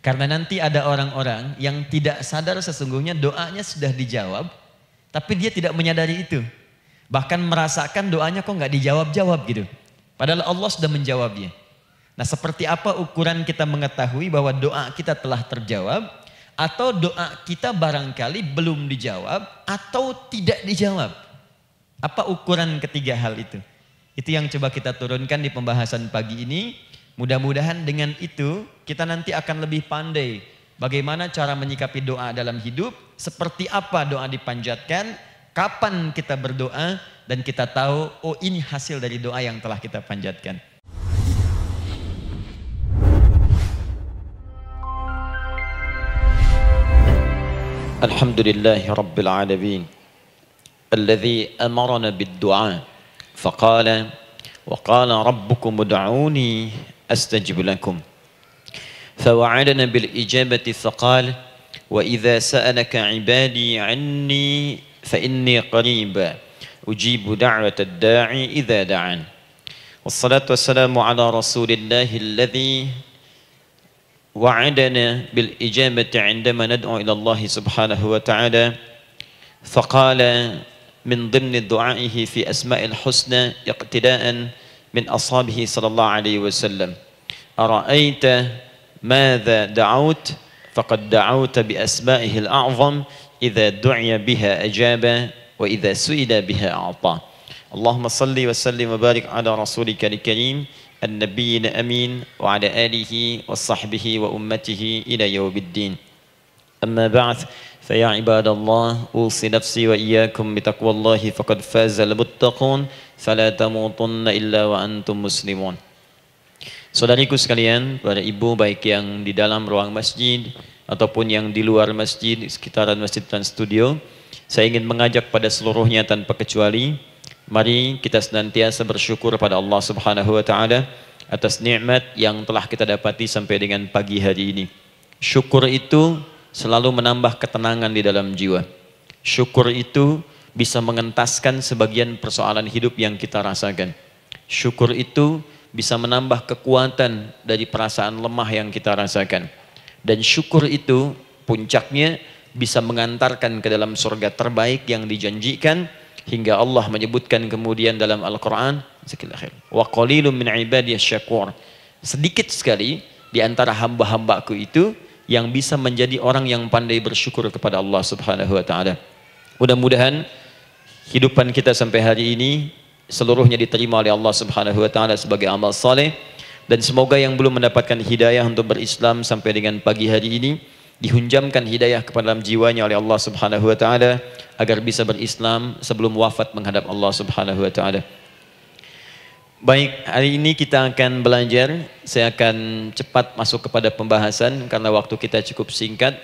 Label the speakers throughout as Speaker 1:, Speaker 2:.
Speaker 1: Karena nanti ada orang-orang yang tidak sadar sesungguhnya doanya sudah dijawab, tapi dia tidak menyadari itu. Bahkan merasakan doanya kok nggak dijawab-jawab gitu. Padahal Allah sudah menjawabnya. Nah, seperti apa ukuran kita mengetahui bahwa doa kita telah terjawab, atau doa kita barangkali belum dijawab, atau tidak dijawab? Apa ukuran ketiga hal itu? Itu yang coba kita turunkan di pembahasan pagi ini. Mudah-mudahan dengan itu kita nanti akan lebih pandai bagaimana cara menyikapi doa dalam hidup, seperti apa doa dipanjatkan, kapan kita berdoa, dan kita tahu, oh ini hasil dari doa yang telah kita panjatkan. Alhamdulillahi Rabbil Alamin Alladhi amarana bid-du'a faqala wa qala rabbukum ud'uni astajib lakum fawa'adana bil-ijabati faqala wa idha sa'alaka ibadi anni fa inni qariba ujibu da'wata ad-da'i idha da'an wassalatu wassalamu ala rasulillahi alladhi وعدنا بالإجابة عندما ندعو إلى الله سبحانه وتعالى فقال من ضمن دعائه في أسماء الحسنى اقتداء من أصحابه صلى الله عليه وسلم أرأيت ماذا دعوت فقد دعوت بأسمائه الأعظم إذا دعي بها أجاب وإذا سئل بها أعطى اللهم صل وسلم وبارك على رسولك الكريم النبي الأمين وعلى آله وصحبه وأمته إلى يوم الدين أما بعد فيا عباد الله أوصي نفسي وإياكم بتقوى الله فقد فاز المتقون فلا تموتن إلا وأنتم مسلمون. Saudariku sekalian, para ibu baik yang di dalam ruang masjid ataupun yang di luar masjid, di sekitaran masjid dan studio, saya ingin mengajak pada seluruhnya tanpa kecuali, mari kita senantiasa bersyukur pada Allah Subhanahu wa taala atas nikmat yang telah kita dapati sampai dengan pagi hari ini. Syukur itu selalu menambah ketenangan di dalam jiwa. Syukur itu bisa mengentaskan sebagian persoalan hidup yang kita rasakan. Syukur itu bisa menambah kekuatan dari perasaan lemah yang kita rasakan. Dan syukur itu puncaknya bisa mengantarkan ke dalam surga terbaik yang dijanjikan. Hingga Allah menyebutkan kemudian dalam Al-Quran, wa qalilun min ibadiyasy syakur. Sedikit sekali di antara hamba-hambaku itu yang bisa menjadi orang yang pandai bersyukur kepada Allah Subhanahu wa taala. Mudah-mudahan hidupan kita sampai hari ini seluruhnya diterima oleh Allah Subhanahu wa taala sebagai amal saleh, dan semoga yang belum mendapatkan hidayah untuk berislam sampai dengan pagi hari ini dihunjamkan hidayah kepada dalam jiwanya oleh Allah Subhanahu wa taala agar bisa berislam sebelum wafat menghadap Allah Subhanahu wa taala. Baik, hari ini kita akan belajar. Saya akan cepat masuk kepada pembahasan karena waktu kita cukup singkat,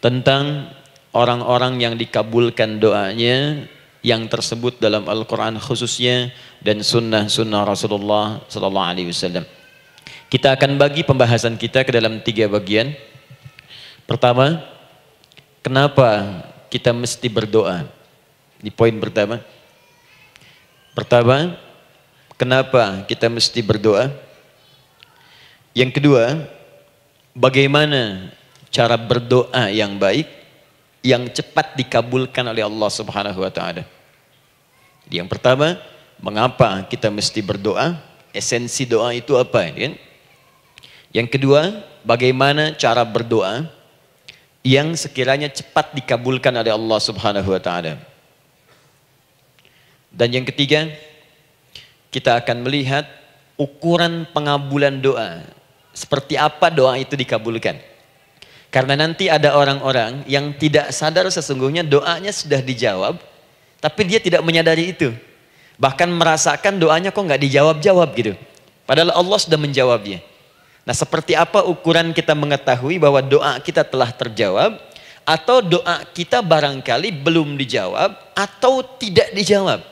Speaker 1: tentang orang-orang yang dikabulkan doanya yang tersebut dalam Al-Quran khususnya dan sunnah-sunnah Rasulullah sallallahu alaihi wasallam. Kita akan bagi pembahasan kita ke dalam 3 bagian. Pertama, kenapa kita mesti berdoa? Di poin pertama. Pertama, kenapa kita mesti berdoa? Yang kedua, bagaimana cara berdoa yang baik, yang cepat dikabulkan oleh Allah Subhanahu wa taala? Jadi yang pertama, mengapa kita mesti berdoa? Esensi doa itu apa, kan? Yang kedua, bagaimana cara berdoa yang sekiranya cepat dikabulkan oleh Allah Subhanahu wa taala. Dan yang ketiga, kita akan melihat ukuran pengabulan doa. Seperti apa doa itu dikabulkan. Karena nanti ada orang-orang yang tidak sadar sesungguhnya doanya sudah dijawab, tapi dia tidak menyadari itu. Bahkan merasakan doanya kok nggak dijawab-jawab gitu. Padahal Allah sudah menjawabnya. Nah, seperti apa ukuran kita mengetahui bahwa doa kita telah terjawab, atau doa kita barangkali belum dijawab, atau tidak dijawab?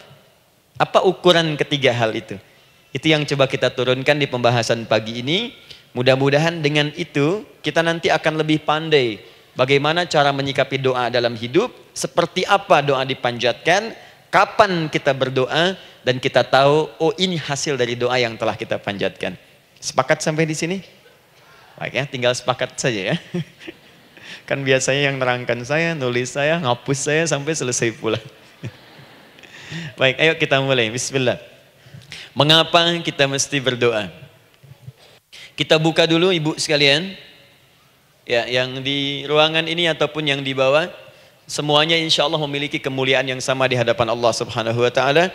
Speaker 1: Apa ukuran ketiga hal itu? Itu yang coba kita turunkan di pembahasan pagi ini. Mudah-mudahan dengan itu kita nanti akan lebih pandai bagaimana cara menyikapi doa dalam hidup, seperti apa doa dipanjatkan, kapan kita berdoa, dan kita tahu, oh ini hasil dari doa yang telah kita panjatkan. Sepakat sampai di sini? Baik ya, tinggal sepakat saja ya. Kan biasanya yang nerangkan saya, nulis saya, ngapus saya sampai selesai pula. Baik, ayo kita mulai. Bismillah. Mengapa kita mesti berdoa? Kita buka dulu ibu sekalian. Ya, yang di ruangan ini ataupun yang di bawah, semuanya insya Allah memiliki kemuliaan yang sama di hadapan Allah Subhanahu wa taala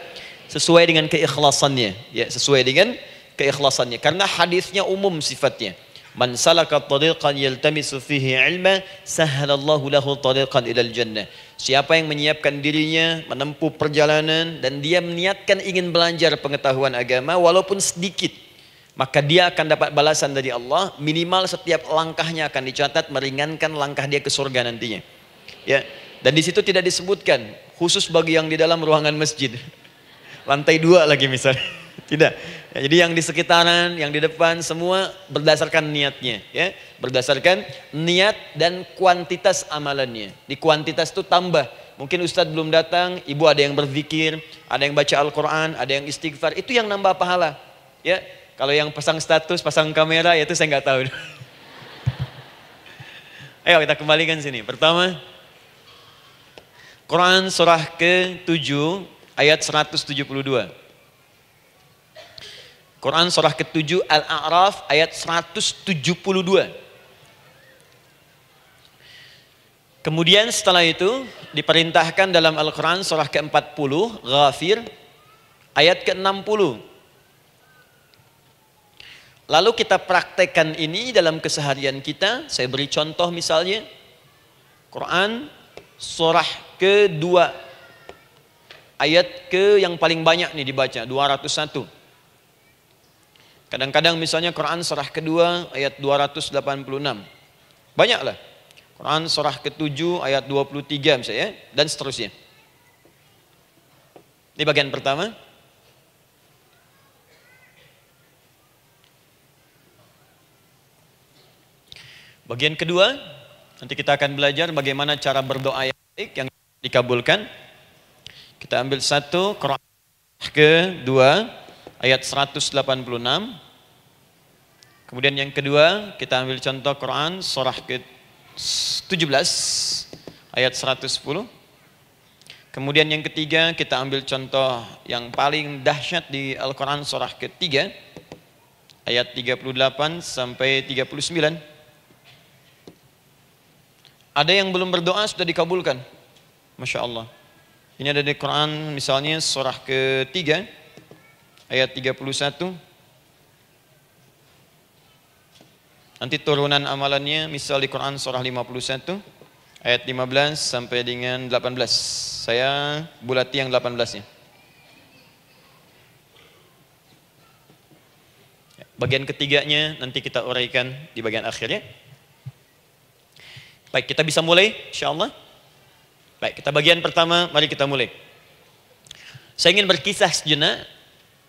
Speaker 1: sesuai dengan keikhlasannya. Ya, sesuai dengan keikhlasannya. Karena hadisnya umum sifatnya. Man salaka tariqan yaltamisu fihi ilma sahhalallahu lahu tariqan ilal jannah. Siapa yang menyiapkan dirinya menempuh perjalanan dan dia meniatkan ingin belajar pengetahuan agama walaupun sedikit, maka dia akan dapat balasan dari Allah, minimal setiap langkahnya akan dicatat meringankan langkah dia ke surga nantinya. Ya, dan di situ tidak disebutkan khusus bagi yang di dalam ruangan masjid. Lantai 2 lagi misalnya. Tidak. Ya, jadi yang di sekitaran, yang di depan semua berdasarkan niatnya, ya. Berdasarkan niat dan kuantitas amalannya. Di kuantitas itu tambah. Mungkin Ustadz belum datang, ibu ada yang berzikir, ada yang baca Al-Qur'an, ada yang istighfar, itu yang nambah pahala. Ya. Kalau yang pasang status, pasang kamera, ya itu saya nggak tahu. Ayo kita kembalikan sini. Pertama, Quran surah ke-7 ayat 172. Quran surah ke-7 Al-A'raf ayat 172. Kemudian setelah itu diperintahkan dalam Al-Quran surah ke-40 Ghafir ayat ke-60. Lalu kita praktekkan ini dalam keseharian kita. Saya beri contoh misalnya Quran surah ke-2 ayat ke yang paling banyak nih dibaca 201. Kadang-kadang misalnya Quran surah kedua ayat 286. Banyaklah. Quran surah ke-7 ayat 23 misalnya dan seterusnya. Ini bagian pertama. Bagian kedua, nanti kita akan belajar bagaimana cara berdoa yang baik yang dikabulkan. Kita ambil satu Quran kedua ayat 186. Kemudian yang kedua kita ambil contoh Quran surah ke-17 ayat 110. Kemudian yang ketiga kita ambil contoh yang paling dahsyat di Al-Quran surah ketiga ayat 38 sampai 39. Ada yang belum berdoa sudah dikabulkan. Masya Allah. Ini ada di Quran misalnya surah ketiga ayat 31. Nanti turunan amalannya misal di Quran surah 51 ayat 15 sampai dengan 18. Saya bulati yang 18-nya. Bagian ketiganya nanti kita uraikan di bagian akhirnya. Baik, kita bisa mulai insyaallah. Baik, kita bagian pertama, mari kita mulai. Saya ingin berkisah sejenak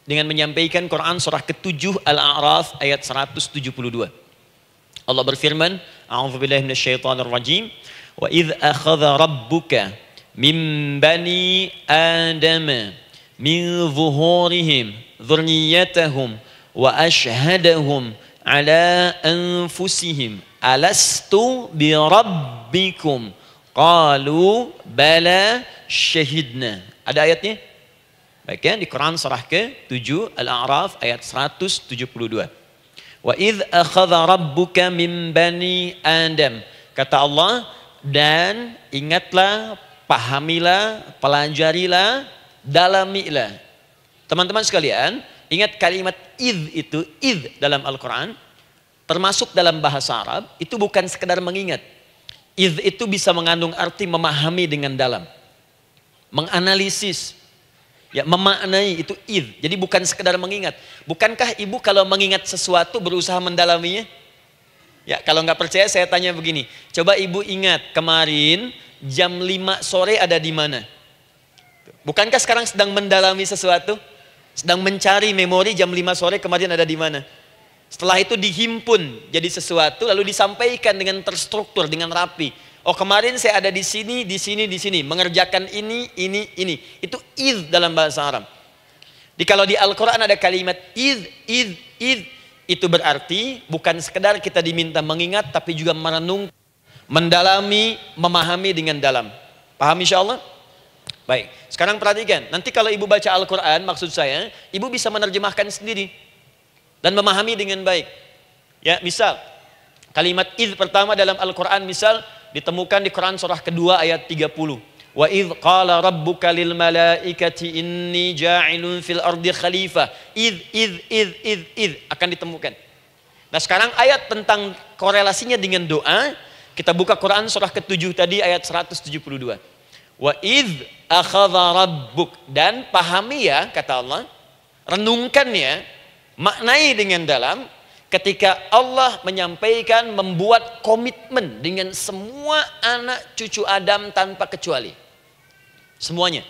Speaker 1: dengan menyampaikan Quran surah ke-7 Al-A'raf ayat 172. Allah berfirman, A'udzubillahi minasyaitonir rajim, wa idz akhadha rabbuka min bani adama min zuhurihim dzurriyyatahum wa ashhadahum ala anfusihim alastu bi rabbikum qalu bala syahidna. Ada ayatnya? Baik ya, di Quran surah ke-7 Al-A'raf ayat 172. Wa idz akhadha rabbuka min bani Adam. Kata Allah, dan ingatlah, pahamilah, pelajarilah, dalamilah. Teman-teman sekalian, ingat kalimat idz itu, idz dalam Al-Quran, termasuk dalam bahasa Arab, itu bukan sekedar mengingat. Idz itu bisa mengandung arti memahami dengan dalam. Menganalisis. Ya, memaknai itu idz. Jadi bukan sekedar mengingat. Bukankah ibu kalau mengingat sesuatu berusaha mendalaminya? Ya, kalau nggak percaya saya tanya begini. Coba ibu ingat kemarin jam 5 sore ada di mana? Bukankah sekarang sedang mendalami sesuatu? Sedang mencari memori jam 5 sore kemarin ada di mana? Setelah itu dihimpun jadi sesuatu lalu disampaikan dengan terstruktur, dengan rapi. Oh, kemarin saya ada di sini, di sini, di sini, mengerjakan ini. Itu idz dalam bahasa Arab. Kalau di Al-Quran ada kalimat idz.
Speaker 2: Itu berarti bukan sekedar kita diminta mengingat, tapi juga merenung, mendalami, memahami dengan dalam. Paham insya Allah? Baik, sekarang perhatikan. Nanti kalau ibu baca Al-Quran, maksud saya, ibu bisa menerjemahkan sendiri dan memahami dengan baik. Ya, misal kalimat idz pertama dalam Al-Quran, misal ditemukan di Quran surah kedua ayat 30. Wa idz qala rabbuka lil malaikati inni ja'ilun fil ardi khalifah. Idz akan ditemukan. Nah, sekarang ayat tentang korelasinya dengan doa, kita buka Quran surah ke-7 tadi ayat 172. Wa idz akhadha rabbuk, dan pahami ya kata Allah, renungkan ya, maknai dengan dalam ketika Allah menyampaikan, membuat komitmen dengan semua anak cucu Adam tanpa kecuali. Semuanya.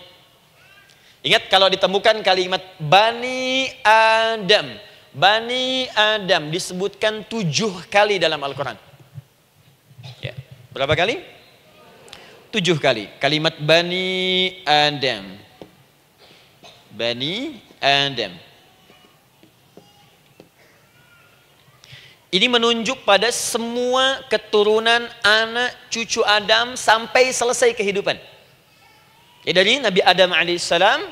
Speaker 2: Ingat kalau ditemukan kalimat Bani Adam. Bani Adam disebutkan 7 kali dalam Al-Quran. Ya. Berapa kali? 7 kali. Kalimat Bani Adam. Bani Adam. Ini menunjuk pada semua keturunan anak cucu Adam sampai selesai kehidupan. Ya, dari Nabi Adam alaihissalam,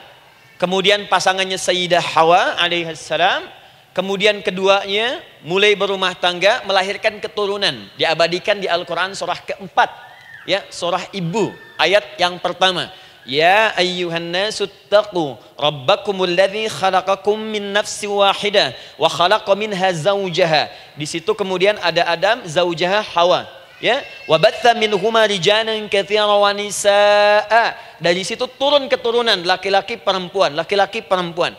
Speaker 2: kemudian pasangannya Sayyidah Hawa alaihissalam, kemudian keduanya mulai berumah tangga, melahirkan keturunan. Diabadikan di Al-Quran surah keempat, ya, surah Ibu, ayat yang pertama. Ya ayyuhan nasu taqu rabbakumul ladzi khalaqakum min nafsin wahidah wa khalaqa minha zawjaha. Di situ kemudian ada Adam, zawjaha Hawa, ya. Wa batha minhuma rijalan katsiran wa nisaa. Dari situ turun keturunan laki-laki perempuan, laki-laki perempuan.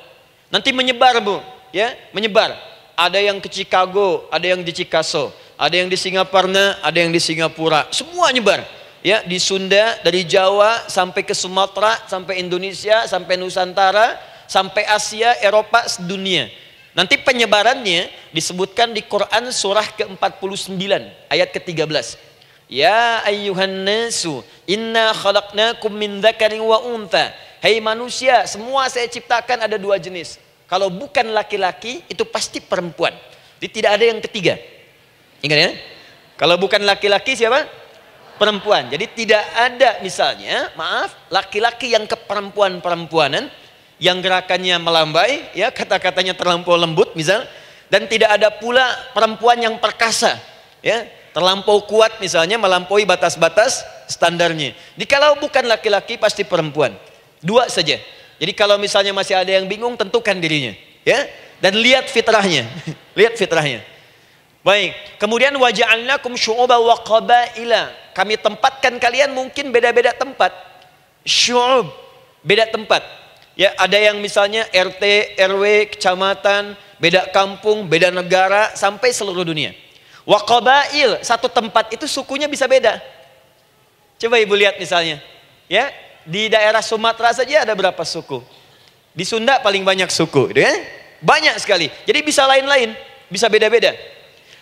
Speaker 2: Nanti menyebar, Bu, ya, menyebar. Ada yang ke Chicago, ada yang di Chicago, ada yang di Singaparna, ada yang di Singapura. Semua nyebar. Ya, di Sunda, dari Jawa sampai ke Sumatera, sampai Indonesia, sampai Nusantara, sampai Asia, Eropa, sedunia. Nanti penyebarannya disebutkan di Quran surah ke-49 ayat ke-13. Ya ayyuhan nasu inna khalaqnakum min dzakarin wa untha. Hai manusia, semua saya ciptakan ada 2 jenis. Kalau bukan laki-laki itu pasti perempuan. Jadi tidak ada yang ketiga. Ingat ya? Kalau bukan laki-laki siapa? Perempuan. Jadi tidak ada misalnya, maaf, laki-laki yang keperempuan-perempuanan, yang gerakannya melambai, ya, kata-katanya terlampau lembut misal, dan tidak ada pula perempuan yang perkasa, ya, terlampau kuat misalnya, melampaui batas-batas standarnya. Jikalau bukan laki-laki pasti perempuan. 2 saja. Jadi kalau misalnya masih ada yang bingung, tentukan dirinya, ya, dan lihat fitrahnya. Lihat fitrahnya. Baik, kemudian waja'alnakum syu'uban wa qabaila. Kami tempatkan kalian mungkin beda-beda tempat. Syu'ub, beda tempat. Ya, ada yang misalnya RT, RW, kecamatan, beda kampung, beda negara, sampai seluruh dunia. Wa qabail, satu tempat itu sukunya bisa beda. Coba Ibu lihat misalnya, ya, di daerah Sumatera saja ada berapa suku? Di Sunda paling banyak suku, gitu ya? Banyak sekali. Jadi bisa lain-lain, bisa beda-beda.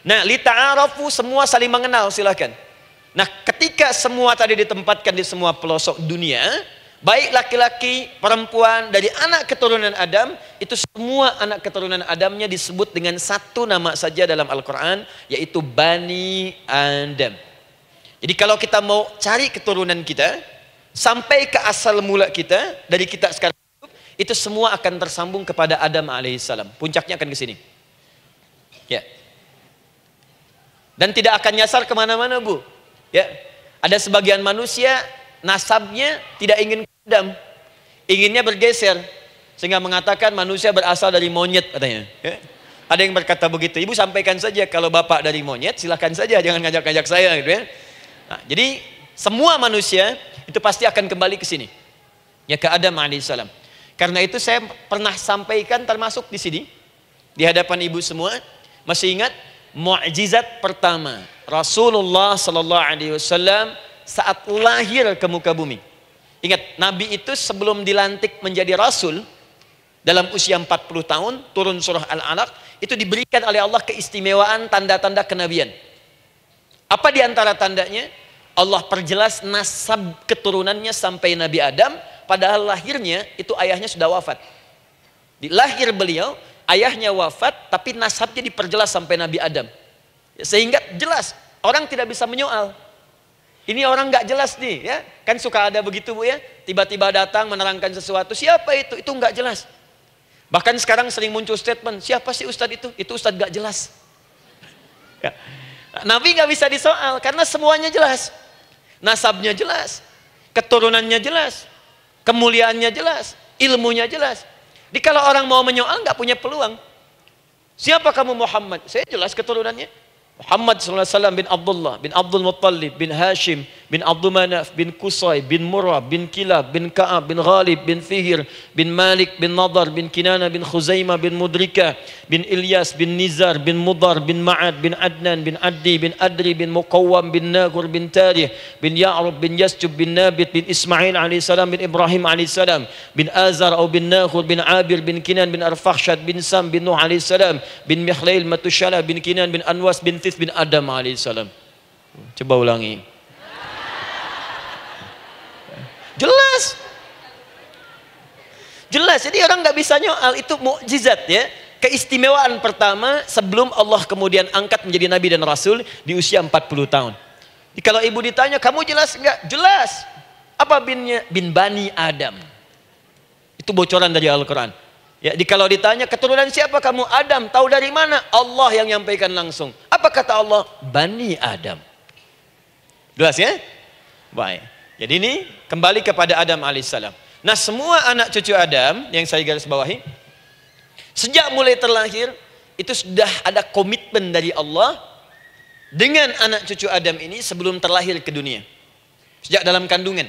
Speaker 2: Nah, lita'arafu, semua saling mengenal, silakan. Nah, ketika semua tadi ditempatkan di semua pelosok dunia, baik laki-laki, perempuan, dari anak keturunan Adam, itu semua anak keturunan Adamnya disebut dengan satu nama saja dalam Al-Quran, yaitu Bani Adam. Jadi kalau kita mau cari keturunan kita, sampai ke asal mula kita, dari kita sekarang, itu semua akan tersambung kepada Adam alaihissalam. Puncaknya akan ke sini. Ya. Dan tidak akan nyasar kemana-mana, Bu. Ya, ada sebagian manusia nasabnya tidak ingin ke Adam, inginnya bergeser, sehingga mengatakan manusia berasal dari monyet katanya. Ya. Ada yang berkata begitu. Ibu sampaikan saja kalau bapak dari monyet, silakan saja, jangan ngajak-ngajak saya, gitu ya. Nah, jadi semua manusia itu pasti akan kembali ke sini, ya, ke Adam alaihissalam. Karena itu saya pernah sampaikan termasuk di sini di hadapan ibu semua, masih ingat? Mukjizat pertama Rasulullah sallallahu alaihi wasallam saat lahir ke muka bumi. Ingat, Nabi itu sebelum dilantik menjadi Rasul dalam usia 40 tahun, turun surah Al-Alaq, itu diberikan oleh Allah keistimewaan tanda-tanda kenabian. Apa di antara tandanya? Allah perjelas nasab keturunannya sampai Nabi Adam, padahal lahirnya itu ayahnya sudah wafat. Di lahir beliau, ayahnya wafat, tapi nasabnya diperjelas sampai Nabi Adam. Sehingga jelas, orang tidak bisa menyoal. Ini orang nggak jelas nih, ya. Kan suka ada begitu Bu ya, tiba-tiba datang menerangkan sesuatu, siapa itu? Itu nggak jelas. Bahkan sekarang sering muncul statement, siapa sih Ustadz itu? Itu Ustadz nggak jelas. Ya. Nabi nggak bisa disoal, karena semuanya jelas. Nasabnya jelas, keturunannya jelas, kemuliaannya jelas, ilmunya jelas. Jadi kalau orang mau menyoal nggak punya peluang. Siapa kamu Muhammad? Saya jelas keturunannya. Muhammad SAW bin Abdullah, bin Abdul Muttalib, bin Hashim, bin Abdul Manaf, bin Qusay, bin Murrah, bin Kilab, bin Ka'ab, bin Ghalib, bin Fihir, bin Malik, bin Nadar, bin Kinana, bin Khuzaimah, bin Mudrika, bin Ilyas, bin Nizar, bin Mudar, bin Ma'ad, bin Adnan, bin Addi, bin Adri, bin Muqawwam, bin Nagur, bin Tarih, bin Ya'rub, bin Yasjub, bin Nabit, bin Ismail alaihissalam, bin Ibrahim alaihissalam, bin Azar atau bin Nakhur, bin Abir, bin Kinan, bin Arfakhshad, bin Sam, bin Nuh alaihissalam, bin Mikhlail, Matushala, bin Kinan, bin Anwas, bin bin Adam alaihissalam. Coba ulangi. Jelas. Jelas. Jadi orang nggak bisa nyoal, itu mukjizat ya. Keistimewaan pertama sebelum Allah kemudian angkat menjadi nabi dan rasul di usia 40 tahun. Jadi kalau ibu ditanya, kamu jelas nggak? Jelas. Apa binnya? Bin Bani Adam. Itu bocoran dari Al-Quran. Ya, kalau ditanya keturunan siapa kamu? Adam. Tahu dari mana? Allah yang nyampaikan langsung. Apa kata Allah? Bani Adam. Jelas ya? Baik. Jadi ini kembali kepada Adam alaihissalam. Nah, semua anak cucu Adam yang saya garis bawahi, sejak mulai terlahir itu sudah ada komitmen dari Allah dengan anak cucu Adam ini sebelum terlahir ke dunia. Sejak dalam kandungan.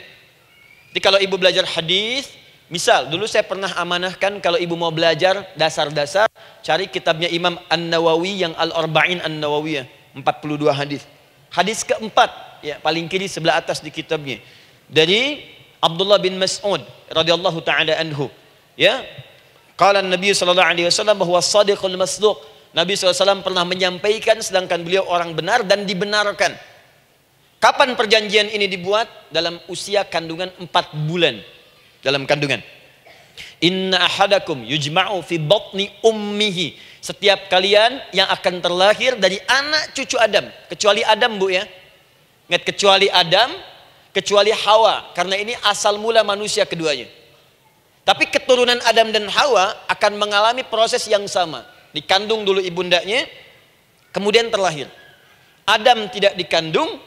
Speaker 2: Jadi kalau ibu belajar hadis, misal, dulu saya pernah amanahkan kalau ibu mau belajar dasar-dasar, cari kitabnya Imam An-Nawawi yang Al-Arba'in An-Nawawiyah, 42 hadis. Hadis keempat, ya paling kiri sebelah atas di kitabnya. Dari Abdullah bin Mas'ud radhiyallahu taala anhu, ya. Qala Nabi sallallahu alaihi wasallam bahwa shadiqul masduq. Nabi SAW pernah menyampaikan sedangkan beliau orang benar dan dibenarkan. Kapan perjanjian ini dibuat? Dalam usia kandungan 4 bulan. Dalam kandungan. Inna ahadakum yujma'u fi batni ummihi. Setiap kalian yang akan terlahir dari anak cucu Adam, kecuali Adam Bu ya. Ingat, kecuali Adam, kecuali Hawa, karena ini asal mula manusia keduanya. Tapi keturunan Adam dan Hawa akan mengalami proses yang sama. Dikandung dulu ibundanya, kemudian terlahir. Adam tidak dikandung,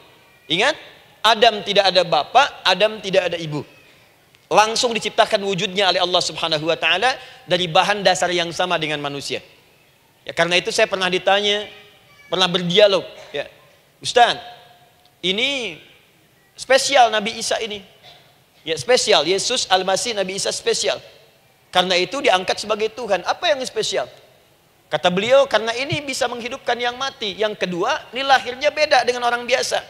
Speaker 2: ingat, Adam tidak ada bapak, Adam tidak ada ibu. Langsung diciptakan wujudnya oleh Allah Subhanahu wa taala dari bahan dasar yang sama dengan manusia. Ya, karena itu saya pernah ditanya, pernah berdialog, ya. Ustaz, ini spesial Nabi Isa ini. Ya, spesial, Yesus Al-Masih Nabi Isa spesial. Karena itu diangkat sebagai Tuhan. Apa yang spesial? Kata beliau, karena ini bisa menghidupkan yang mati. Yang kedua, ini lahirnya beda dengan orang biasa.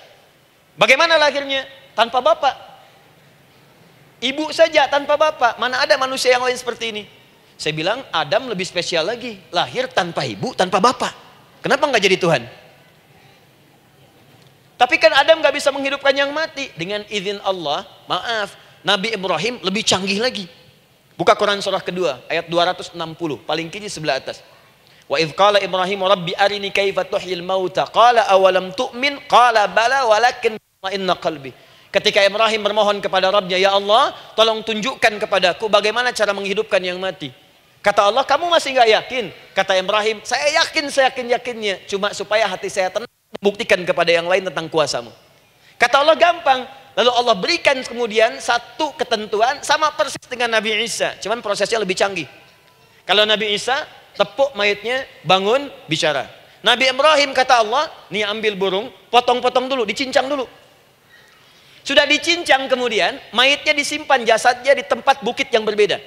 Speaker 2: Bagaimana lahirnya? Tanpa bapak. Ibu saja tanpa bapak. Mana ada manusia yang lain seperti ini? Saya bilang Adam lebih spesial lagi. Lahir tanpa ibu, tanpa bapak. Kenapa nggak jadi Tuhan? Tapi kan Adam nggak bisa menghidupkan yang mati. Dengan izin Allah, maaf, Nabi Ibrahim lebih canggih lagi. Buka Quran surah kedua, ayat 260. Paling kiri sebelah atas. Wa idh qala Ibrahim Rabbi arini kaifa tuhyil mauta. Qala awalam tu'min. Qala bala walakin inna qalbi. Ketika Ibrahim bermohon kepada Rabbnya, ya Allah, tolong tunjukkan kepadaku bagaimana cara menghidupkan yang mati. Kata Allah, kamu masih nggak yakin? Kata Ibrahim, saya yakin, saya yakin-yakinnya. Cuma supaya hati saya tenang, membuktikan kepada yang lain tentang kuasamu. Kata Allah, gampang. Lalu Allah berikan kemudian satu ketentuan sama persis dengan Nabi Isa. Cuman prosesnya lebih canggih. Kalau Nabi Isa, tepuk mayatnya, bangun, bicara. Nabi Ibrahim kata Allah, nih ambil burung, potong-potong dulu, dicincang dulu. Sudah dicincang kemudian, mayatnya disimpan, jasadnya di tempat bukit yang berbeda.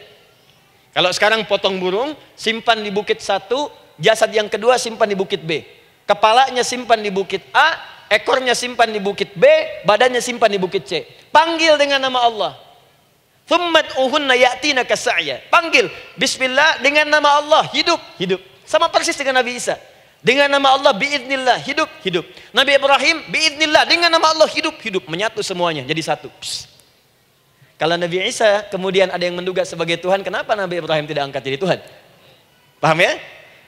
Speaker 2: Kalau sekarang potong burung, simpan di bukit satu, jasad yang kedua simpan di bukit B. Kepalanya simpan di bukit A, ekornya simpan di bukit B, badannya simpan di bukit C. Panggil dengan nama Allah. Thummad'uhunna ya'tinaka sa'ya. Panggil, bismillah, dengan nama Allah, hidup, hidup. Sama persis dengan Nabi Isa. Dengan nama Allah, biiznillah, hidup, hidup. Nabi Ibrahim, biiznillah, dengan nama Allah, hidup, hidup. Menyatu semuanya, jadi satu. Psst. Kalau Nabi Isa kemudian ada yang menduga sebagai Tuhan, kenapa Nabi Ibrahim tidak angkat jadi Tuhan? Paham ya?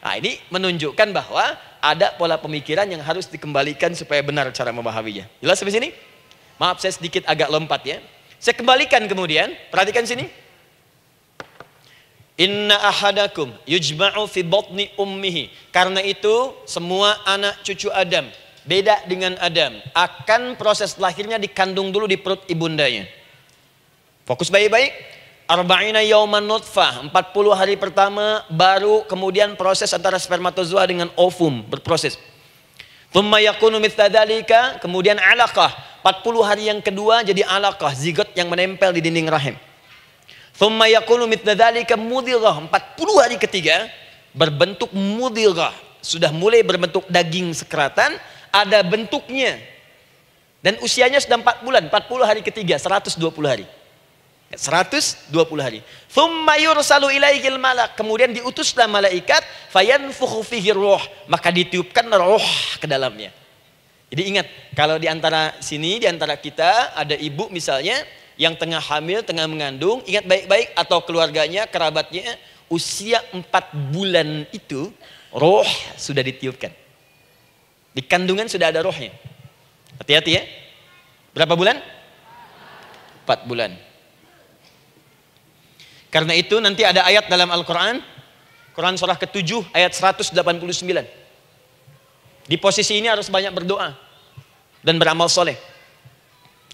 Speaker 2: Nah, ini menunjukkan bahwa ada pola pemikiran yang harus dikembalikan supaya benar cara memahaminya. Jelas sampai sini? Maaf saya sedikit agak lompat ya. Saya kembalikan kemudian, perhatikan sini. Inna ahadakum yujma'u fi batni ummihi. Karena itu semua anak cucu Adam, beda dengan Adam, akan proses lahirnya dikandung dulu di perut ibundanya. Fokus baik-baik. Arba'ina yauman nutfah, 40 hari pertama baru kemudian proses antara spermatozoa dengan ovum berproses. Thumma yakunu mithla dzalika, kemudian alaqah, 40 hari yang kedua jadi alaqah, zigot yang menempel di dinding rahim. Thumma yakunu mithla dzalika mudghah, 40 hari ketiga berbentuk mudghah, sudah mulai berbentuk daging sekeratan, ada bentuknya. Dan usianya sudah 4 bulan, 40 hari ketiga, 120 hari. 120 hari. Thumma yursalu ilaihil malak, kemudian diutuslah malaikat, fayanfukhu fihi ruh, maka ditiupkan roh ke dalamnya. Jadi ingat, kalau di antara sini, di antara kita ada ibu misalnya yang tengah hamil, tengah mengandung, ingat baik-baik, atau keluarganya, kerabatnya, usia 4 bulan itu roh sudah ditiupkan. Di kandungan sudah ada rohnya. Hati-hati ya. Berapa bulan? 4 bulan. Karena itu nanti ada ayat dalam Al-Quran, Quran surah ke-7 ayat 189. Di posisi ini harus banyak berdoa dan beramal soleh.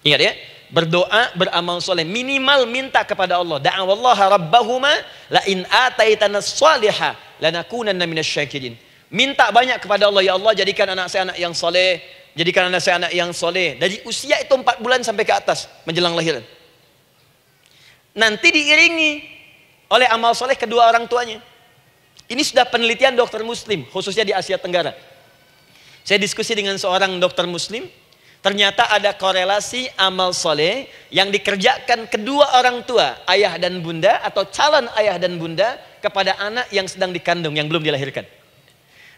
Speaker 2: Ingat ya, berdoa, beramal soleh, minimal minta kepada Allah. Da'awallaha rabbahuma la in ataitana shaliha lanakunanna minasyakirin. Minta banyak kepada Allah, ya Allah jadikan anak saya anak yang soleh, jadikan anak saya anak yang soleh. Dari usia itu 4 bulan sampai ke atas menjelang lahiran. Nanti diiringi oleh amal soleh kedua orang tuanya. Ini sudah penelitian dokter muslim, khususnya di Asia Tenggara. Saya diskusi dengan seorang dokter muslim, ternyata ada korelasi amal soleh yang dikerjakan kedua orang tua, ayah dan bunda, atau calon ayah dan bunda, kepada anak yang sedang dikandung, yang belum dilahirkan.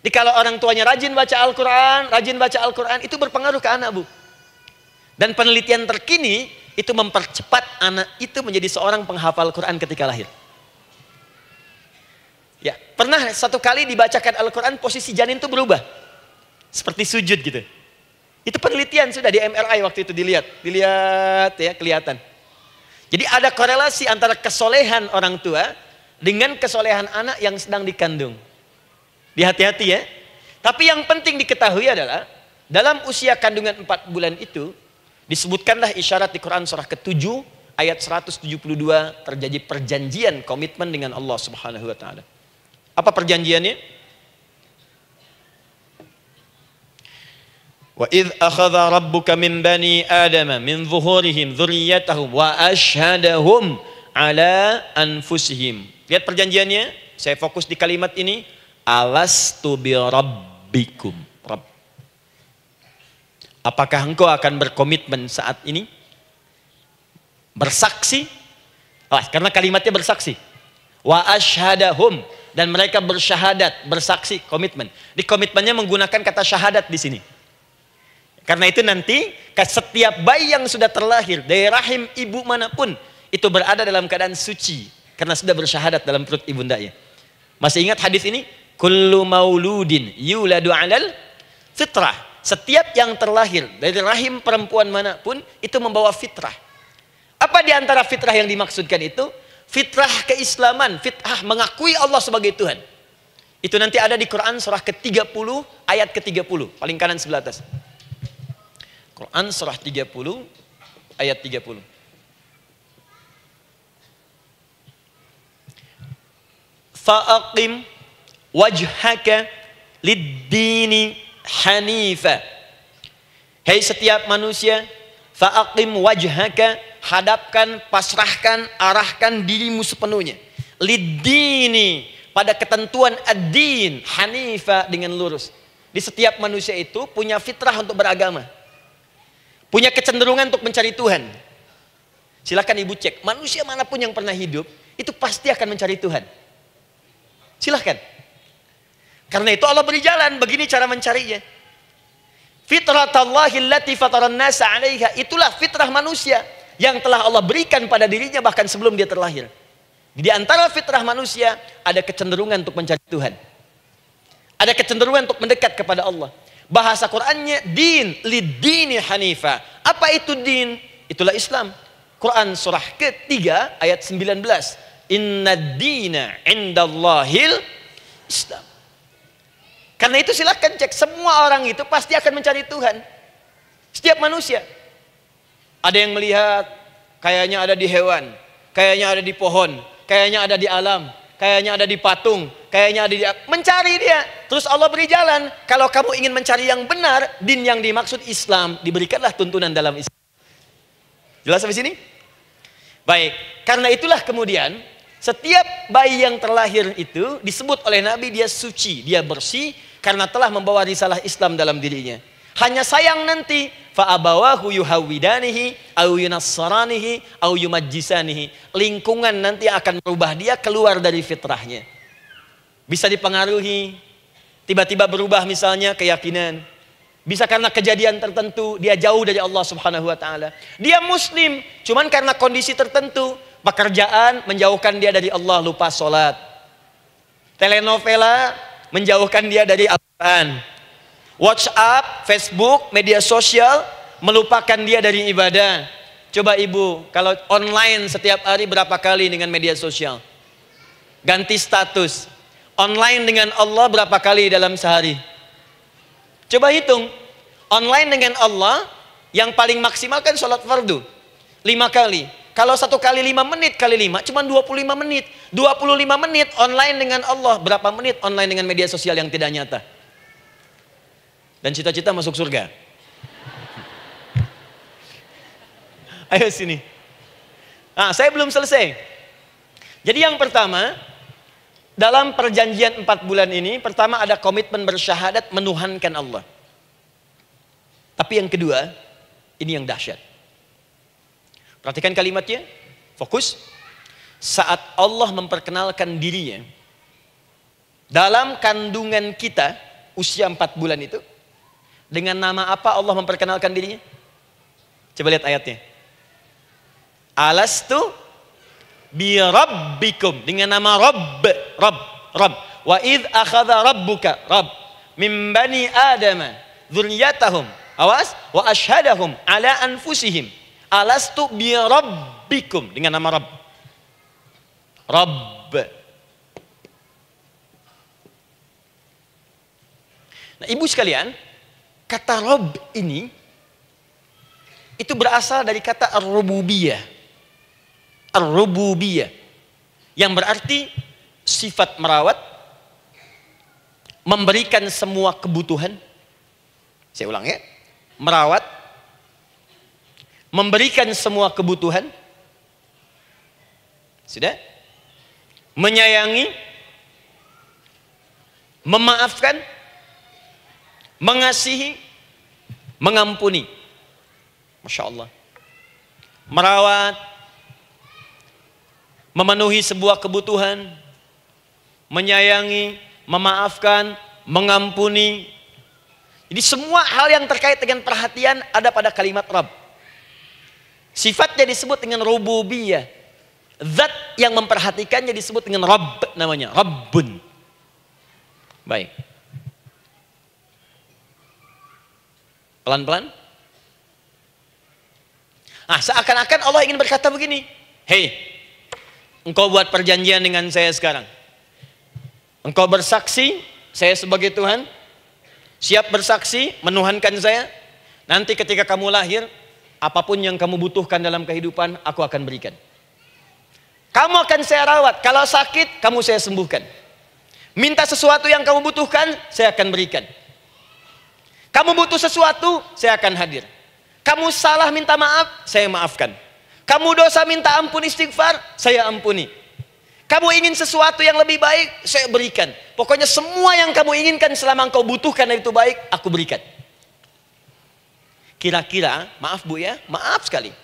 Speaker 2: Jadi kalau orang tuanya rajin baca Al-Quran, itu berpengaruh ke anak, Bu. Dan penelitian terkini, itu mempercepat anak itu menjadi seorang penghafal Quran ketika lahir. Ya, pernah satu kali dibacakan Al-Quran, posisi janin itu berubah. Seperti sujud gitu. Itu penelitian sudah di MRI waktu itu dilihat ya, kelihatan. Jadi ada korelasi antara kesolehan orang tua dengan kesolehan anak yang sedang dikandung. Hati-hati ya. Tapi yang penting diketahui adalah dalam usia kandungan 4 bulan itu disebutkanlah isyarat di Quran surah ke-7 ayat 172 terjadi perjanjian komitmen dengan Allah Subhanahu wa taala. Apa perjanjiannya? Wa idz akhadha rabbuka min bani adama min zuhurihim dzurriyyatahum wa asyhadahum ala anfusihim. Lihat perjanjiannya, saya fokus di kalimat ini, alastu bi rabbikum. Apakah engkau akan berkomitmen saat ini? Bersaksi? Karena kalimatnya bersaksi. Wa asyhadahum, dan mereka bersyahadat, bersaksi, komitmen. Di komitmennya menggunakan kata syahadat di sini. Karena itu nanti setiap bayi yang sudah terlahir dari rahim ibu manapun itu berada dalam keadaan suci karena sudah bersyahadat dalam perut ibundanya. Masih ingat hadis ini? Kullu mauludin yuladu 'alal fitrah. Setiap yang terlahir dari rahim perempuan manapun itu membawa fitrah. Apa di antara fitrah yang dimaksudkan itu? Fitrah keislaman, fitrah mengakui Allah sebagai Tuhan. Itu nanti ada di Quran surah ke-30 ayat ke-30, paling kanan sebelah atas. Quran surah 30 ayat 30. Fa'aqim wajhaka lid-dini hanifa. Hei setiap manusia, fa'aqim wajhaka, hadapkan, pasrahkan, arahkan dirimu sepenuhnya. Lid-dini, pada ketentuan ad-din, hanifa, dengan lurus. Di setiap manusia itu punya fitrah untuk beragama. Punya kecenderungan untuk mencari Tuhan. Silakan ibu cek, manusia manapun yang pernah hidup, itu pasti akan mencari Tuhan. Silakan. Karena itu Allah beri jalan, begini cara mencarinya. Fitratallahi allati fataran nasa 'alaiha, itulah fitrah manusia yang telah Allah berikan pada dirinya bahkan sebelum dia terlahir. Di antara fitrah manusia ada kecenderungan untuk mencari Tuhan. Ada kecenderungan untuk mendekat kepada Allah. Bahasa Qur'annya din, lid-dini hanifa. Apa itu din? Itulah Islam. Quran surah ke-3 ayat 19. Inna dina indallahil Islam. Karena itu silakan cek, semua orang itu pasti akan mencari Tuhan. Setiap manusia. Ada yang melihat kayaknya ada di hewan, kayaknya ada di pohon, kayaknya ada di alam, kayaknya ada di patung, kayaknya ada di... Mencari dia. Terus Allah beri jalan. Kalau kamu ingin mencari yang benar, din yang dimaksud Islam, diberikanlah tuntunan dalam Islam. Jelas sampai sini? Baik. Karena itulah kemudian, setiap bayi yang terlahir itu disebut oleh Nabi dia suci, dia bersih, karena telah membawa risalah Islam dalam dirinya. Hanya sayang nanti, fa'abawahu yuhawwidanihi, au yunassaranihi, au yumajjisanihi. Lingkungan nanti akan merubah dia keluar dari fitrahnya. Bisa dipengaruhi, tiba-tiba berubah misalnya keyakinan. Bisa karena kejadian tertentu, dia jauh dari Allah subhanahu wa ta'ala. Dia muslim, cuman karena kondisi tertentu, pekerjaan menjauhkan dia dari Allah, lupa sholat. Telenovela menjauhkan dia dari Al-Quran. WhatsApp, Facebook, media sosial melupakan dia dari ibadah. Coba ibu, kalau online setiap hari berapa kali dengan media sosial? Ganti status. Online dengan Allah berapa kali dalam sehari? Coba hitung. Online dengan Allah yang paling maksimal kan sholat fardu 5 kali. Kalau 1 kali 5 menit kali 5 cuma 25 menit. 25 menit online dengan Allah. Berapa menit online dengan media sosial yang tidak nyata? Dan cita-cita masuk surga. Ayo sini. Nah, saya belum selesai. Jadi yang pertama, dalam perjanjian 4 bulan ini, pertama ada komitmen bersyahadat menuhankan Allah. Tapi yang kedua, ini yang dahsyat. Perhatikan kalimatnya, fokus. Saat Allah memperkenalkan dirinya dalam kandungan kita, usia 4 bulan itu, dengan nama apa Allah memperkenalkan dirinya? Coba lihat ayatnya. Alastu bi rabbikum, dengan nama Rabb, Rabb. Wa idh akhadha rabbuka, Rabb, min bani Adama dzurriyyatahum, awas, wa asyhadahum ala anfusihim. Alastu bi rabbikum, dengan nama Rabb. Rabb. Nah, ibu sekalian, kata Rabb ini itu berasal dari kata ar-rububiyah. Ar-rububiyah yang berarti sifat merawat, memberikan semua kebutuhan. Saya ulang ya. Merawat, memberikan semua kebutuhan. Sudah? Menyayangi, memaafkan, mengasihi, mengampuni. Masya Allah. Merawat, memenuhi sebuah kebutuhan, menyayangi, memaafkan, mengampuni. Jadi semua hal yang terkait dengan perhatian ada pada kalimat Rabb. Sifatnya disebut dengan rububiyah. Zat yang memperhatikannya disebut dengan Rabb, namanya Rabbun. Baik. Pelan-pelan. Nah, seakan-akan Allah ingin berkata begini. Hei, engkau buat perjanjian dengan saya sekarang. Engkau bersaksi, saya sebagai Tuhan. Siap bersaksi, menuhankan saya. Nanti ketika kamu lahir, apapun yang kamu butuhkan dalam kehidupan, aku akan berikan. Kamu akan saya rawat. Kalau sakit, kamu saya sembuhkan. Minta sesuatu yang kamu butuhkan, saya akan berikan. Kamu butuh sesuatu, saya akan hadir. Kamu salah minta maaf, saya maafkan. Kamu dosa minta ampun istighfar, saya ampuni. Kamu ingin sesuatu yang lebih baik, saya berikan. Pokoknya semua yang kamu inginkan selama engkau butuhkan dan itu baik, aku berikan. Kira-kira, maaf Bu ya, maaf sekali.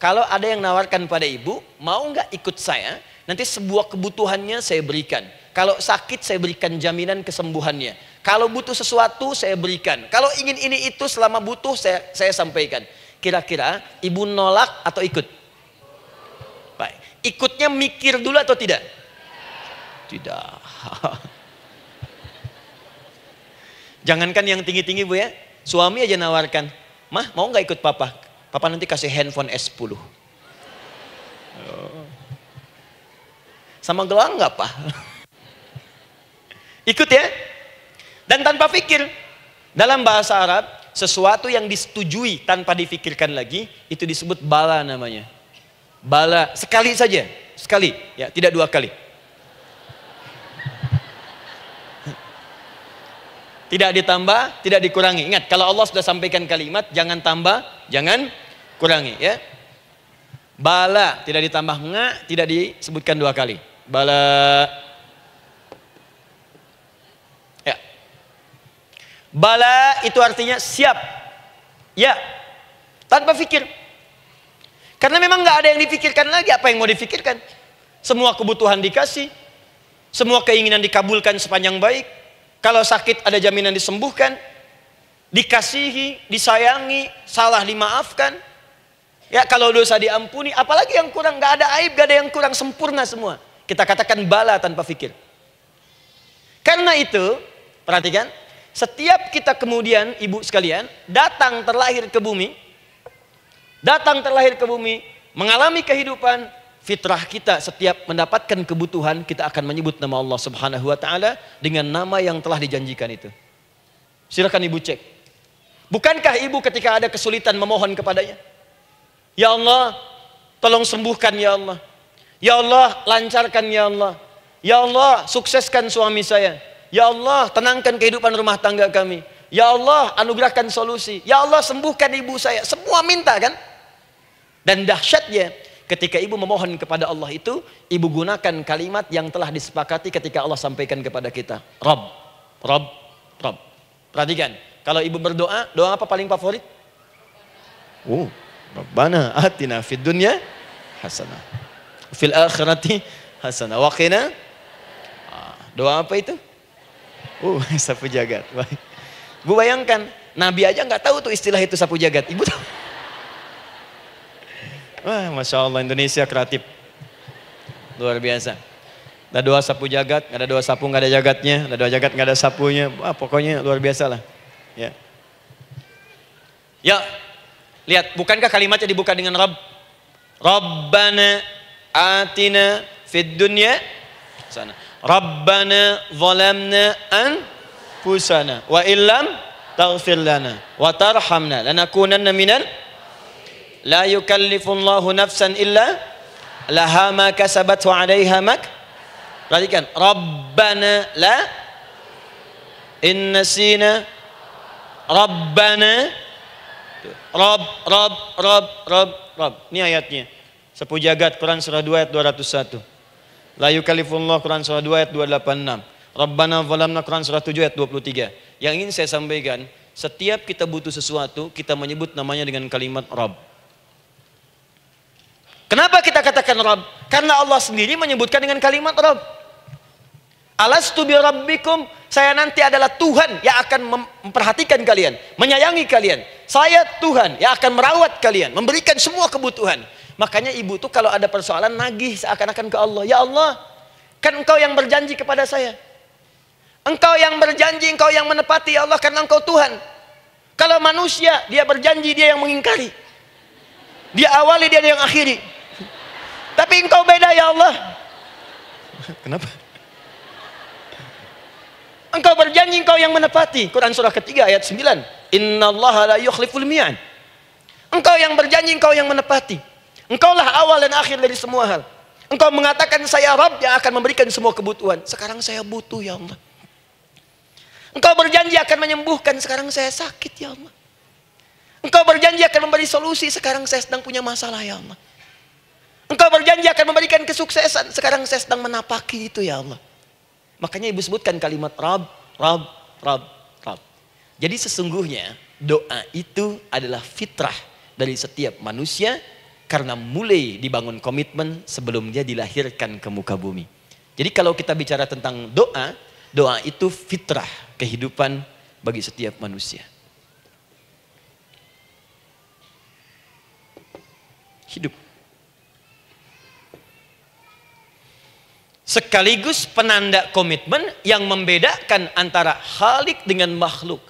Speaker 2: Kalau ada yang nawarkan pada ibu, mau nggak ikut saya? Nanti sebuah kebutuhannya saya berikan. Kalau sakit saya berikan jaminan kesembuhannya. Kalau butuh sesuatu saya berikan. Kalau ingin ini itu selama butuh saya sampaikan. Kira-kira ibu nolak atau ikut? Baik. Ikutnya mikir dulu atau tidak? Tidak. Jangankan yang tinggi-tinggi Bu ya, suami aja nawarkan, "Mah, mau nggak ikut papa? Papa nanti kasih handphone S10. Sama gelang nggak Pak? Ikut ya. Dan tanpa pikir. Dalam bahasa Arab, sesuatu yang disetujui tanpa difikirkan lagi, itu disebut bala namanya. Bala, sekali saja. Sekali, ya, tidak 2 kali. Tidak ditambah, tidak dikurangi. Ingat, kalau Allah sudah sampaikan kalimat, jangan tambah, jangan kurangi. Ya. Bala, tidak ditambah nga, tidak disebutkan 2 kali. Bala. Ya. Bala itu artinya siap. Ya. Tanpa pikir. Karena memang nggak ada yang dipikirkan lagi. Apa yang mau dipikirkan? Semua kebutuhan dikasih. Semua keinginan dikabulkan sepanjang baik. Kalau sakit ada jaminan disembuhkan, dikasihi, disayangi, salah dimaafkan. Ya, kalau dosa diampuni, apalagi yang kurang, nggak ada aib, nggak ada yang kurang, sempurna semua. Kita katakan bala tanpa pikir. Karena itu, perhatikan, setiap kita kemudian, ibu sekalian, datang terlahir ke bumi, mengalami kehidupan, fitrah kita setiap mendapatkan kebutuhan, kita akan menyebut nama Allah Subhanahu wa taala dengan nama yang telah dijanjikan itu. Silakan ibu cek. Bukankah ibu ketika ada kesulitan memohon kepadanya? Ya Allah, tolong sembuhkan ya Allah. Ya Allah, lancarkan ya Allah. Ya Allah, sukseskan suami saya. Ya Allah, tenangkan kehidupan rumah tangga kami. Ya Allah, anugerahkan solusi. Ya Allah, sembuhkan ibu saya. Semua minta kan? Dan dahsyatnya, ketika ibu memohon kepada Allah itu, ibu gunakan kalimat yang telah disepakati ketika Allah sampaikan kepada kita. Rabb, Rabb, Rabb. Perhatikan, kalau ibu berdoa, doa apa paling favorit? Rabbana atina fid dunya hasanah, fil akhirati hasanah, wa qina. Doa apa itu? Sapu jagat. Bu bayangkan, Nabi aja nggak tahu tuh istilah itu sapu jagat. Ibu tahu? Wah, Masya Allah, Indonesia kreatif. Luar biasa. Ada doa sapu jagat, nggak ada doa sapu nggak ada jagatnya, ada doa jagat nggak ada sapunya. Wah, pokoknya luar biasa lah. Ya. Ya, lihat, bukankah kalimatnya dibuka dengan Rabb? Rabbana atina fid dunya sana. Rabbana zalamna anfusana wa illam taghfir lana wa tarhamna lanakunanna minal. La yukallifullahu nafsan illa laha ma kasabat wa 'alaiha mak. Perhatikan, Rabbana la innasina Rabbana Rabb. Ini ayatnya. Sapu jagat Quran surah 2 ayat 201. La yukallifullahu Quran surah 2 ayat 286. Rabbana zalamna Quran surah 7 ayat 23. Yang ingin saya sampaikan, setiap kita butuh sesuatu, kita menyebut namanya dengan kalimat Rabb. Kenapa kita katakan Rabb? Karena Allah sendiri menyebutkan dengan kalimat Rabb. Alastu bi rabbikum, saya nanti adalah Tuhan yang akan memperhatikan kalian, menyayangi kalian. Saya Tuhan yang akan merawat kalian, memberikan semua kebutuhan. Makanya ibu tuh kalau ada persoalan nagih seakan-akan ke Allah. Ya Allah, kan engkau yang berjanji kepada saya. Engkau yang berjanji, engkau yang menepati ya Allah, karena engkau Tuhan. Kalau manusia, dia berjanji, dia yang mengingkari. Dia awali, dia yang akhiri. Tapi engkau beda ya Allah. Kenapa? Engkau berjanji, engkau yang menepati. Quran surah ketiga ayat 9. Innallaha la yukhliful mi'ad. Engkau yang berjanji, engkau yang menepati. Engkaulah awal dan akhir dari semua hal. Engkau mengatakan saya Rabb yang akan memberikan semua kebutuhan. Sekarang saya butuh ya Allah. Engkau berjanji akan menyembuhkan, sekarang saya sakit ya Allah. Engkau berjanji akan memberi solusi, sekarang saya sedang punya masalah ya Allah. Engkau berjanji akan memberikan kesuksesan, sekarang saya sedang menapaki itu ya Allah. Makanya ibu sebutkan kalimat Rabb, Rabb, Rabb, Rabb. Jadi sesungguhnya doa itu adalah fitrah dari setiap manusia, karena mulai dibangun komitmen sebelum dia dilahirkan ke muka bumi. Jadi kalau kita bicara tentang doa, doa itu fitrah kehidupan bagi setiap manusia. Hidup. sekaligus penanda komitmen yang membedakan antara Khalik dengan makhluk,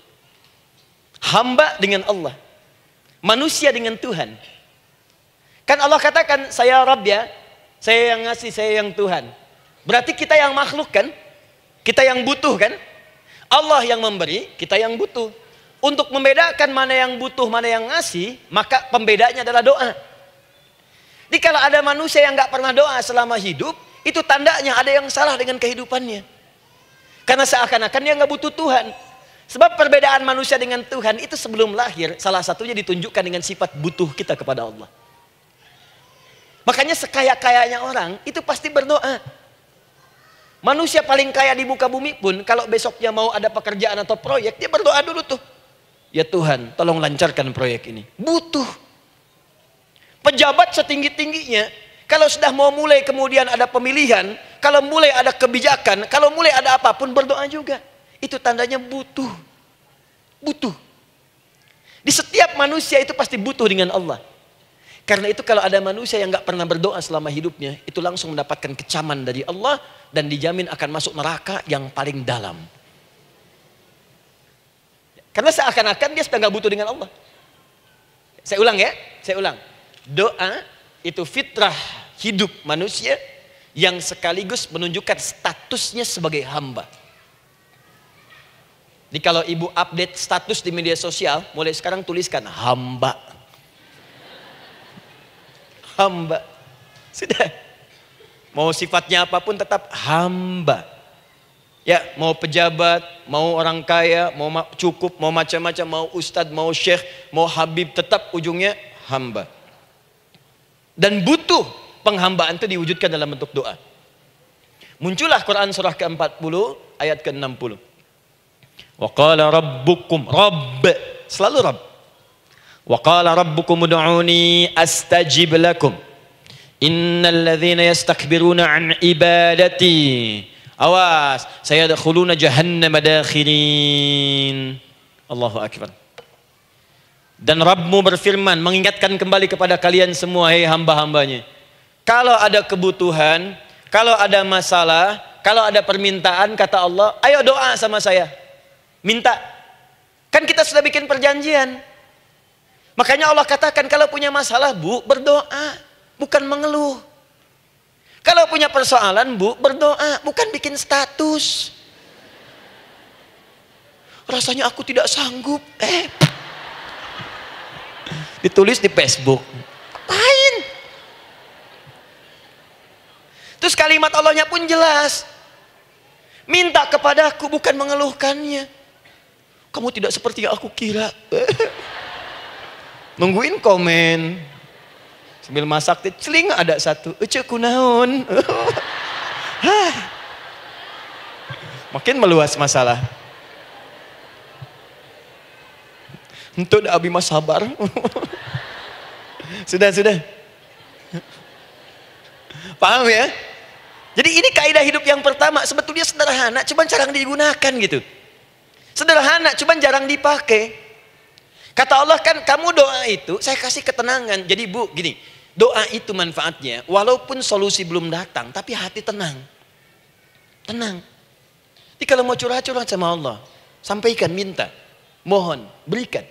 Speaker 2: hamba dengan Allah, manusia dengan Tuhan. Kan Allah katakan, saya Rabb ya, saya yang ngasih, saya yang Tuhan. Berarti kita yang makhluk kan, kita yang butuh kan. Allah yang memberi, kita yang butuh. Untuk membedakan mana yang butuh, mana yang ngasih, maka pembedanya adalah doa. Jadi kalau ada manusia yang gak pernah doa selama hidup, itu tandanya ada yang salah dengan kehidupannya. Karena seakan-akan dia gak butuh Tuhan. Sebab perbedaan manusia dengan Tuhan itu sebelum lahir, salah satunya ditunjukkan dengan sifat butuh kita kepada Allah. Makanya sekaya-kayanya orang, itu pasti berdoa. Manusia paling kaya di muka bumi pun, kalau besoknya mau ada pekerjaan atau proyek, dia berdoa dulu tuh. Ya Tuhan, tolong lancarkan proyek ini. Butuh. Pejabat setinggi-tingginya, kalau sudah mau mulai kemudian ada pemilihan, kalau mulai ada kebijakan, kalau mulai ada apapun, berdoa juga. Itu tandanya butuh. Butuh. Di setiap manusia itu pasti butuh dengan Allah. Karena itu kalau ada manusia yang gak pernah berdoa selama hidupnya, itu langsung mendapatkan kecaman dari Allah dan dijamin akan masuk neraka yang paling dalam. Karena seakan-akan dia sedang gak butuh dengan Allah. Saya ulang ya, saya ulang. Doa itu fitrah hidup manusia yang sekaligus menunjukkan statusnya sebagai hamba. Jadi kalau ibu update status di media sosial, mulai sekarang tuliskan hamba. Hamba. Sudah. Mau sifatnya apapun tetap hamba. Ya, mau pejabat, mau orang kaya, mau cukup, mau macam-macam, mau ustadz, mau syekh, mau habib, tetap ujungnya hamba. Dan butuh penghambaan itu diwujudkan dalam bentuk doa. Muncullah Quran surah ke-40 ayat ke-60. Wa qala rabbukum, Rabb, selalu Rabb. Wa qala rabbukum ud'uni astajib lakum. Innal ladzina yastakbiruna an ibadati, awas, sayadkhuluna jahannama dakhirin. Allahu akbar. Dan Rabbmu berfirman, mengingatkan kembali kepada kalian semua, hei hamba-hambanya. Kalau ada kebutuhan, kalau ada masalah, kalau ada permintaan, kata Allah, ayo doa sama saya. Minta. Kan kita sudah bikin perjanjian. Makanya Allah katakan, kalau punya masalah, Bu, berdoa. Bukan mengeluh. Kalau punya persoalan, Bu, berdoa. Bukan bikin status. Rasanya aku tidak sanggup. Ditulis di Facebook. Apain? Terus kalimat Allahnya pun jelas. Minta kepadaku, bukan mengeluhkannya. Kamu tidak seperti yang aku kira. Nungguin komen. Sambil masak, celing ada satu. Ece kunaon. Makin meluas masalah. Untuk abi mas sabar. Sudah. Paham ya? Jadi ini kaidah hidup yang pertama. Sebetulnya sederhana, cuman jarang digunakan gitu. Sederhana, cuman jarang dipakai. Kata Allah kan, kamu doa itu, saya kasih ketenangan. Jadi Bu, gini, doa itu manfaatnya, walaupun solusi belum datang, tapi hati tenang. Tenang. Jadi kalau mau curhat-curhat sama Allah, sampaikan, minta, mohon, berikan.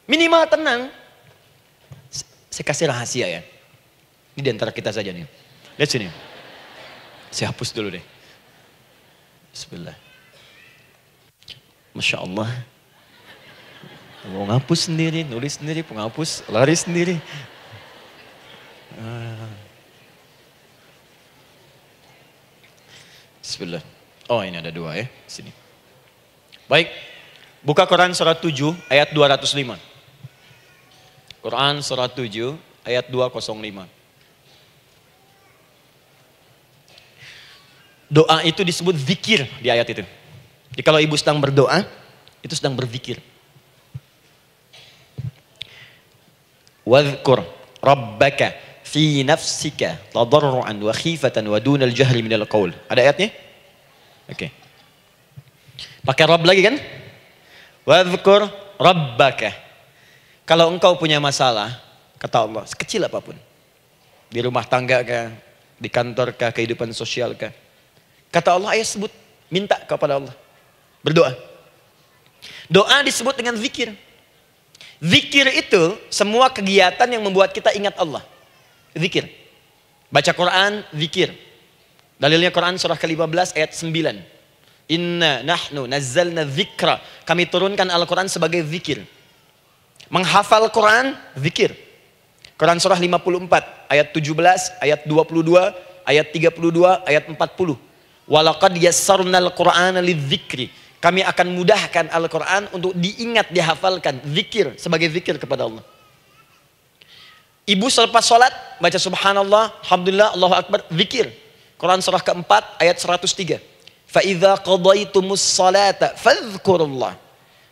Speaker 2: Minimal tenang. Saya kasih rahasia ya. Ini di antara kita saja nih. Lihat sini. Saya hapus dulu deh. Bismillah. Masya Allah. Mau ngapus sendiri, nulis sendiri, penghapus, lari sendiri. Bismillah. Oh ini ada dua ya, sini. Baik, buka Quran surat 7 ayat 205. Quran surat 7 ayat 205. Doa itu disebut zikir di ayat itu. Jadi kalau ibu sedang berdoa, itu sedang berzikir. Wadhkur rabbaka fi nafsika tadarruan wa khifatan wa dunal jahri minal qaul. Ada ayatnya? Oke. Pakai Rabb lagi kan? Wadhkur rabbaka. Kalau engkau punya masalah, kata Allah, sekecil apapun. Di rumah tangga kah, Di kantor kah, kehidupan sosial kah? Kata Allah, ayat sebut, minta kepada Allah. Berdoa. Doa disebut dengan zikir. Zikir itu semua kegiatan yang membuat kita ingat Allah. Zikir. Baca Quran, zikir. Dalilnya Quran surah ke-15 ayat 9. Inna nahnu nazzalna dzikra. Kami turunkan Al-Quran sebagai zikir. Menghafal Quran, zikir. Quran surah 54 ayat 17, ayat 22, ayat 32, ayat 40. Walaqad yassarnal Qur'ana lidzikri. Kami akan mudahkan Al-Quran untuk diingat, dihafalkan. Zikir, sebagai zikir kepada Allah. Ibu selepas sholat, baca subhanallah, alhamdulillah, Allahu Akbar, zikir. Quran surah keempat, ayat 103. فَإِذَا قَضَيْتُمُ الصَّلَاةَ فَاذْكُرُوا اللَّهَ.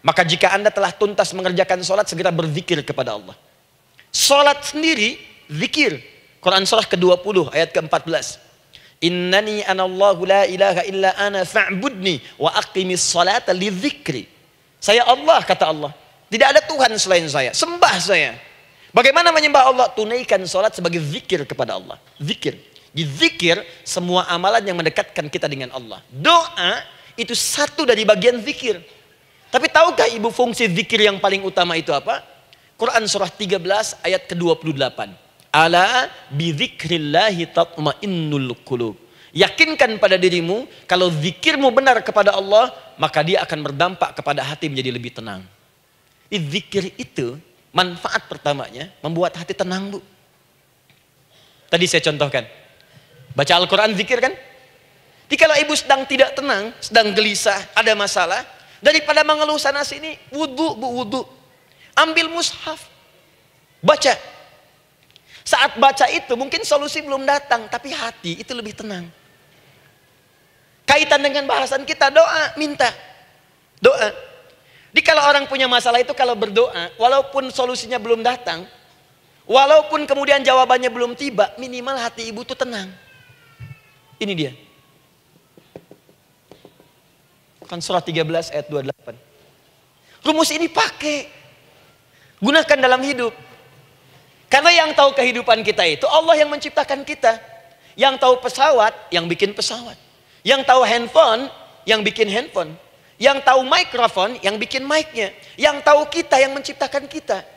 Speaker 2: Maka jika anda telah tuntas mengerjakan sholat, segera berzikir kepada Allah. Sholat sendiri, zikir. Quran surah ke-20, ayat ke-14. Innani anallahu la ilaha illa ana fa'budni wa aqimis salata lidzikri. Saya Allah, kata Allah. Tidak ada Tuhan selain saya. Sembah saya. Bagaimana menyembah Allah? Tunaikan salat sebagai zikir kepada Allah. Zikir. Di zikir semua amalan yang mendekatkan kita dengan Allah. Doa itu satu dari bagian zikir. Tapi tahukah ibu fungsi zikir yang paling utama itu apa? Quran surah 13 ayat ke-28. Ala bidzikrillahi tatmainnul qulub. Yakinkan pada dirimu, kalau zikirmu benar kepada Allah, maka dia akan berdampak kepada hati menjadi lebih tenang. Zikir itu, manfaat pertamanya, membuat hati tenang, Bu. Tadi saya contohkan. Baca Al-Quran, zikir kan? Jadi kalau ibu sedang tidak tenang, sedang gelisah, ada masalah, daripada mengeluh sana sini, wudu, Bu, wudu. Ambil mushaf, baca. Saat baca itu mungkin solusi belum datang, tapi hati itu lebih tenang. Kaitan dengan bahasan kita, doa, minta. Doa. Jadi kalau orang punya masalah itu kalau berdoa, walaupun solusinya belum datang, walaupun kemudian jawabannya belum tiba, minimal hati ibu itu tenang. Ini dia. Kan surah 13 ayat 28. Rumus ini pakai. Gunakan dalam hidup. Karena yang tahu kehidupan kita itu Allah yang menciptakan kita. Yang tahu pesawat, yang bikin pesawat. Yang tahu handphone, yang bikin handphone. Yang tahu mikrofon, yang bikin mic-nya. Yang tahu kita, yang menciptakan kita.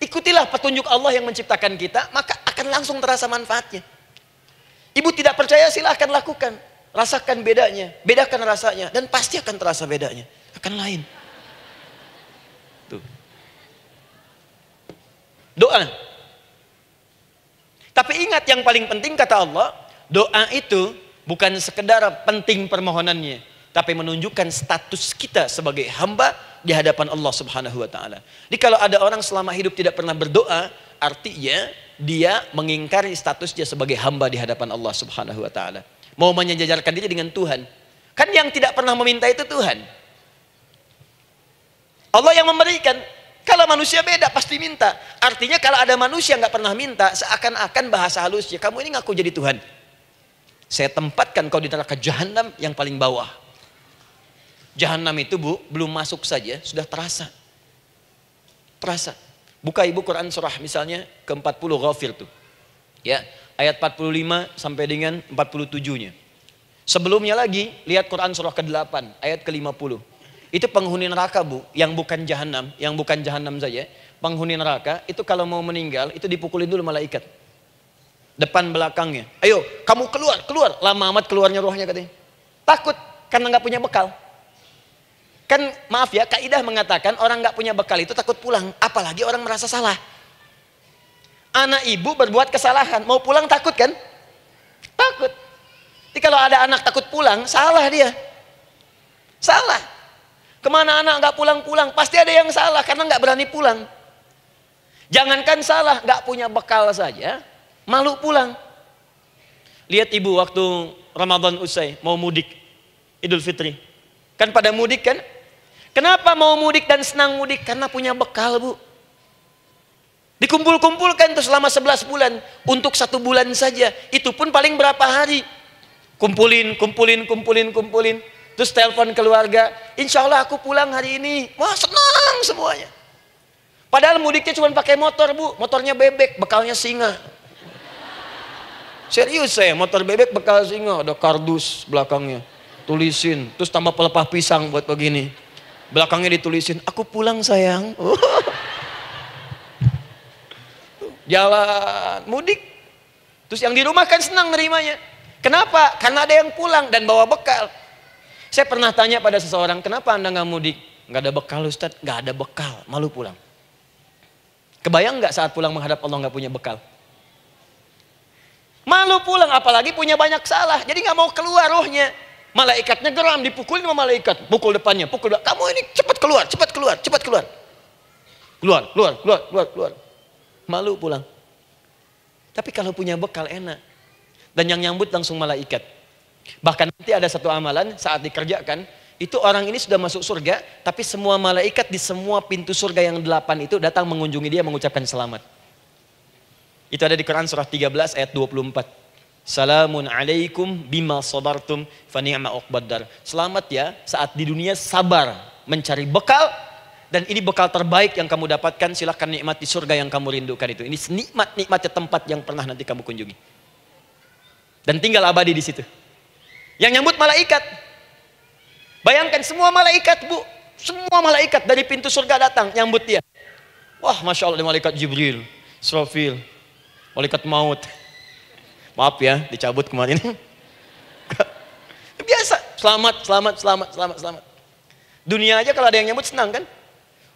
Speaker 2: Ikutilah petunjuk Allah yang menciptakan kita, maka akan langsung terasa manfaatnya. Ibu tidak percaya, silahkan lakukan. Rasakan bedanya, bedakan rasanya, dan pasti akan terasa bedanya. Akan lain. Tuh. Doa. Tapi ingat yang paling penting kata Allah, doa itu bukan sekedar penting permohonannya, tapi menunjukkan status kita sebagai hamba di hadapan Allah Subhanahu wa taala. Jadi kalau ada orang selama hidup tidak pernah berdoa, artinya dia mengingkari status dia sebagai hamba di hadapan Allah Subhanahu wa taala. Mau menyejajarkan diri dengan Tuhan. Kan yang tidak pernah meminta itu Tuhan. Allah yang memberikan. Kalau manusia beda pasti minta. Artinya kalau ada manusia nggak pernah minta, seakan-akan bahasa halusnya, kamu ini ngaku jadi Tuhan. Saya tempatkan kau di neraka jahanam yang paling bawah. Jahanam itu, Bu, belum masuk saja sudah terasa. Terasa. Buka ibu Quran surah misalnya ke-40 Ghafir tuh. Ya, ayat 45 sampai dengan 47-nya. Sebelumnya lagi lihat Quran surah ke-8 ayat ke-50. Itu penghuni neraka, Bu, yang bukan jahanam saja. Penghuni neraka itu kalau mau meninggal itu dipukulin dulu malaikat. Depan belakangnya. Ayo, kamu keluar. Lama amat keluarnya rohnya katanya. Takut karena nggak punya bekal. Kan maaf ya, kaidah mengatakan orang nggak punya bekal itu takut pulang, apalagi orang merasa salah. Anak ibu berbuat kesalahan, mau pulang takut kan? Takut. Jadi kalau ada anak takut pulang, salah dia. Salah. Kemana anak nggak pulang-pulang, pasti ada yang salah karena nggak berani pulang. Jangankan salah, nggak punya bekal saja, malu pulang. Lihat ibu waktu Ramadan usai, mau mudik, Idul Fitri. Kan pada mudik kan? Kenapa mau mudik dan senang mudik? Karena punya bekal, Bu. Dikumpul-kumpulkan tuh selama 11 bulan. Untuk 1 bulan saja. Itu pun paling berapa hari. Kumpulin. Terus telepon keluarga, insya Allah aku pulang hari ini. Wah, senang semuanya. Padahal mudiknya cuma pakai motor, Bu. Motornya bebek, bekalnya singa. Serius saya, motor bebek bekas singa, ada kardus belakangnya. Tulisin, terus tambah pelepah pisang buat begini. Belakangnya ditulisin, aku pulang sayang. Jalan, mudik. Terus yang di rumah kan senang nerimanya. Kenapa? Karena ada yang pulang dan bawa bekal. Saya pernah tanya pada seseorang, kenapa anda nggak mudik? Nggak ada bekal Ustaz, nggak ada bekal, malu pulang. Kebayang nggak saat pulang menghadap Allah nggak punya bekal? Malu pulang, apalagi punya banyak salah. Jadi nggak mau keluar rohnya. Malaikatnya geram, dipukulin sama malaikat. Pukul depannya, pukul depan. Kamu ini cepat keluar, cepat keluar, cepat keluar. Keluar, keluar, keluar, keluar, keluar. Malu pulang. Tapi kalau punya bekal enak. Dan yang nyambut langsung malaikat. Bahkan nanti ada satu amalan saat dikerjakan. Itu orang ini sudah masuk surga. Tapi semua malaikat di semua pintu surga yang 8 itu datang mengunjungi dia mengucapkan selamat. Itu ada di Quran surah 13 ayat 24. Salamun alaikum bima sabartum fa ni'ma uqbaddar. Selamat ya saat di dunia sabar mencari bekal. Dan ini bekal terbaik yang kamu dapatkan. Silahkan nikmati surga yang kamu rindukan itu. Ini nikmat-nikmatnya tempat yang pernah nanti kamu kunjungi. Dan tinggal abadi di situ. Yang nyambut malaikat. Bayangkan semua malaikat bu. Semua malaikat dari pintu surga datang nyambut dia. Wah Masya Allah, ada malaikat Jibril, Israfil, malaikat maut. Maaf ya, dicabut kemarin. Biasa, selamat, selamat, selamat, selamat, selamat. Dunia aja kalau ada yang nyambut senang kan?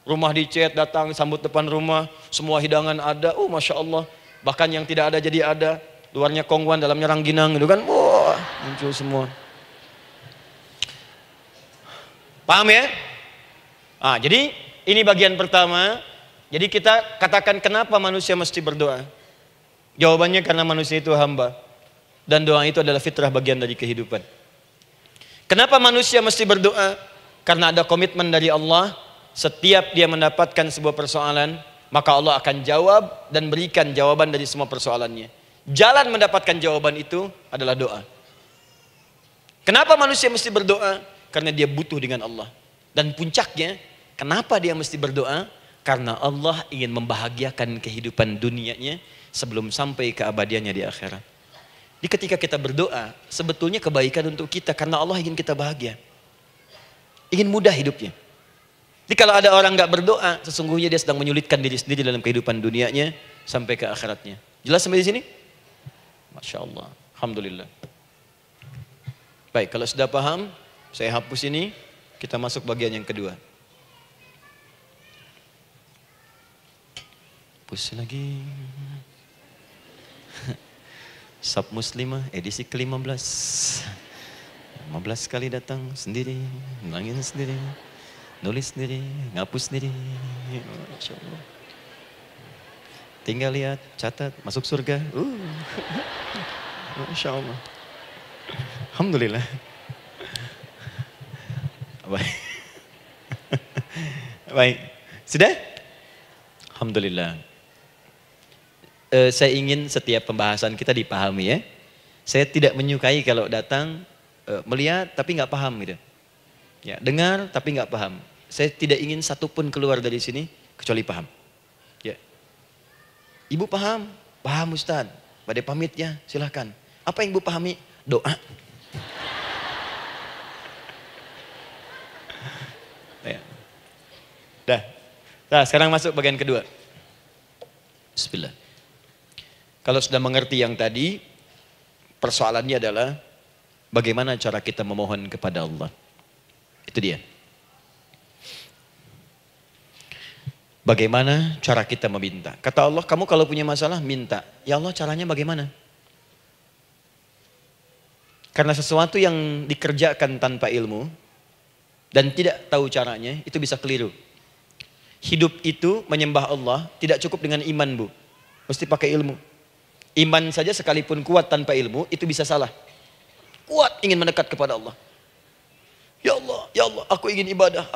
Speaker 2: Rumah dicet, datang, sambut depan rumah, semua hidangan ada, oh Masya Allah. Bahkan yang tidak ada jadi ada. Luarnya kongguan, dalamnya rangginang gitu kan. Wah, muncul semua. Paham ya? Ah, jadi ini bagian pertama. Jadi kita katakan kenapa manusia mesti berdoa? Jawabannya karena manusia itu hamba. Dan doa itu adalah fitrah bagian dari kehidupan. Kenapa manusia mesti berdoa? Karena ada komitmen dari Allah. Setiap dia mendapatkan sebuah persoalan, maka Allah akan jawab dan berikan jawaban dari semua persoalannya. Jalan mendapatkan jawaban itu adalah doa. Kenapa manusia mesti berdoa? Karena dia butuh dengan Allah. Dan puncaknya, kenapa dia mesti berdoa? Karena Allah ingin membahagiakan kehidupan dunianya sebelum sampai keabadiannya di akhirat. Jadi ketika kita berdoa, sebetulnya kebaikan untuk kita karena Allah ingin kita bahagia. Ingin mudah hidupnya. Jadi kalau ada orang nggak berdoa, sesungguhnya dia sedang menyulitkan diri sendiri dalam kehidupan dunianya sampai ke akhiratnya. Jelas sampai di sini? Masya Allah. Alhamdulillah. Baik, kalau sudah paham, saya hapus ini, kita masuk bagian yang kedua. Hapus lagi. Sab Muslimah edisi ke-15. 15 kali datang sendiri, nangin sendiri, nulis sendiri, ngapus sendiri. Masya Allah. Tinggal lihat, catat, masuk surga. Masya Allah. Alhamdulillah. Baik. Baik. Sudah? Alhamdulillah. Saya ingin setiap pembahasan kita dipahami ya. Saya tidak menyukai kalau datang melihat tapi nggak paham gitu. Ya, dengar tapi nggak paham. Saya tidak ingin satupun keluar dari sini kecuali paham. Ya. Ibu paham? Paham Ustaz. Pada pamit ya, silahkan. Apa yang ibu pahami? Doa. Ya. Dah. Nah, sekarang masuk bagian kedua. Bismillah. Kalau sudah mengerti yang tadi, persoalannya adalah bagaimana cara kita memohon kepada Allah. Itu dia. Bagaimana cara kita meminta? Kata Allah, kamu kalau punya masalah, minta. Ya Allah, caranya bagaimana? Karena sesuatu yang dikerjakan tanpa ilmu dan tidak tahu caranya, itu bisa keliru. Hidup itu menyembah Allah tidak cukup dengan iman, Bu. Mesti pakai ilmu. Iman saja sekalipun kuat tanpa ilmu, itu bisa salah. Kuat ingin mendekat kepada Allah. Ya Allah, aku ingin ibadah,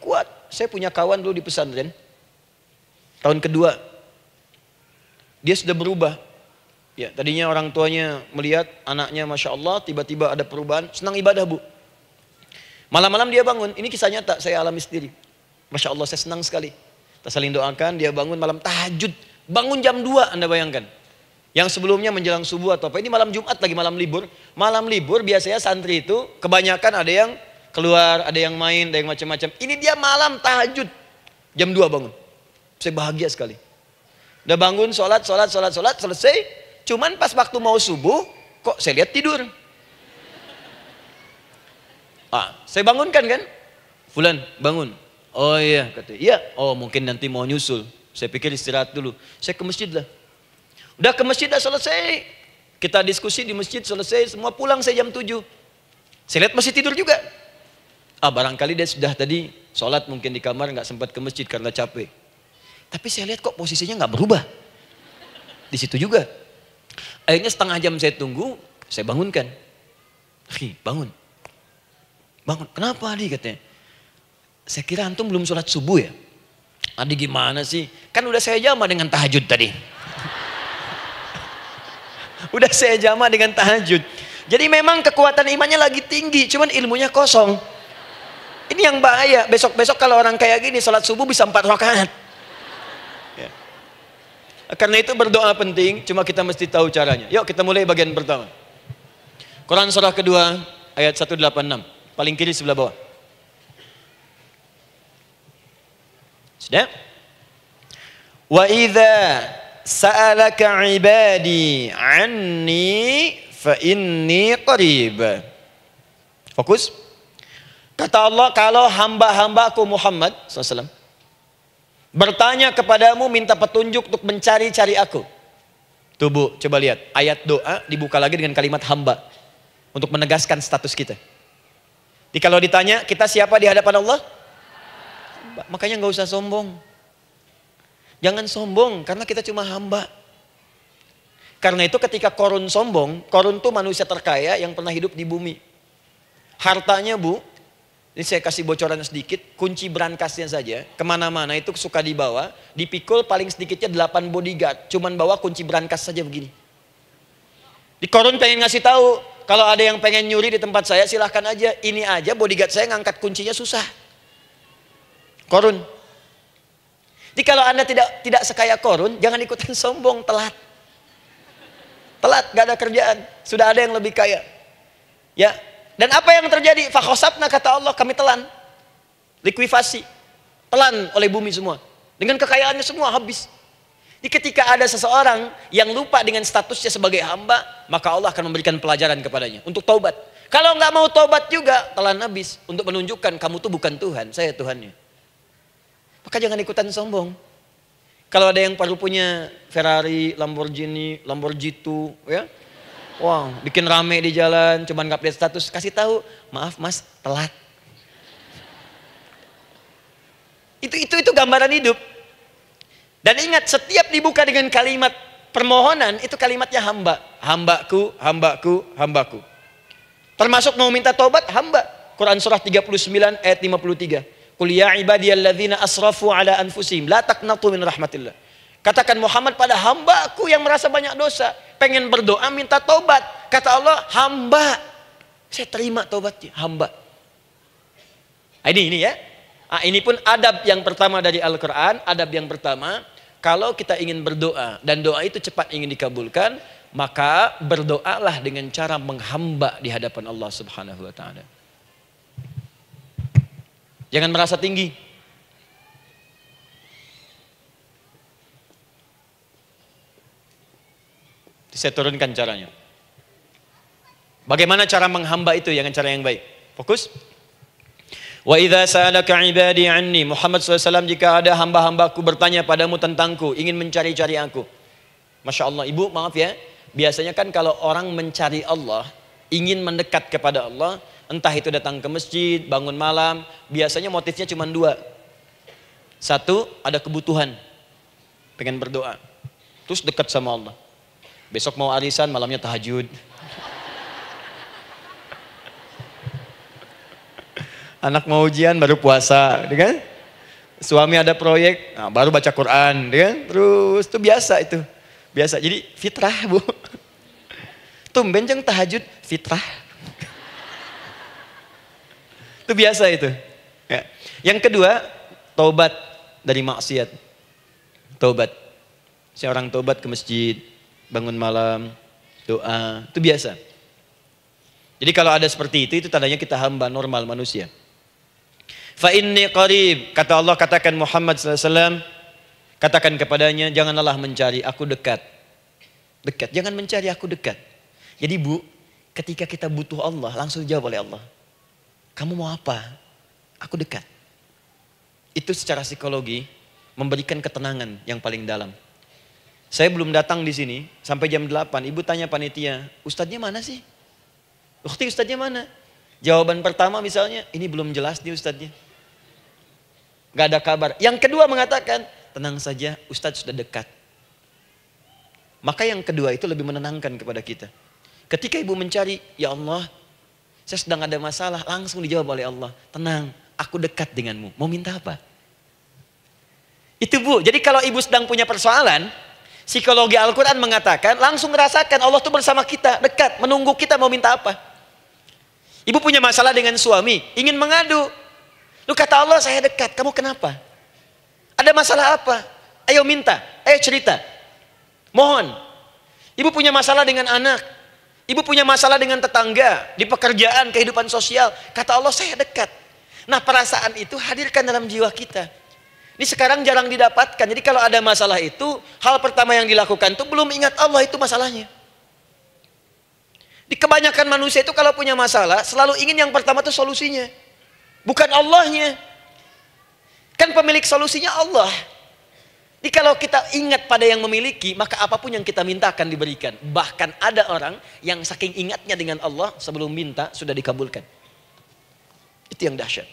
Speaker 2: kuat. Saya punya kawan dulu di pesantren. Tahun kedua, dia sudah berubah. Ya, tadinya orang tuanya melihat anaknya Masya Allah, tiba-tiba ada perubahan, senang ibadah Bu. Malam-malam dia bangun, ini kisah nyata, saya alami sendiri. Masya Allah, saya senang sekali. Kita saling doakan, dia bangun malam tahajud. Bangun jam 2, Anda bayangkan. Yang sebelumnya menjelang subuh atau apa. Ini malam Jumat lagi, malam libur. Malam libur biasanya santri itu kebanyakan ada yang keluar, ada yang main, ada yang macam-macam. Ini dia malam tahajud. Jam 2 bangun. Saya bahagia sekali. Udah bangun, sholat, selesai. Cuman pas waktu mau subuh, kok saya lihat tidur. Saya bangunkan kan. Fulan, bangun. Oh iya, katanya. Iya, oh mungkin nanti mau nyusul. Saya pikir istirahat dulu. Saya ke masjid lah. Udah ke masjid, dah selesai. Kita diskusi di masjid, selesai. Semua pulang saya jam 7. Saya lihat masih tidur juga. Barangkali dia sudah tadi sholat mungkin di kamar, nggak sempat ke masjid karena capek. Tapi saya lihat kok posisinya nggak berubah. Di situ juga. Akhirnya setengah jam saya tunggu, saya bangunkan. Bangun. Bangun. Kenapa Adi katanya? Saya kira antum belum sholat subuh ya? Adi gimana sih? Kan udah saya jama dengan tahajud tadi. Udah saya jama dengan tahajud. Jadi memang kekuatan imannya lagi tinggi, cuman ilmunya kosong. Ini yang bahaya. Besok-besok kalau orang kayak gini sholat subuh bisa 4 rakaat. Ya. Karena itu berdoa penting, cuma kita mesti tahu caranya. Yuk kita mulai bagian pertama. Quran surah kedua ayat 186. Paling kiri sebelah bawah. Sudah? Wa idza sa'alaka ibadi anni fa inni qarib. Fokus. Kata Allah, kalau hamba-hambaku Muhammad SAW bertanya kepadamu, minta petunjuk untuk mencari-cari aku. Tuh Bu, coba lihat. Ayat doa dibuka lagi dengan kalimat hamba. Untuk menegaskan status kita. Jadi kalau ditanya, kita siapa di hadapan Allah? Makanya nggak usah sombong. Jangan sombong, karena kita cuma hamba. Karena itu ketika Korun sombong, Korun tuh manusia terkaya yang pernah hidup di bumi. Hartanya Bu, ini saya kasih bocoran sedikit, kunci berangkasnya saja, kemana-mana itu suka dibawa, dipikul paling sedikitnya 8 bodyguard, cuman bawa kunci berangkas saja begini. Di Korun pengen ngasih tahu, kalau ada yang pengen nyuri di tempat saya silahkan aja, ini aja bodyguard saya ngangkat kuncinya susah. Korun. Jadi kalau Anda tidak sekaya Korun, jangan ikutan sombong, telat. Telat, gak ada kerjaan. Sudah ada yang lebih kaya. Ya. Dan apa yang terjadi? Fakhosabna, kata Allah, kami telan. Likuifasi. Telan oleh bumi semua. Dengan kekayaannya semua habis. Jadi ketika ada seseorang yang lupa dengan statusnya sebagai hamba, maka Allah akan memberikan pelajaran kepadanya untuk taubat. Kalau nggak mau taubat juga, telan habis. Untuk menunjukkan kamu tuh bukan Tuhan, saya Tuhannya. Maka jangan ikutan sombong. Kalau ada yang perlu punya Ferrari, Lamborghini, Lamborghini, ya, wow, bikin rame di jalan, cuman nggak update status, kasih tahu, maaf Mas, telat. Itu gambaran hidup. Dan ingat, setiap dibuka dengan kalimat permohonan, itu kalimatnya hamba. Hambaku, hambaku, hambaku. Termasuk mau minta tobat, hamba. Quran surah 39 ayat 53. Qul ya ibadiyalladzina asrafu ala anfusihim la taqnatu min rahmatillah. Katakan Muhammad pada hambaku yang merasa banyak dosa, pengen berdoa minta tobat. Kata Allah, hamba. Saya terima tobatnya, hamba. Ini ya. Ini pun adab yang pertama dari Al-Quran. Adab yang pertama, kalau kita ingin berdoa dan doa itu cepat ingin dikabulkan, maka berdoalah dengan cara menghamba di hadapan Allah Subhanahu wa taala. Jangan merasa tinggi. Saya turunkan caranya. Bagaimana cara menghamba itu dengan cara yang baik? Fokus. Wa idza sa'alaka ibadi anni, Muhammad SAW, jika ada hamba-hambaku bertanya padamu tentangku, ingin mencari-cari aku. Masya Allah, Ibu maaf ya, biasanya kan kalau orang mencari Allah, ingin mendekat kepada Allah, entah itu datang ke masjid, bangun malam, biasanya motifnya cuma 2. 1, ada kebutuhan, pengen berdoa, terus dekat sama Allah. Besok mau arisan, malamnya tahajud. Anak mau ujian, baru puasa, kan? Suami ada proyek, nah, baru baca Quran, kan? Terus itu biasa itu, biasa. Jadi fitrah Bu. Tumben jeng tahajud, fitrah. Itu biasa itu. Ya. Yang kedua, taubat dari maksiat. Taubat. Seorang taubat ke masjid, bangun malam, doa, itu biasa. Jadi kalau ada seperti itu tandanya kita hamba normal manusia. Fa inni qarib, kata Allah, katakan Muhammad SAW, katakan kepadanya, janganlah mencari, aku dekat. Dekat, jangan mencari, aku dekat. Jadi Bu, ketika kita butuh Allah, langsung dijawab oleh Allah. Kamu mau apa? Aku dekat. Itu secara psikologi memberikan ketenangan yang paling dalam. Saya belum datang di sini sampai jam 8. Ibu tanya panitia, ustadznya mana sih? Ukti, ustadznya mana? Jawaban pertama misalnya, ini belum jelas nih ustadznya. Gak ada kabar. Yang kedua mengatakan, tenang saja, ustadz sudah dekat. Maka yang kedua itu lebih menenangkan kepada kita. Ketika ibu mencari, ya Allah, saya sedang ada masalah, langsung dijawab oleh Allah. Tenang, aku dekat denganmu. Mau minta apa? Itu Bu, jadi kalau ibu sedang punya persoalan, psikologi Al-Quran mengatakan, langsung rasakan Allah tuh bersama kita, dekat, menunggu kita mau minta apa. Ibu punya masalah dengan suami, ingin mengadu. Lu kata Allah, saya dekat, kamu kenapa? Ada masalah apa? Ayo minta, ayo cerita. Mohon. Ibu punya masalah dengan anak, ibu punya masalah dengan tetangga, di pekerjaan, kehidupan sosial. Kata Allah, saya dekat. Nah, perasaan itu hadirkan dalam jiwa kita. Ini sekarang jarang didapatkan. Jadi kalau ada masalah itu, hal pertama yang dilakukan itu belum ingat Allah, itu masalahnya. Di kebanyakan manusia itu kalau punya masalah, selalu ingin yang pertama itu solusinya. Bukan Allahnya. Kan pemilik solusinya Allah. Jadi kalau kita ingat pada yang memiliki, maka apapun yang kita minta akan diberikan. Bahkan ada orang yang saking ingatnya dengan Allah, sebelum minta sudah dikabulkan. Itu yang dahsyat.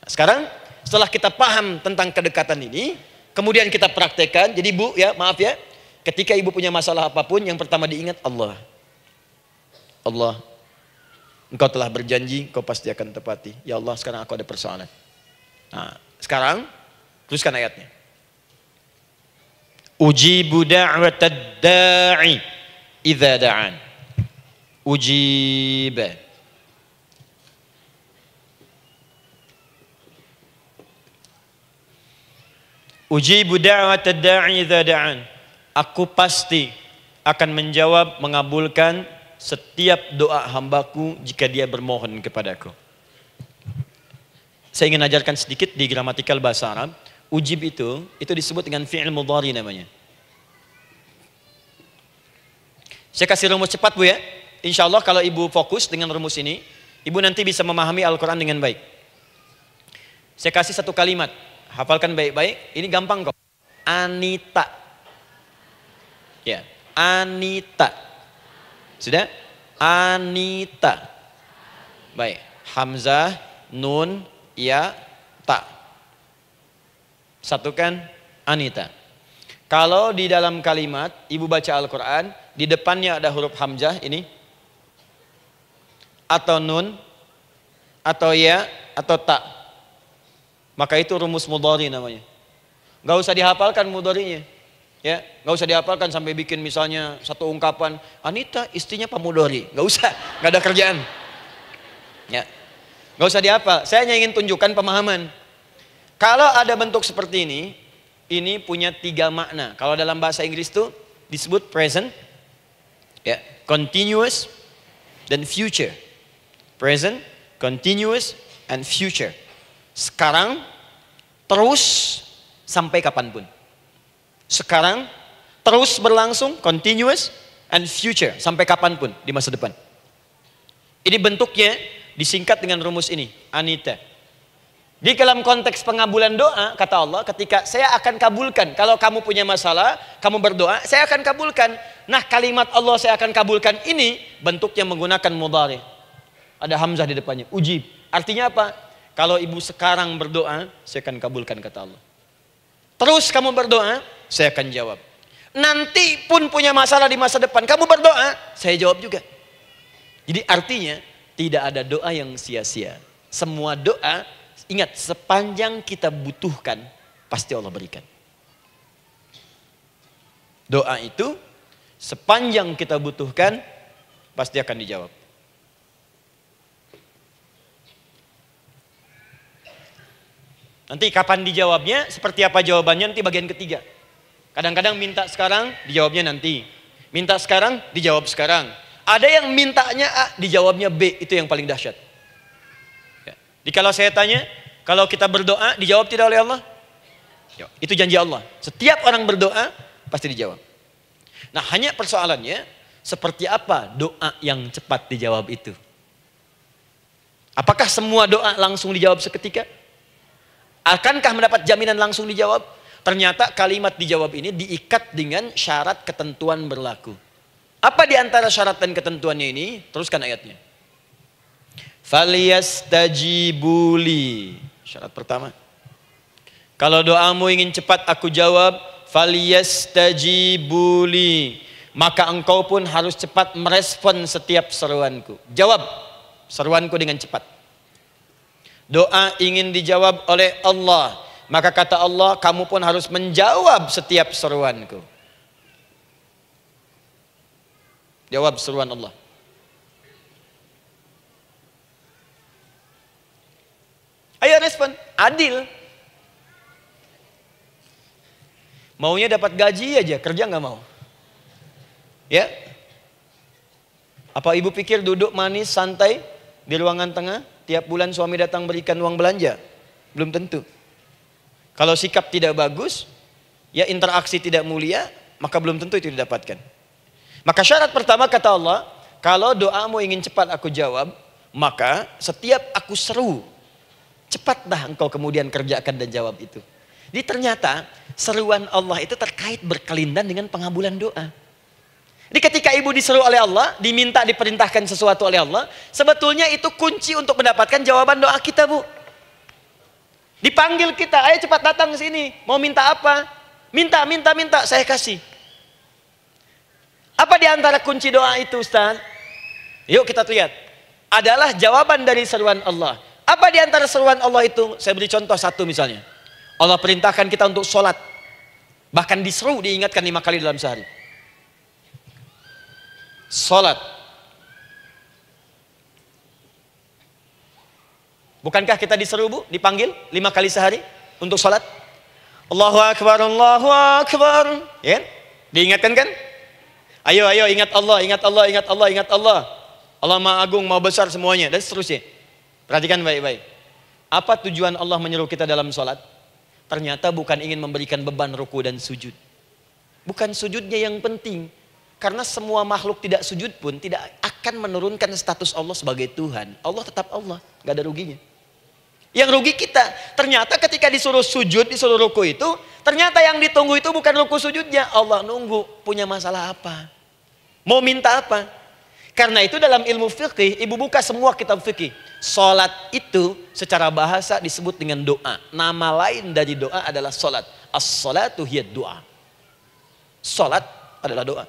Speaker 2: Nah, sekarang setelah kita paham tentang kedekatan ini, kemudian kita praktekkan. Jadi Bu, ya maaf ya, ketika ibu punya masalah apapun, yang pertama diingat Allah. Allah, Engkau telah berjanji, Engkau pasti akan tepati. Ya Allah, sekarang aku ada persoalan. Nah, sekarang teruskan ayatnya. Ujibu da'watad da'i idza da'an. Ujiba. Ujibu da'watad da'i idza da'an. Aku pasti akan menjawab, mengabulkan setiap doa hambaku jika dia bermohon kepadaku. Saya ingin ajarkan sedikit di gramatikal bahasa Arab. Ujib itu disebut dengan fi'il mudhari namanya. Saya kasih rumus cepat Bu ya. Insya Allah kalau ibu fokus dengan rumus ini, ibu nanti bisa memahami Al-Quran dengan baik. Saya kasih satu kalimat. Hafalkan baik-baik. Ini gampang kok. Anita. Ya, Anita. Sudah? Anita. Baik. Hamzah, nun, ya, ta. Satukan Anita. Kalau di dalam kalimat ibu baca Al-Quran, di depannya ada huruf hamzah ini, atau nun, atau ya, atau ta, maka itu rumus mudhari namanya. Gak usah dihafalkan mudharinya. Ya, nggak usah dihafalkan sampai bikin misalnya satu ungkapan, Anita istrinya Pak Mudhari, nggak usah, nggak ada kerjaan. Ya, nggak usah dihafal. Saya hanya ingin tunjukkan pemahaman. Kalau ada bentuk seperti ini punya 3 makna. Kalau dalam bahasa Inggris itu disebut present, ya, continuous, dan future. Present, continuous, and future. Sekarang, terus, sampai kapanpun. Sekarang, terus berlangsung, continuous, and future, sampai kapanpun di masa depan. Ini bentuknya disingkat dengan rumus ini, Anita. Di dalam konteks pengabulan doa, kata Allah, ketika saya akan kabulkan, kalau kamu punya masalah, kamu berdoa, saya akan kabulkan. Nah, kalimat Allah saya akan kabulkan ini, bentuknya menggunakan mudhari. Ada hamzah di depannya, ujib. Artinya apa? Kalau ibu sekarang berdoa, saya akan kabulkan, kata Allah. Terus kamu berdoa, saya akan jawab. Nanti pun punya masalah di masa depan, kamu berdoa, saya jawab juga. Jadi artinya tidak ada doa yang sia-sia. Semua doa, ingat, sepanjang kita butuhkan, pasti Allah berikan. Doa itu sepanjang kita butuhkan, pasti akan dijawab. Nanti kapan dijawabnya, seperti apa jawabannya, nanti bagian ketiga. Kadang-kadang minta sekarang, dijawabnya nanti. Minta sekarang, dijawab sekarang. Ada yang mintanya A, dijawabnya B. Itu yang paling dahsyat. Ya. Jadi kalau saya tanya, kalau kita berdoa, dijawab tidak oleh Allah? Ya, itu janji Allah. Setiap orang berdoa, pasti dijawab. Nah, hanya persoalannya, seperti apa doa yang cepat dijawab itu? Apakah semua doa langsung dijawab seketika? Akankah mendapat jaminan langsung dijawab? Ternyata kalimat dijawab ini diikat dengan syarat ketentuan berlaku. Apa di antara syarat dan ketentuannya ini? Teruskan ayatnya. Falyastajibuli. Syarat pertama. Kalau doamu ingin cepat aku jawab, falyastajibuli. Maka engkau pun harus cepat merespon setiap seruanku. Jawab seruanku dengan cepat. Doa ingin dijawab oleh Allah. Maka kata Allah, kamu pun harus menjawab setiap seruanku. Jawab seruan Allah. Ayo respon, adil. Maunya dapat gaji aja, kerja nggak mau. Ya? Apa ibu pikir duduk manis, santai di ruangan tengah, tiap bulan suami datang berikan uang belanja? Belum tentu. Kalau sikap tidak bagus, ya interaksi tidak mulia, maka belum tentu itu didapatkan. Maka syarat pertama kata Allah, kalau doamu ingin cepat aku jawab, maka setiap aku seru, cepatlah engkau kemudian kerjakan dan jawab itu. Jadi ternyata seruan Allah itu terkait berkelindan dengan pengabulan doa. Jadi ketika ibu diseru oleh Allah, diminta diperintahkan sesuatu oleh Allah, sebetulnya itu kunci untuk mendapatkan jawaban doa kita, Bu. Dipanggil kita, ayo cepat datang ke sini. Mau minta apa? Minta, saya kasih. Apa di antara kunci doa itu, Ustaz? Yuk kita lihat. Adalah jawaban dari seruan Allah. Apa di antara seruan Allah itu? Saya beri contoh satu misalnya. Allah perintahkan kita untuk sholat. Bahkan diseru, diingatkan 5 kali dalam sehari. Sholat. Bukankah kita diseru, Bu? Dipanggil 5 kali sehari untuk sholat? Allahu Akbar, Allahu Akbar. Ya? Diingatkan kan? Ayo, ingat Allah, ingat Allah, ingat Allah, ingat Allah. Allah Maha Agung, Maha Besar semuanya. Dan seterusnya. Perhatikan baik-baik. Apa tujuan Allah menyuruh kita dalam sholat? Ternyata bukan ingin memberikan beban ruku dan sujud. Bukan sujudnya yang penting. Karena semua makhluk tidak sujud pun tidak akan menurunkan status Allah sebagai Tuhan. Allah tetap Allah, gak ada ruginya. Yang rugi kita, ternyata ketika disuruh sujud, disuruh ruku itu, ternyata yang ditunggu itu bukan ruku sujudnya. Allah nunggu, punya masalah apa? Mau minta apa? Karena itu dalam ilmu fikih, ibu buka semua kitab fikih. Salat itu secara bahasa disebut dengan doa. Nama lain dari doa adalah salat. As-salatu hiya doa. Salat adalah doa.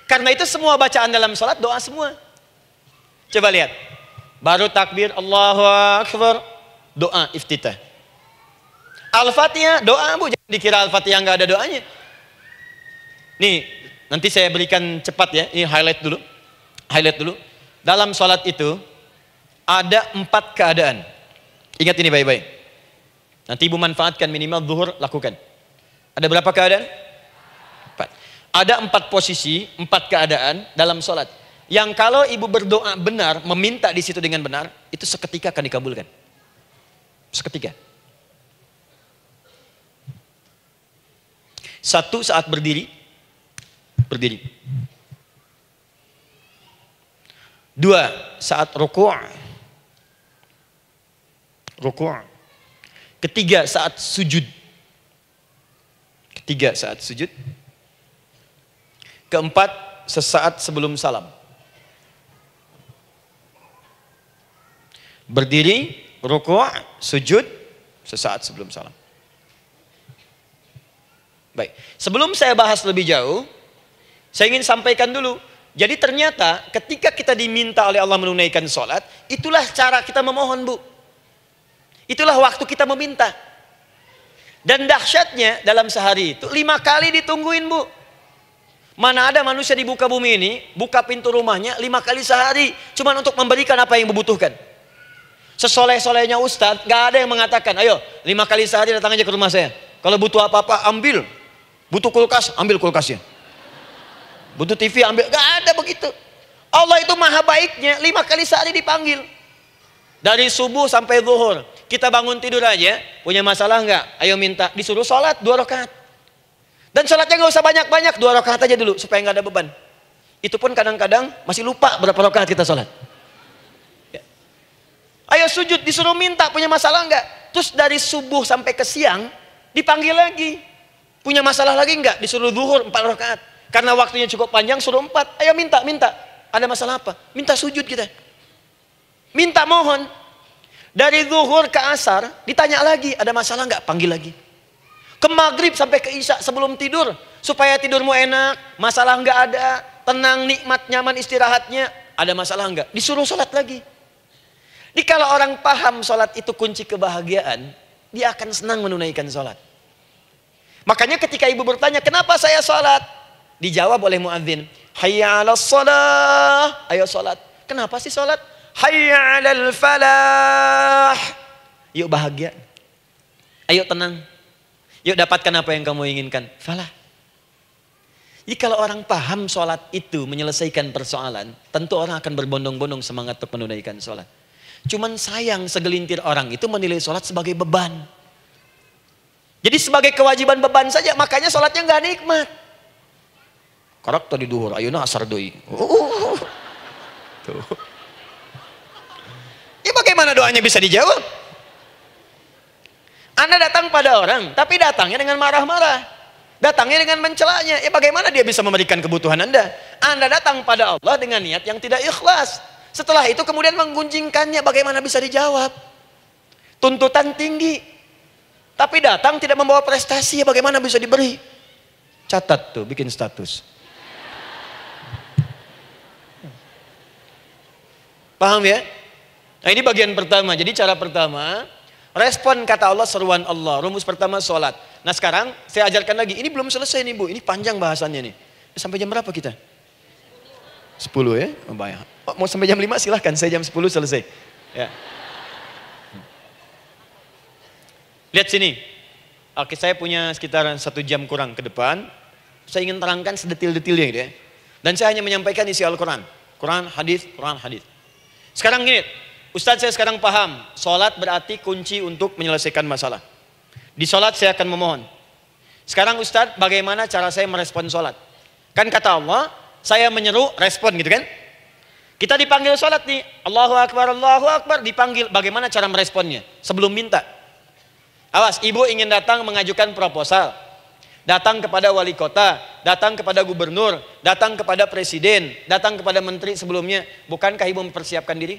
Speaker 2: Karena itu semua bacaan dalam salat doa semua. Coba lihat. Baru takbir Allahu Akbar, doa iftitah. Al-Fatihah doa, Bu, jangan dikira Al-Fatihah nggak ada doanya. Nih, nanti saya berikan cepat ya. Ini highlight dulu. Highlight dulu. Dalam sholat itu ada 4 keadaan. Ingat ini baik-baik. Nanti ibu manfaatkan minimal zuhur lakukan. Ada berapa keadaan? 4. Ada 4 posisi, 4 keadaan dalam sholat. Yang kalau ibu berdoa benar, meminta di situ dengan benar, itu seketika akan dikabulkan. Seketika. 1 saat berdiri. Berdiri. 2 saat ruku'. Ruku'. 3 saat sujud. 3 saat sujud. 4 sesaat sebelum salam. Berdiri, ruku', sujud, sesaat sebelum salam. Baik, sebelum saya bahas lebih jauh, saya ingin sampaikan dulu. Jadi ternyata ketika kita diminta oleh Allah menunaikan sholat, itulah cara kita memohon, Bu. Itulah waktu kita meminta. Dan dahsyatnya dalam sehari itu 5 kali ditungguin, Bu. Mana ada manusia di muka bumi ini buka pintu rumahnya 5 kali sehari, cuma untuk memberikan apa yang dibutuhkan. Sesoleh-solehnya Ustadz, gak ada yang mengatakan, ayo 5 kali sehari datang aja ke rumah saya. Kalau butuh apa-apa ambil. Butuh kulkas, ambil kulkasnya. Butuh TV, ambil. Gak ada begitu. Allah itu maha baiknya, 5 kali sehari dipanggil. Dari subuh sampai zuhur. Kita bangun tidur aja, punya masalah nggak? Ayo minta, disuruh sholat 2 rakaat. Dan sholatnya nggak usah banyak-banyak, 2 rakaat aja dulu supaya nggak ada beban. Itu pun kadang-kadang masih lupa berapa rakaat kita sholat. Ya. Ayo sujud, disuruh minta, punya masalah nggak? Terus dari subuh sampai ke siang dipanggil lagi. Punya masalah lagi nggak? Disuruh zuhur 4 rakaat. Karena waktunya cukup panjang, suruh 4. Ayo minta. Ada masalah apa? Minta sujud kita. Minta mohon. Dari zuhur ke asar ditanya lagi, ada masalah nggak? Panggil lagi. Ke maghrib sampai ke isya sebelum tidur, supaya tidurmu enak, masalah nggak ada, tenang, nikmat, nyaman istirahatnya. Ada masalah nggak? Disuruh sholat lagi. Jadi kalau orang paham sholat itu kunci kebahagiaan, dia akan senang menunaikan sholat. Makanya ketika ibu bertanya, kenapa saya sholat? Dijawab oleh muadzin, hayya 'alas shalah, ayo sholat. Kenapa sih sholat? Hayya 'alal falah. Yuk bahagia. Ayo tenang. Yuk dapatkan apa yang kamu inginkan. Falah. Jadi kalau orang paham sholat itu menyelesaikan persoalan, tentu orang akan berbondong-bondong semangat untuk menunaikan sholat. Cuman sayang segelintir orang itu menilai sholat sebagai beban. Jadi sebagai kewajiban beban saja, makanya sholatnya nggak nikmat. Karak tadi duhur, ayeuna asar deui. Tuh. Ya bagaimana doanya bisa dijawab? Anda datang pada orang, tapi datangnya dengan marah-marah. Datangnya dengan mencelanya. Ya bagaimana dia bisa memberikan kebutuhan Anda? Anda datang pada Allah dengan niat yang tidak ikhlas. Setelah itu kemudian menggunjingkannya, bagaimana bisa dijawab? Tuntutan tinggi. Tapi datang tidak membawa prestasi, ya bagaimana bisa diberi? Catat tuh, bikin status. Paham ya? Nah ini bagian pertama. Jadi cara pertama, respon kata Allah, seruan Allah. Rumus pertama sholat. Nah sekarang saya ajarkan lagi. Ini belum selesai nih Bu. Ini panjang bahasannya nih. Sampai jam berapa kita? 10 ya? Oh, banyak. Oh, mau sampai jam 5 silahkan. Saya jam 10 selesai. Ya. Lihat sini. Oke, saya punya sekitar 1 jam kurang ke depan. Saya ingin terangkan sedetil-detilnya gitu ya. Dan saya hanya menyampaikan isi Al-Quran. Quran, hadis, Quran, hadis. Sekarang gini, Ustadz saya sekarang paham, sholat berarti kunci untuk menyelesaikan masalah. Di sholat saya akan memohon. Sekarang Ustadz, bagaimana cara saya merespon sholat? Kan kata Allah, saya menyeru, respon gitu kan? Kita dipanggil sholat nih, Allahu Akbar, dipanggil. Bagaimana cara meresponnya? Sebelum minta. Awas, ibu ingin datang mengajukan proposal. Datang kepada wali kota, datang kepada gubernur, datang kepada presiden, datang kepada menteri sebelumnya. Bukankah ibu mempersiapkan diri?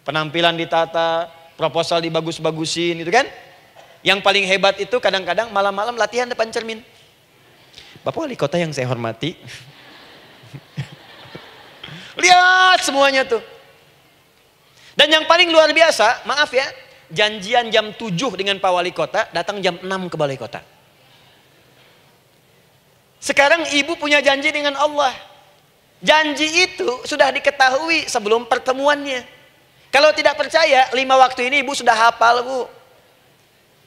Speaker 2: Penampilan ditata, proposal dibagus-bagusin itu kan? Yang paling hebat itu kadang-kadang malam-malam latihan depan cermin. Bapak wali kota yang saya hormati. Lihat semuanya tuh. Dan yang paling luar biasa, maaf ya, janjian jam 7 dengan Pak Wali Kota, datang jam 6 ke Balai Kota. Sekarang ibu punya janji dengan Allah. Janji itu sudah diketahui sebelum pertemuannya. Kalau tidak percaya, 5 waktu ini ibu sudah hafal Bu.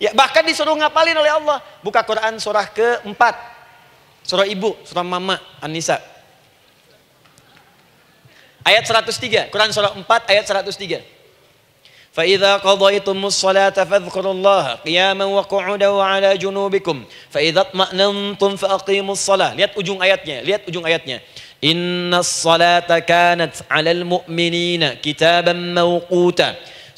Speaker 2: Ya, bahkan disuruh ngapalin oleh Allah. Buka Quran surah ke-4. Surah ibu, surah mama, An-Nisa. Ayat 103, Quran surah 4 ayat 103. فَإِذَا قَضَيْتُمُ الصَّلَاةَ فَاذْكُرُوا اللَّهَ قِيَامًا وَقُعُودًا وَعَلَى جُنُوبِكُمْ فَإِذَا اطْمَأْنَنْتُمْ فَأَقِيمُوا الصَّلَاةَ. Lihat ujung ayatnya, lihat ujung ayatnya. إِنَّ الصَّلَاةَ كَانَتْ عَلَى الْمُؤْمِنِينَ كِتَابًا مَوْقُوتًا.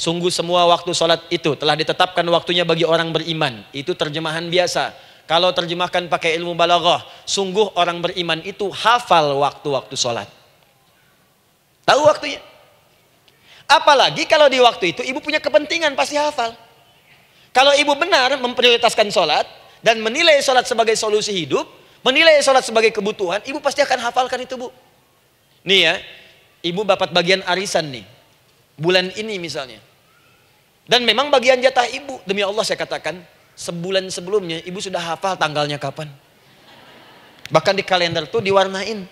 Speaker 2: Sungguh semua waktu salat itu telah ditetapkan waktunya bagi orang beriman. Itu terjemahan biasa. Kalau terjemahkan pakai ilmu balaghah, sungguh orang beriman itu hafal waktu-waktu salat. Tahu waktunya. Apalagi kalau di waktu itu ibu punya kepentingan, pasti hafal. Kalau ibu benar memprioritaskan sholat dan menilai sholat sebagai solusi hidup, menilai sholat sebagai kebutuhan, ibu pasti akan hafalkan itu Bu. Nih ya, ibu dapat bagian arisan nih, bulan ini misalnya. Dan memang bagian jatah ibu, demi Allah saya katakan, sebulan sebelumnya ibu sudah hafal tanggalnya kapan. Bahkan di kalender tuh diwarnain.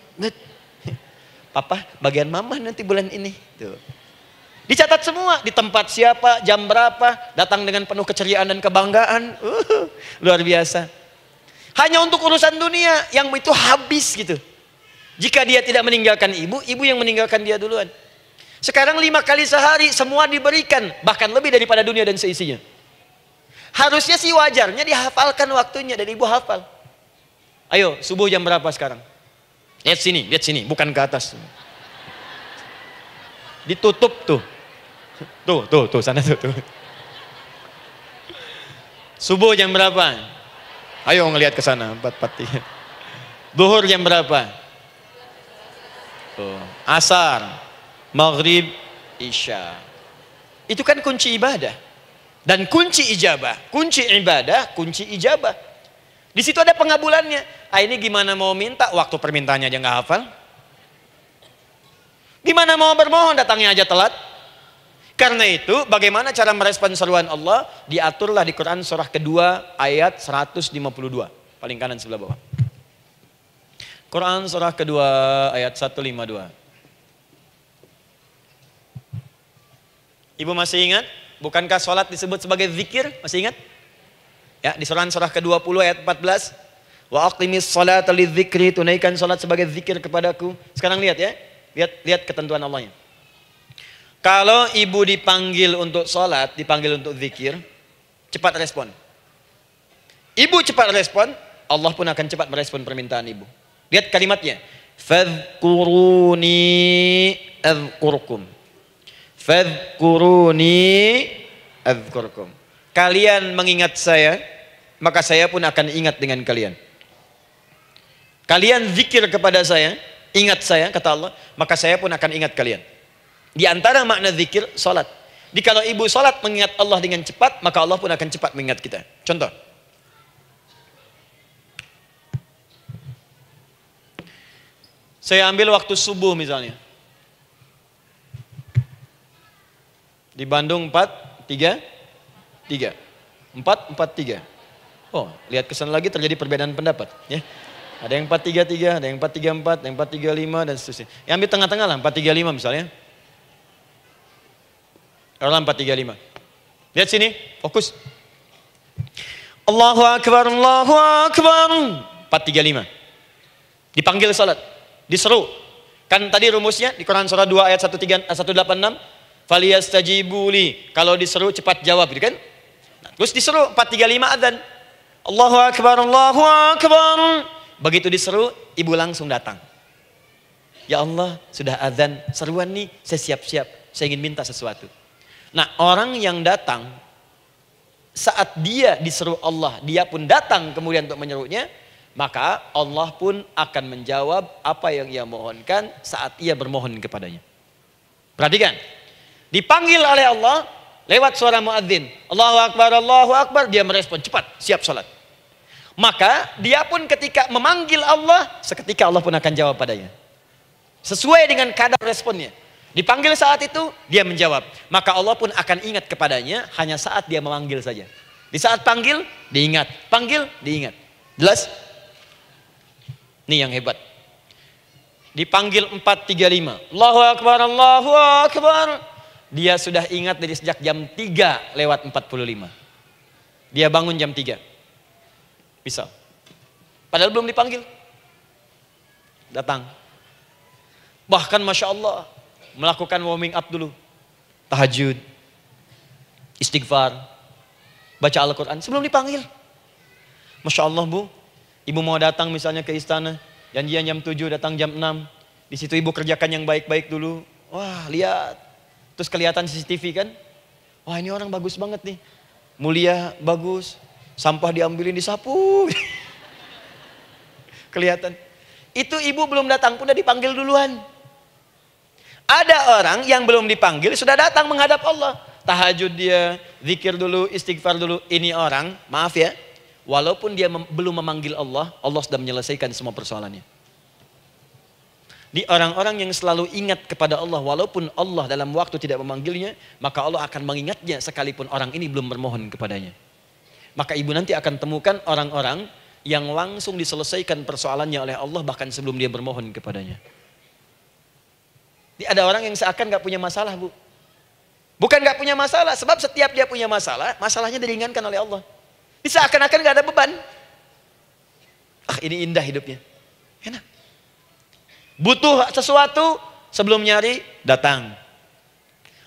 Speaker 2: Papa, bagian mama nanti bulan ini. Tuh. Dicatat semua, di tempat siapa, jam berapa, datang dengan penuh keceriaan dan kebanggaan. Luar biasa. Hanya untuk urusan dunia yang itu habis gitu. Jika dia tidak meninggalkan ibu, ibu yang meninggalkan dia duluan. Sekarang 5 kali sehari semua diberikan, bahkan lebih daripada dunia dan seisinya. Harusnya sih wajarnya dihafalkan waktunya dan ibu hafal. Ayo, subuh jam berapa sekarang? Lihat sini, bukan ke atas. Ditutup tuh. Tuh, sana tuh. Subuh jam berapa? Ayo ngelihat ke sana, 4:43. Zuhur jam berapa? Tuh. Asar, maghrib, isya. Itu kan kunci ibadah. Dan kunci ijabah, kunci ibadah, kunci ijabah. Di situ ada pengabulannya. Ini gimana mau minta, waktu permintaannya aja nggak hafal. Gimana mau bermohon, datangnya aja telat. Karena itu, bagaimana cara merespon seruan Allah? Diaturlah di Quran surah kedua ayat 152. Paling kanan sebelah bawah. Quran surah kedua ayat 152. Ibu masih ingat? Bukankah sholat disebut sebagai zikir? Masih ingat? Ya, di surah ke-20 ayat 14. Wa aqimis sholata lidzikri, tunaikan sholat sebagai zikir kepadaku. Sekarang lihat ya. Lihat ketentuan Allahnya. Kalau ibu dipanggil untuk sholat, dipanggil untuk zikir, cepat respon. Ibu cepat respon, Allah pun akan cepat merespon permintaan ibu. Lihat kalimatnya. Fadhkuruni adzkurkum. Fadhkuruni adzkurkum. Kalian mengingat saya, maka saya pun akan ingat dengan kalian. Kalian zikir kepada saya, ingat saya, kata Allah, maka saya pun akan ingat kalian. Di antara makna zikir, salat. Kalau ibu salat mengingat Allah dengan cepat, maka Allah pun akan cepat mengingat kita. Contoh. Saya ambil waktu subuh misalnya. Di Bandung 4-3-3. 4-4-3. Oh, lihat kesan lagi terjadi perbedaan pendapat. Ya. Ada yang 4-3-3, ada yang 4-3-4, ada yang 4-3-5 dan seterusnya. Yang ambil tengah-tengah lah, 4-3-5 misalnya. Dalam 4-3-5. Lihat sini, fokus. Allahu Akbar, Allahu Akbar. 4-3-5. Dipanggil salat, diseru. Kan tadi rumusnya di Quran surah 2 ayat 186. Faliyastajibuli. Kalau diseru cepat jawab, gitu kan? Nah, terus diseru 4-3-5 adzan. Allahu Akbar, Allahu Akbar. Begitu diseru, ibu langsung datang. Ya Allah, sudah adzan, seruan nih, saya siap-siap, saya ingin minta sesuatu. Nah, orang yang datang saat dia diseru Allah, dia pun datang kemudian untuk menyerunya, maka Allah pun akan menjawab apa yang ia mohonkan saat ia bermohon kepadanya. Perhatikan, dipanggil oleh Allah lewat suara muadzin, Allahu Akbar, dia merespon cepat, siap salat. Maka dia pun ketika memanggil Allah, seketika Allah pun akan jawab padanya. Sesuai dengan kadar responnya. Dipanggil saat itu, dia menjawab. Maka Allah pun akan ingat kepadanya hanya saat dia memanggil saja. Di saat panggil, diingat. Panggil, diingat. Jelas? Ini yang hebat. Dipanggil 4-3-5. Allahu Akbar, Allahu Akbar. Dia sudah ingat dari sejak jam 3:45. Dia bangun jam 3. Bisa. Padahal belum dipanggil. Datang. Bahkan Masya Allah, melakukan warming up dulu. Tahajud, istighfar, baca Al-Quran sebelum dipanggil. Masya Allah Bu, ibu mau datang misalnya ke istana, janjian jam 7, datang jam 6. Di situ ibu kerjakan yang baik-baik dulu. Wah lihat, terus kelihatan CCTV kan. Wah ini orang bagus banget nih, mulia, bagus. Sampah diambilin, disapu. Kelihatan. Itu ibu belum datang pun udah dipanggil duluan. Ada orang yang belum dipanggil sudah datang menghadap Allah. Tahajud dia, zikir dulu, istighfar dulu. Ini orang, maaf ya, walaupun dia belum memanggil Allah, Allah sudah menyelesaikan semua persoalannya. Di orang-orang yang selalu ingat kepada Allah, walaupun Allah dalam waktu tidak memanggilnya, maka Allah akan mengingatnya sekalipun orang ini belum bermohon kepadanya. Maka ibu nanti akan temukan orang-orang yang langsung diselesaikan persoalannya oleh Allah bahkan sebelum dia bermohon kepadanya. Ada orang yang seakan gak punya masalah Bu. Bukan nggak punya masalah, sebab setiap dia punya masalah, masalahnya diringankan oleh Allah. Bisa akan-akan nggak ada beban. Ah, ini indah hidupnya. Enak. Butuh sesuatu, sebelum nyari, datang.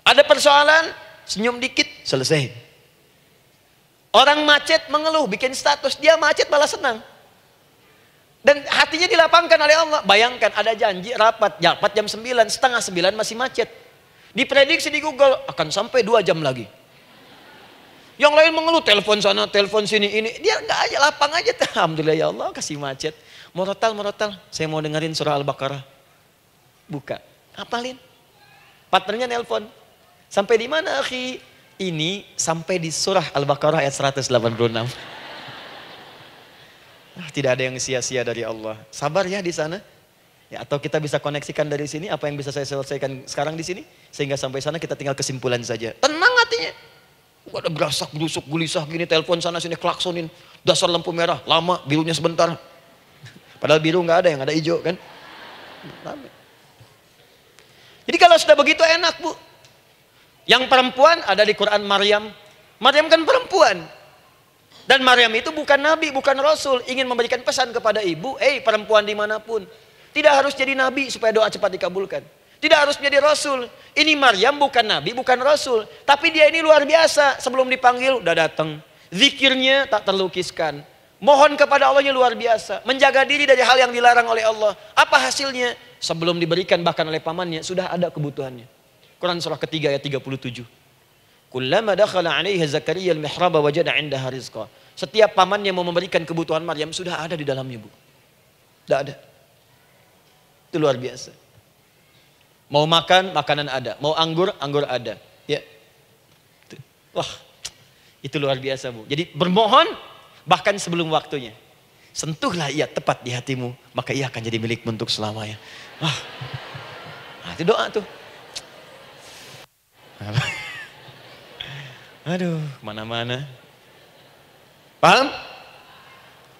Speaker 2: Ada persoalan, senyum dikit, selesai. Orang macet mengeluh, bikin status, dia macet malah senang. Dan hatinya dilapangkan oleh Allah. Bayangkan ada janji rapat jam 9, setengah 9 masih macet. Diprediksi di Google akan sampai 2 jam lagi. Yang lain mengeluh, telepon sana, telepon sini, ini. Dia enggak aja, lapang aja. Alhamdulillah ya Allah kasih macet. Morotal, saya mau dengerin surah Al-Baqarah. Buka, hafalin. Partnernya nelpon. Sampai di mana akhi? Ini sampai di surah Al-Baqarah ayat 186. Tidak ada yang sia-sia dari Allah. Sabar ya di sana. Ya, atau kita bisa koneksikan dari sini apa yang bisa saya selesaikan sekarang di sini sehingga sampai sana kita tinggal kesimpulan saja. Tenang hatinya. Ada gerasak, gerusuk, gulisah gini, telepon sana sini, klaksonin. Dasar lampu merah, lama, birunya sebentar. Padahal biru nggak ada, yang ada hijau kan. Jadi kalau sudah begitu enak, Bu. Yang perempuan ada di Quran Maryam. Maryam kan perempuan. Dan Maryam itu bukan nabi, bukan rasul. Ingin memberikan pesan kepada ibu, perempuan dimanapun. Tidak harus jadi nabi supaya doa cepat dikabulkan. Tidak harus menjadi rasul. Ini Maryam bukan nabi, bukan rasul. Tapi dia ini luar biasa. Sebelum dipanggil, udah datang. Zikirnya tak terlukiskan. Mohon kepada Allahnya luar biasa. Menjaga diri dari hal yang dilarang oleh Allah. Apa hasilnya? Sebelum diberikan bahkan oleh pamannya, sudah ada kebutuhannya. Quran surah ketiga ayat 37. Kullama dakhala 'alaiha Zakaria al-mihraba wajada 'indaha rizqa. Setiap pamannya mau memberikan kebutuhan Maryam sudah ada di dalamnya, Bu. Sudah ada. Itu luar biasa. Mau makan, makanan ada. Mau anggur, anggur ada. Ya. Wah, itu luar biasa, Bu. Jadi bermohon bahkan sebelum waktunya. Sentuhlah ia tepat di hatimu, maka ia akan jadi milikmu untuk selamanya. Wah. Nah, itu doa tuh. Aduh, mana-mana. Paham?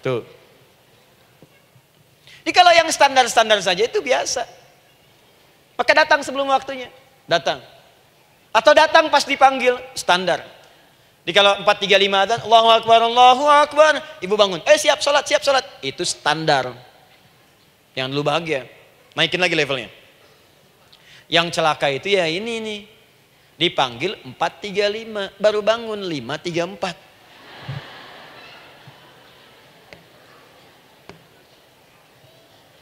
Speaker 2: Tuh. Jadi kalau yang standar-standar saja itu biasa. Maka datang sebelum waktunya. Datang. Atau datang pas dipanggil, standar. Jadi kalau 4.35 adzan, Allahu Akbar, Allahu Akbar. Ibu bangun, siap sholat, siap sholat. Itu standar. Yang dulu bahagia. Naikin lagi levelnya. Yang celaka itu ya ini nih. Dipanggil 4.35, baru bangun 5.34.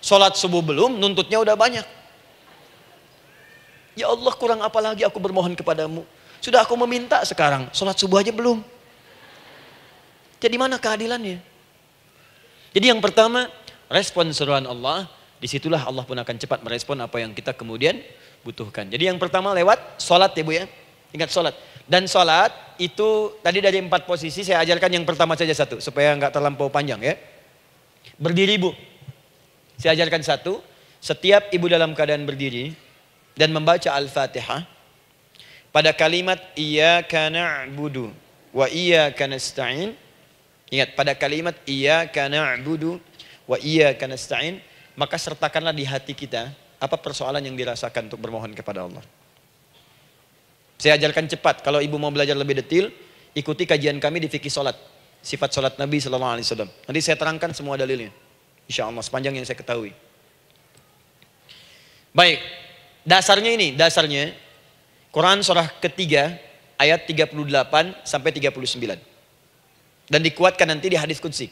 Speaker 2: Sholat subuh belum, nuntutnya udah banyak. Ya Allah, kurang apa lagi aku bermohon kepadamu. Sudah aku meminta sekarang, sholat subuh aja belum. Jadi mana keadilannya? Jadi yang pertama, respon seruan Allah. Disitulah Allah pun akan cepat merespon apa yang kita kemudian butuhkan. Jadi yang pertama lewat sholat ya Bu ya. Ingat sholat. Dan sholat itu tadi dari 4 posisi saya ajarkan yang pertama saja satu. Supaya nggak terlampau panjang ya. Berdiri Bu. Saya ajarkan satu. Setiap ibu dalam keadaan berdiri dan membaca Al-Fatihah. Pada kalimat iyyaka na'budu wa iyyaka nasta'in. Ingat pada kalimat iyyaka na'budu wa iyyaka nasta'in. Maka sertakanlah di hati kita apa persoalan yang dirasakan untuk bermohon kepada Allah. Saya ajarkan cepat. Kalau ibu mau belajar lebih detail, ikuti kajian kami di fikih sholat. Sifat sholat Nabi SAW. Nanti saya terangkan semua dalilnya. Insya Allah sepanjang yang saya ketahui. Baik. Dasarnya ini. Dasarnya. Quran surah ketiga ayat 38 sampai 39. Dan dikuatkan nanti di hadis qudsi.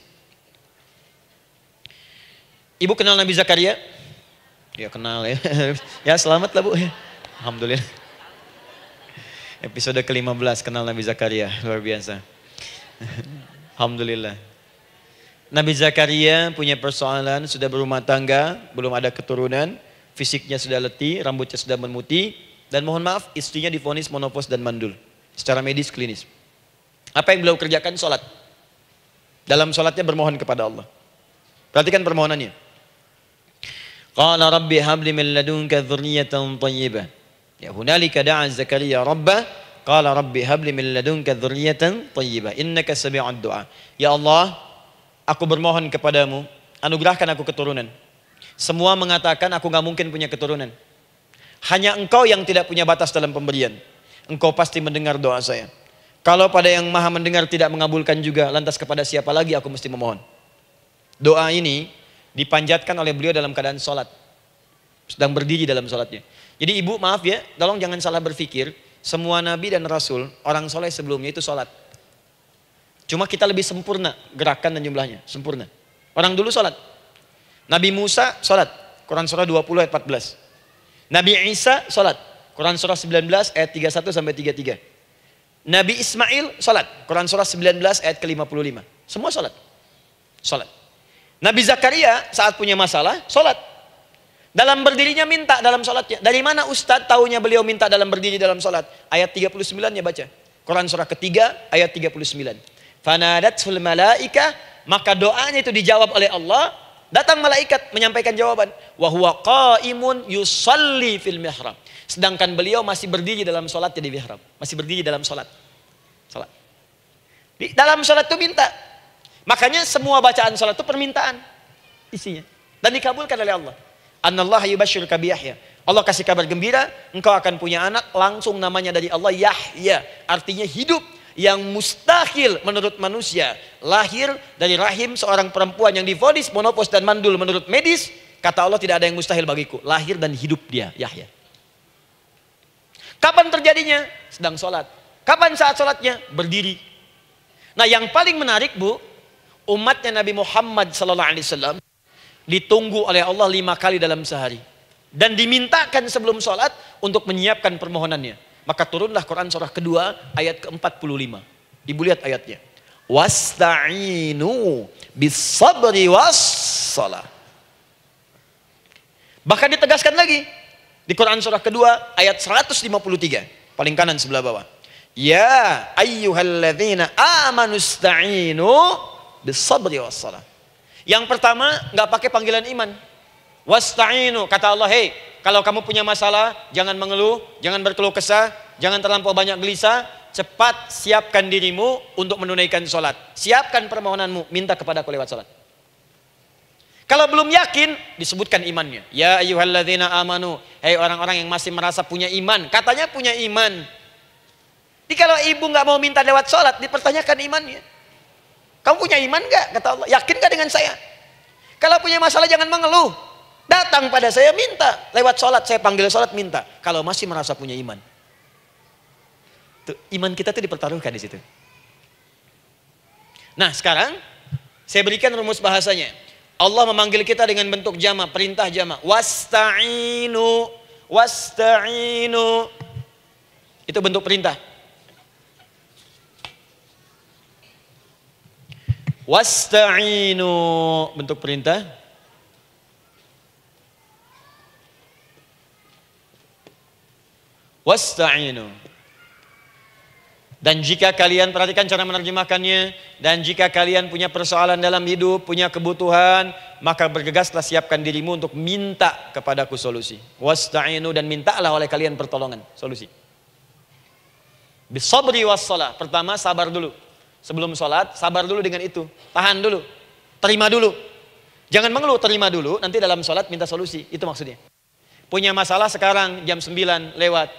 Speaker 2: Ibu kenal Nabi Zakaria? Ya kenal ya. Ya selamat lah Bu. Alhamdulillah. Episode ke-15 kenal Nabi Zakaria. Luar biasa. Alhamdulillah. Nabi Zakaria punya persoalan, sudah berumah tangga, belum ada keturunan, fisiknya sudah letih, rambutnya sudah memutih, dan mohon maaf istrinya divonis menopause dan mandul. Secara medis klinis. Apa yang beliau kerjakan? Sholat. Dalam sholatnya bermohon kepada Allah. Perhatikan permohonannya. Qala rabbi habli min ladunka dzurriyyatan thayyibah. Ya hunalika da'a Zakaria rabbah qala rabbi habli min ladunka dzurriyyatan thayyibah innaka sami'ud du'a. Ya Allah, aku bermohon kepadamu, anugerahkan aku keturunan. Semua mengatakan aku nggak mungkin punya keturunan. Hanya Engkau yang tidak punya batas dalam pemberian. Engkau pasti mendengar doa saya. Kalau pada yang maha mendengar tidak mengabulkan juga, lantas kepada siapa lagi aku mesti memohon? Doa ini dipanjatkan oleh beliau dalam keadaan sholat. Sedang berdiri dalam sholatnya. Jadi ibu maaf ya, tolong jangan salah berpikir. Semua nabi dan rasul, orang soleh sebelumnya itu sholat. Cuma kita lebih sempurna gerakan dan jumlahnya. Sempurna. Orang dulu sholat. Nabi Musa sholat. Quran surah 20 ayat 14. Nabi Isa sholat. Quran surah 19 ayat 31 sampai 33. Nabi Ismail sholat. Quran surah 19 ayat ke-55. Semua sholat. Sholat. Nabi Zakaria saat punya masalah sholat. Dalam berdirinya minta dalam sholatnya. Dari mana Ustadz taunya beliau minta dalam berdiri dalam sholat? Ayat 39-nya baca. Quran surah ketiga ayat 39. Fanadatul malaika, maka doanya itu dijawab oleh Allah. Datang malaikat menyampaikan jawaban. Wa huwa qaimun yusalli fil mihrab. Sedangkan beliau masih berdiri dalam sholatnya di mihrab. Masih berdiri dalam sholat. Sholat. Di dalam sholat itu minta. Makanya semua bacaan sholat itu permintaan isinya. Dan dikabulkan oleh Allah. Anallaha yubashshiruka bi Yahya. Allah kasih kabar gembira, engkau akan punya anak, langsung namanya dari Allah Yahya. Artinya hidup yang mustahil menurut manusia. Lahir dari rahim seorang perempuan yang divonis monopos dan mandul menurut medis. Kata Allah tidak ada yang mustahil bagiku. Lahir dan hidup dia, Yahya. Kapan terjadinya? Sedang sholat. Kapan saat sholatnya? Berdiri. Nah yang paling menarik bu, umatnya Nabi Muhammad SAW ditunggu oleh Allah 5 kali dalam sehari. Dan dimintakan sebelum sholat untuk menyiapkan permohonannya. Maka turunlah Quran surah kedua ayat ke-45. Ibu lihat ayatnya. Wasta'inu bis-sabri was-salah. Bahkan ditegaskan lagi. Di Quran surah kedua ayat 153. Paling kanan sebelah bawah. Ya ayyuhalladzina amanu ista'inu bis-sabri was-salah. Yang pertama nggak pakai panggilan iman. Wasta'inu, kata Allah, hei, kalau kamu punya masalah, jangan mengeluh, jangan berkeluh kesah, jangan terlampau banyak gelisah, cepat siapkan dirimu untuk menunaikan sholat. Siapkan permohonanmu, minta kepada aku lewat sholat. Kalau belum yakin, disebutkan imannya. Ya ayyuhalladzina amanu, hei orang-orang yang masih merasa punya iman, katanya punya iman. Jadi kalau ibu nggak mau minta lewat sholat, dipertanyakan imannya. Kamu punya iman gak? Kata Allah. Yakin gak dengan saya? Kalau punya masalah jangan mengeluh. Datang pada saya minta. Lewat sholat, saya panggil sholat minta. Kalau masih merasa punya iman. Tuh, iman kita tuh dipertaruhkan di situ. Nah sekarang, saya berikan rumus bahasanya. Allah memanggil kita dengan bentuk jama, perintah jama. Wasta'inu. Wasta'inu. Itu bentuk perintah. Wasta'inu, bentuk perintah. Wasta'inu. Dan jika kalian, perhatikan cara menerjemahkannya, dan jika kalian punya persoalan dalam hidup, punya kebutuhan, maka bergegaslah siapkan dirimu untuk minta kepadaku solusi. Wasta'inu, dan mintalah oleh kalian pertolongan, solusi. Bisabri wassalah. Pertama sabar dulu. Sebelum sholat, sabar dulu dengan itu. Tahan dulu. Terima dulu. Jangan mengeluh, terima dulu. Nanti dalam sholat minta solusi. Itu maksudnya. Punya masalah sekarang, jam 9 lewat.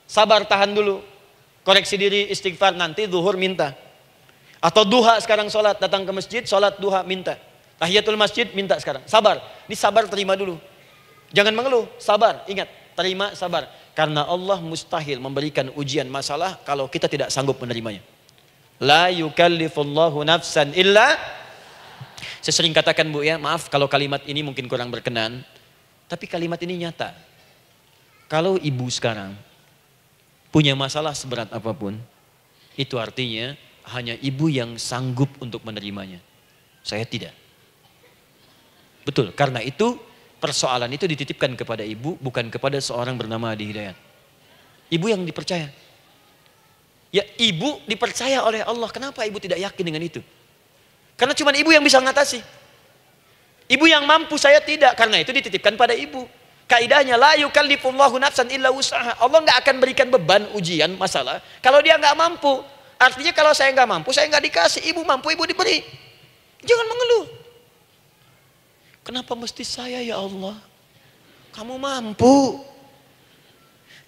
Speaker 2: Sabar, tahan dulu. Koreksi diri, istighfar. Nanti zuhur minta. Atau duha sekarang sholat. Datang ke masjid, sholat duha minta. Tahiyatul masjid minta sekarang. Sabar. Ini sabar, terima dulu. Jangan mengeluh, sabar. Ingat, terima, sabar. Karena Allah mustahil memberikan ujian masalah kalau kita tidak sanggup menerimanya. La yukallifullahu nafsan illa. Saya sering katakan bu ya, maaf kalau kalimat ini mungkin kurang berkenan, tapi kalimat ini nyata. Kalau ibu sekarang punya masalah seberat apapun, itu artinya hanya ibu yang sanggup untuk menerimanya. Saya tidak. Betul, karena itu persoalan itu dititipkan kepada ibu, bukan kepada seorang bernama Adi Hidayat. Ibu yang dipercaya. Ya ibu dipercaya oleh Allah. Kenapa ibu tidak yakin dengan itu? Karena cuma ibu yang bisa mengatasi. Ibu yang mampu, saya tidak. Karena itu dititipkan pada ibu. Kaidahnya la yukallifullahu nafsan illa wus'aha. Allah nggak akan berikan beban ujian masalah kalau dia nggak mampu. Artinya kalau saya nggak mampu, saya nggak dikasih. Ibu mampu, ibu diberi. Jangan mengeluh. Kenapa mesti saya ya Allah? Kamu mampu.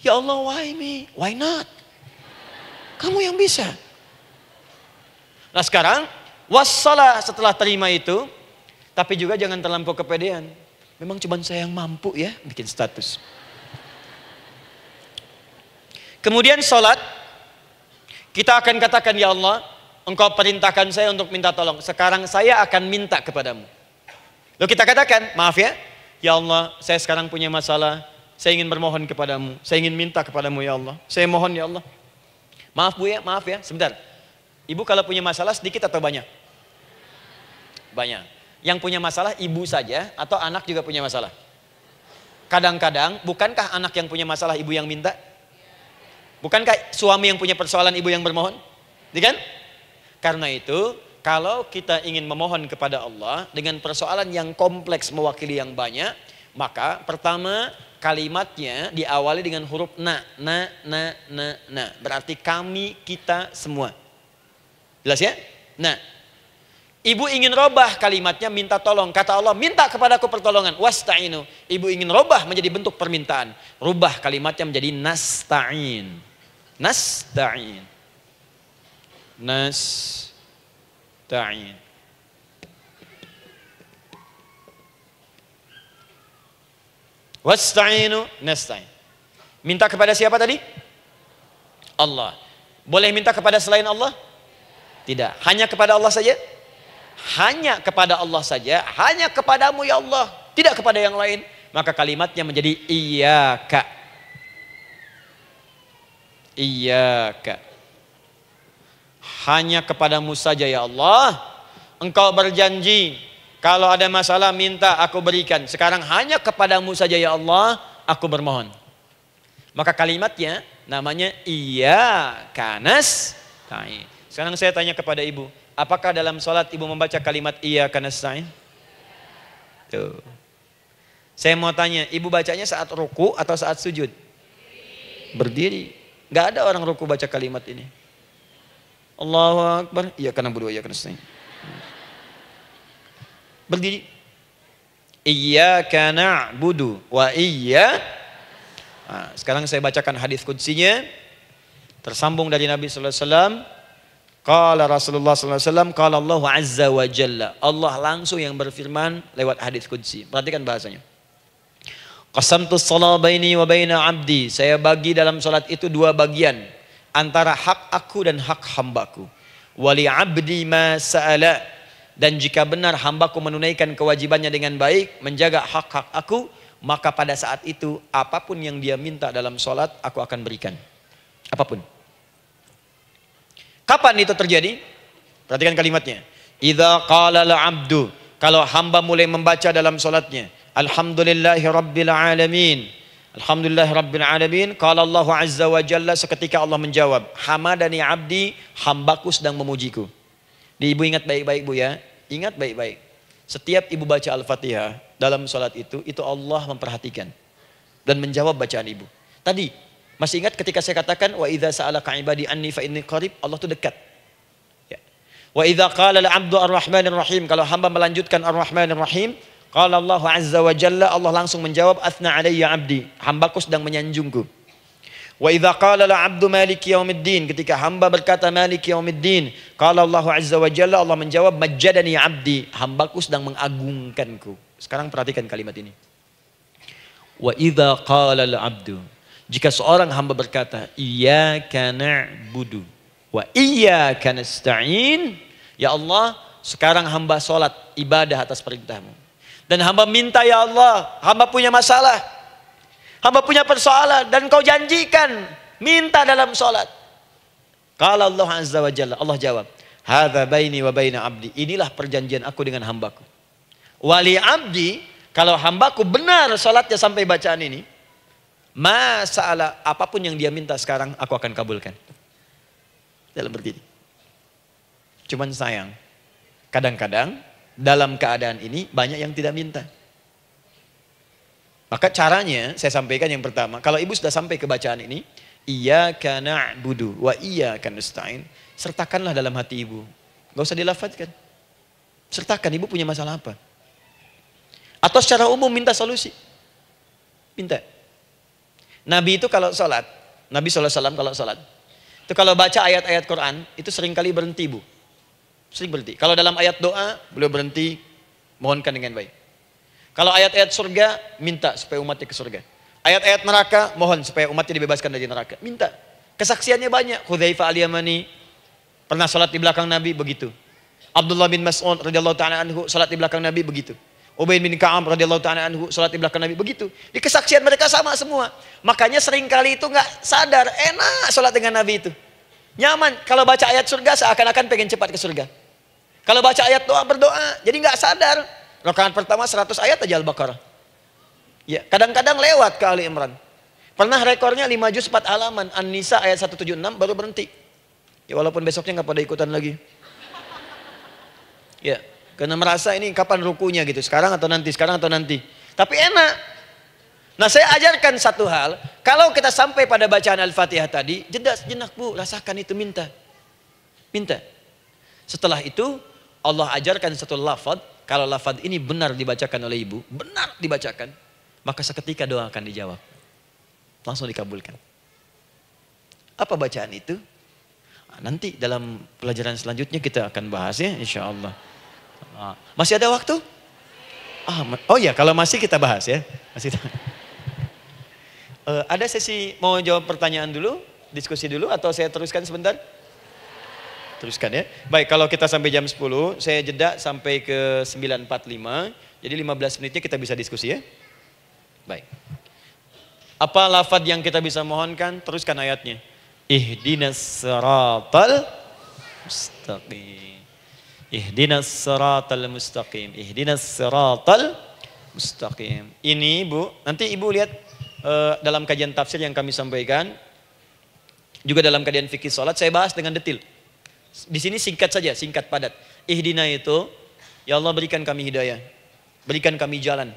Speaker 2: Ya Allah, why me? Why not? Kamu yang bisa. Nah sekarang, wassalah setelah terima itu, tapi juga jangan terlampau kepedean. Memang cuma saya yang mampu ya bikin status. Kemudian sholat, kita akan katakan, ya Allah, Engkau perintahkan saya untuk minta tolong. Sekarang saya akan minta kepadamu. Lalu kita katakan, maaf ya Allah, saya sekarang punya masalah. Saya ingin bermohon kepadamu. Saya ingin minta kepadamu ya Allah. Saya mohon ya Allah. Maaf Bu ya, maaf ya, sebentar. Ibu kalau punya masalah sedikit atau banyak? Banyak. Yang punya masalah ibu saja atau anak juga punya masalah? Kadang-kadang, bukankah anak yang punya masalah ibu yang minta? Bukankah suami yang punya persoalan ibu yang bermohon? Kan? Karena itu, kalau kita ingin memohon kepada Allah dengan persoalan yang kompleks mewakili yang banyak, maka pertama kalimatnya diawali dengan huruf na. Berarti kami, kita, semua. Jelas ya? Nah, ibu ingin robah kalimatnya minta tolong. Kata Allah, minta kepadaku pertolongan. Wasta'inu. Ibu ingin robah menjadi bentuk permintaan. Rubah kalimatnya menjadi nasta'in. Nasta'in. Nasta'in. Wasta'inu nasta'in. Minta kepada siapa tadi? Allah. Boleh minta kepada selain Allah? Tidak. Hanya kepada Allah saja? Hanya kepada Allah saja. Hanya kepadamu ya Allah. Tidak kepada yang lain. Maka kalimatnya menjadi iyyaka. Iyyaka. Hanya kepadamu saja ya Allah. Engkau berjanji, kalau ada masalah minta aku berikan. Sekarang hanya kepadamu saja ya Allah, aku bermohon. Maka kalimatnya namanya iyyaka nasta'in. Sekarang saya tanya kepada ibu, apakah dalam sholat ibu membaca kalimat iyyaka nasta'in? Tuh. Saya mau tanya, ibu bacanya saat ruku atau saat sujud? Berdiri. Gak ada orang ruku baca kalimat ini. Allahu Akbar, iyyaka na'budu wa iyyaka nasta'in. Berdiri. Iyyaka na'budu wa sekarang saya bacakan hadis qudsinya. Tersambung dari Nabi sallallahu alaihi wasallam. Qala Rasulullah sallallahu alaihi wasallam, qala Allah azza wa jalla. Allah langsung yang berfirman lewat hadis qudsi. Perhatikan bahasanya. Qasamtu shalah baini wa baina 'abdi. Saya bagi dalam salat itu dua bagian, antara hak aku dan hak hambaku. Wali 'abdi ma sa'ala. Dan jika benar hambaku menunaikan kewajibannya dengan baik, menjaga hak-hak aku, maka pada saat itu apapun yang dia minta dalam salat aku akan berikan. Apapun. Kapan itu terjadi? Perhatikan kalimatnya. Idza qala al-'abdu, kalau hamba mulai membaca dalam salatnya, alhamdulillahi rabbil alamin. Alhamdulillahi rabbil alamin. Qala Allah azza wa jalla, seketika Allah menjawab, hamadani 'abdi, hambaku sedang memujiku. Ibu ingat baik-baik Bu ya. Ingat baik-baik. Setiap ibu baca Al-Fatihah dalam salat itu Allah memperhatikan dan menjawab bacaan ibu. Tadi masih ingat ketika saya katakan wa idza sa'alaka 'ibadi anni fa inni qarib, Allah itu dekat. Ya. Wa idza qala al-'abdu ar-rahmanir rahim, kalau hamba melanjutkan ar-rahmanir rahim, qala Allah azza wa jalla, Allah langsung menjawab athna 'alayya 'abdi, hambaku sedang menyanjungku. Wa idza qala al-'abdu maliki yaumiddin, ketika hamba berkata maliki yaumiddin, qala Allah azza wa jalla, Allah menjawab majjadani 'abdi, hambaku sedang mengagungkanku. Sekarang perhatikan kalimat ini. Wa idza qala al-'abdu, jika seorang hamba berkata, iyyaka na'budu wa iyyaka nasta'in, ya Allah, sekarang hamba sholat ibadah atas perintahmu. Dan hamba minta ya Allah, hamba punya masalah, hamba punya persoalan, dan kau janjikan minta dalam sholat. Qala Allah azza wa jalla, Allah jawab, hadza baini wa baina abdi, inilah perjanjian aku dengan hambaku. Wali abdi, kalau hambaku benar sholatnya sampai bacaan ini, masalah apapun yang dia minta sekarang aku akan kabulkan. Dalam berdiri. Cuman sayang, kadang-kadang dalam keadaan ini banyak yang tidak minta. Maka caranya saya sampaikan yang pertama, kalau ibu sudah sampai ke bacaan ini, iyyaka na'budu wa iyyaka nasta'in, sertakanlah dalam hati ibu. Gak usah dilafadzkan. Sertakan ibu punya masalah apa. Atau secara umum minta solusi. Minta. Nabi itu kalau sholat, Nabi SAW kalau sholat, Itu kalau baca ayat-ayat Quran, itu seringkali berhenti, Bu. Sering berhenti. Kalau dalam ayat doa, beliau berhenti, mohonkan dengan baik. Kalau ayat-ayat surga, minta supaya umatnya ke surga. Ayat-ayat neraka, mohon supaya umatnya dibebaskan dari neraka. Minta. Kesaksiannya banyak. Hudzaifah al-Yamani pernah salat di belakang Nabi, begitu. Abdullah bin Mas'ud radhiyallahu ta'ala anhu salat di belakang Nabi, begitu. Ubay bin Ka'ab radhiyallahu ta'ala anhu salat di belakang Nabi, begitu. Di kesaksian mereka sama semua. Makanya seringkali itu nggak sadar, enak salat dengan Nabi itu. Nyaman. Kalau baca ayat surga seakan-akan pengen cepat ke surga. Kalau baca ayat doa berdoa, jadi nggak sadar. Rakaat pertama 100 ayat aja Al-Baqarah. Ya, kadang-kadang lewat ke Ali Imran. Pernah rekornya 5 juz 4 halaman, An-Nisa ayat 176 baru berhenti. Ya walaupun besoknya nggak pada ikutan lagi. Ya, karena merasa ini kapan rukunya gitu, sekarang atau nanti, sekarang atau nanti. Tapi enak. Nah, saya ajarkan satu hal, kalau kita sampai pada bacaan Al-Fatihah tadi, jeda sejenak, Bu, rasakan itu, minta. Minta. Setelah itu Allah ajarkan satu lafaz, kalau lafaz ini benar dibacakan oleh ibu, benar dibacakan, maka seketika doa akan dijawab. Langsung dikabulkan. Apa bacaan itu? Nanti dalam pelajaran selanjutnya kita akan bahas ya, insya Allah. Masih ada waktu? Oh ya, kalau masih kita bahas ya. Masih. Ada sesi mau jawab pertanyaan dulu, diskusi dulu, atau saya teruskan sebentar? Teruskan ya. Baik, kalau kita sampai jam 10, saya jeda sampai ke 9.45. Jadi 15 menitnya kita bisa diskusi ya. Baik. Apa lafaz yang kita bisa mohonkan? Teruskan ayatnya. Ihdinas siratal mustaqim. Ihdinas siratal mustaqim. Ihdinas siratal mustaqim. Ini Bu, nanti Ibu lihat dalam kajian tafsir yang kami sampaikan, juga dalam kajian fikih salat saya bahas dengan detail. Di sini singkat saja, singkat padat. Ihdina itu, ya Allah berikan kami hidayah, berikan kami jalan,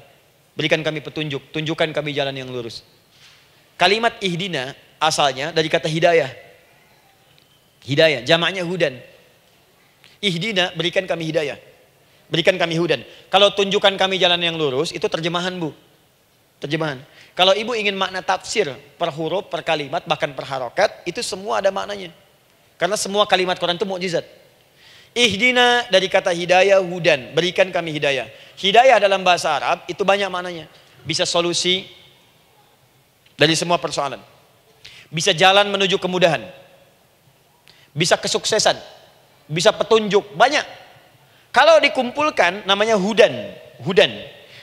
Speaker 2: berikan kami petunjuk, tunjukkan kami jalan yang lurus. Kalimat ihdina asalnya dari kata hidayah. Hidayah, jamaknya hudan. Ihdina, berikan kami hidayah, berikan kami hudan. Kalau tunjukkan kami jalan yang lurus, itu terjemahan Bu. Terjemahan. Kalau Ibu ingin makna tafsir per huruf, per kalimat, bahkan per harokat, itu semua ada maknanya. Karena semua kalimat Quran itu mukjizat. Ihdina dari kata hidayah, hudan, berikan kami hidayah. Hidayah dalam bahasa Arab itu banyak maknanya. Bisa solusi dari semua persoalan. Bisa jalan menuju kemudahan. Bisa kesuksesan. Bisa petunjuk, banyak. Kalau dikumpulkan namanya hudan. Hudan.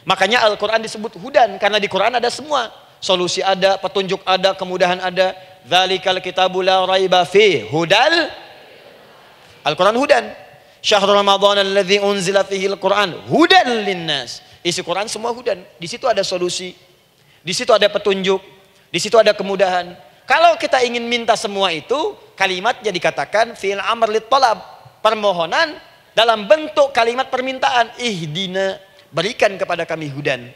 Speaker 2: Makanya Al-Quran disebut hudan. Karena di Quran ada semua. Solusi ada, petunjuk ada, kemudahan ada. Dzalikal kitabu la raiba fi hudal. Al-Quran hudan. Syahrul Ramadan alladzi unzila fihi al-Quran hudan linnas. Isi Quran semua hudan. Di situ ada solusi. Di situ ada petunjuk. Di situ ada kemudahan. Kalau kita ingin minta semua itu, kalimatnya dikatakan fi'il amr lit talab, permohonan dalam bentuk kalimat permintaan. Ihdina, berikan kepada kami hudan.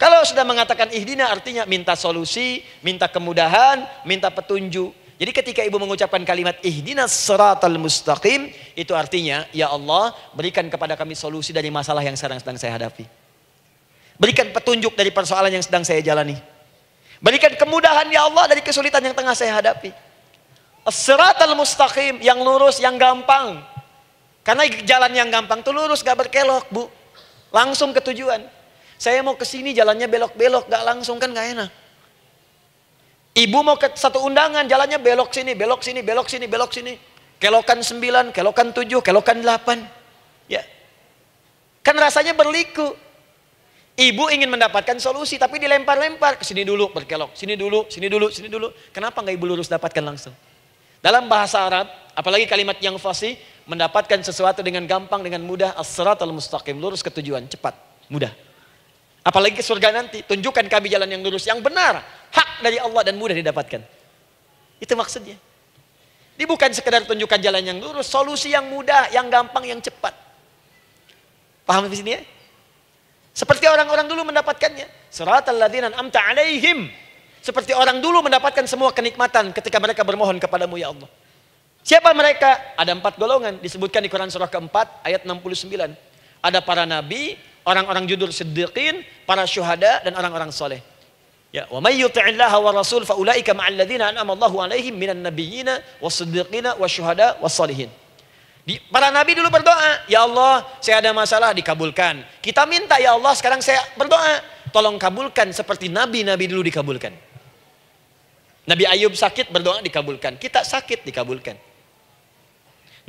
Speaker 2: Kalau sudah mengatakan ihdina artinya minta solusi, minta kemudahan, minta petunjuk. Jadi ketika Ibu mengucapkan kalimat ihdinas siratal mustaqim, itu artinya ya Allah berikan kepada kami solusi dari masalah yang sedang saya hadapi. Berikan petunjuk dari persoalan yang sedang saya jalani. Berikan kemudahan ya Allah dari kesulitan yang tengah saya hadapi. As-siratal mustaqim, yang lurus, yang gampang. Karena jalan yang gampang itu lurus, gak berkelok Bu. Langsung ke tujuan. Saya mau ke sini jalannya belok-belok, gak langsung kan gak enak. Ibu mau ke satu undangan jalannya belok sini, belok sini, belok sini, belok sini. Kelokan 9, kelokan 7, kelokan 8. Ya. Kan rasanya berliku. Ibu ingin mendapatkan solusi tapi dilempar-lempar ke sini dulu berkelok, sini dulu, sini dulu, sini dulu. Kenapa nggak Ibu lurus dapatkan langsung? Dalam bahasa Arab, apalagi kalimat yang fasih, mendapatkan sesuatu dengan gampang, dengan mudah, as-siratal mustaqim, lurus ke tujuan, cepat, mudah. Apalagi ke surga nanti, tunjukkan kami jalan yang lurus, yang benar, hak dari Allah dan mudah didapatkan. Itu maksudnya. Ini bukan sekedar tunjukkan jalan yang lurus, solusi yang mudah, yang gampang, yang cepat. Paham di sini ya? Seperti orang-orang dulu mendapatkannya. Siratal ladzina an'amta 'alaihim. Seperti orang dulu mendapatkan semua kenikmatan ketika mereka bermohon kepadamu ya Allah. Siapa mereka? Ada 4 golongan disebutkan di Quran surah keempat ayat 69. Ada para nabi, orang-orang jujur siddiqin, para syuhada dan orang-orang soleh. Ya, wa may yuti'illaha wa rasul fa ulaika ma'al ladzina an'ama Allahu 'alaihim minan nabiyyina was-siddiqina wasyuhada was-shalihin. Para nabi dulu berdoa, ya Allah, saya ada masalah, dikabulkan. Kita minta, ya Allah, sekarang saya berdoa, tolong kabulkan seperti nabi-nabi dulu dikabulkan. Nabi Ayub sakit, berdoa dikabulkan. Kita sakit, dikabulkan.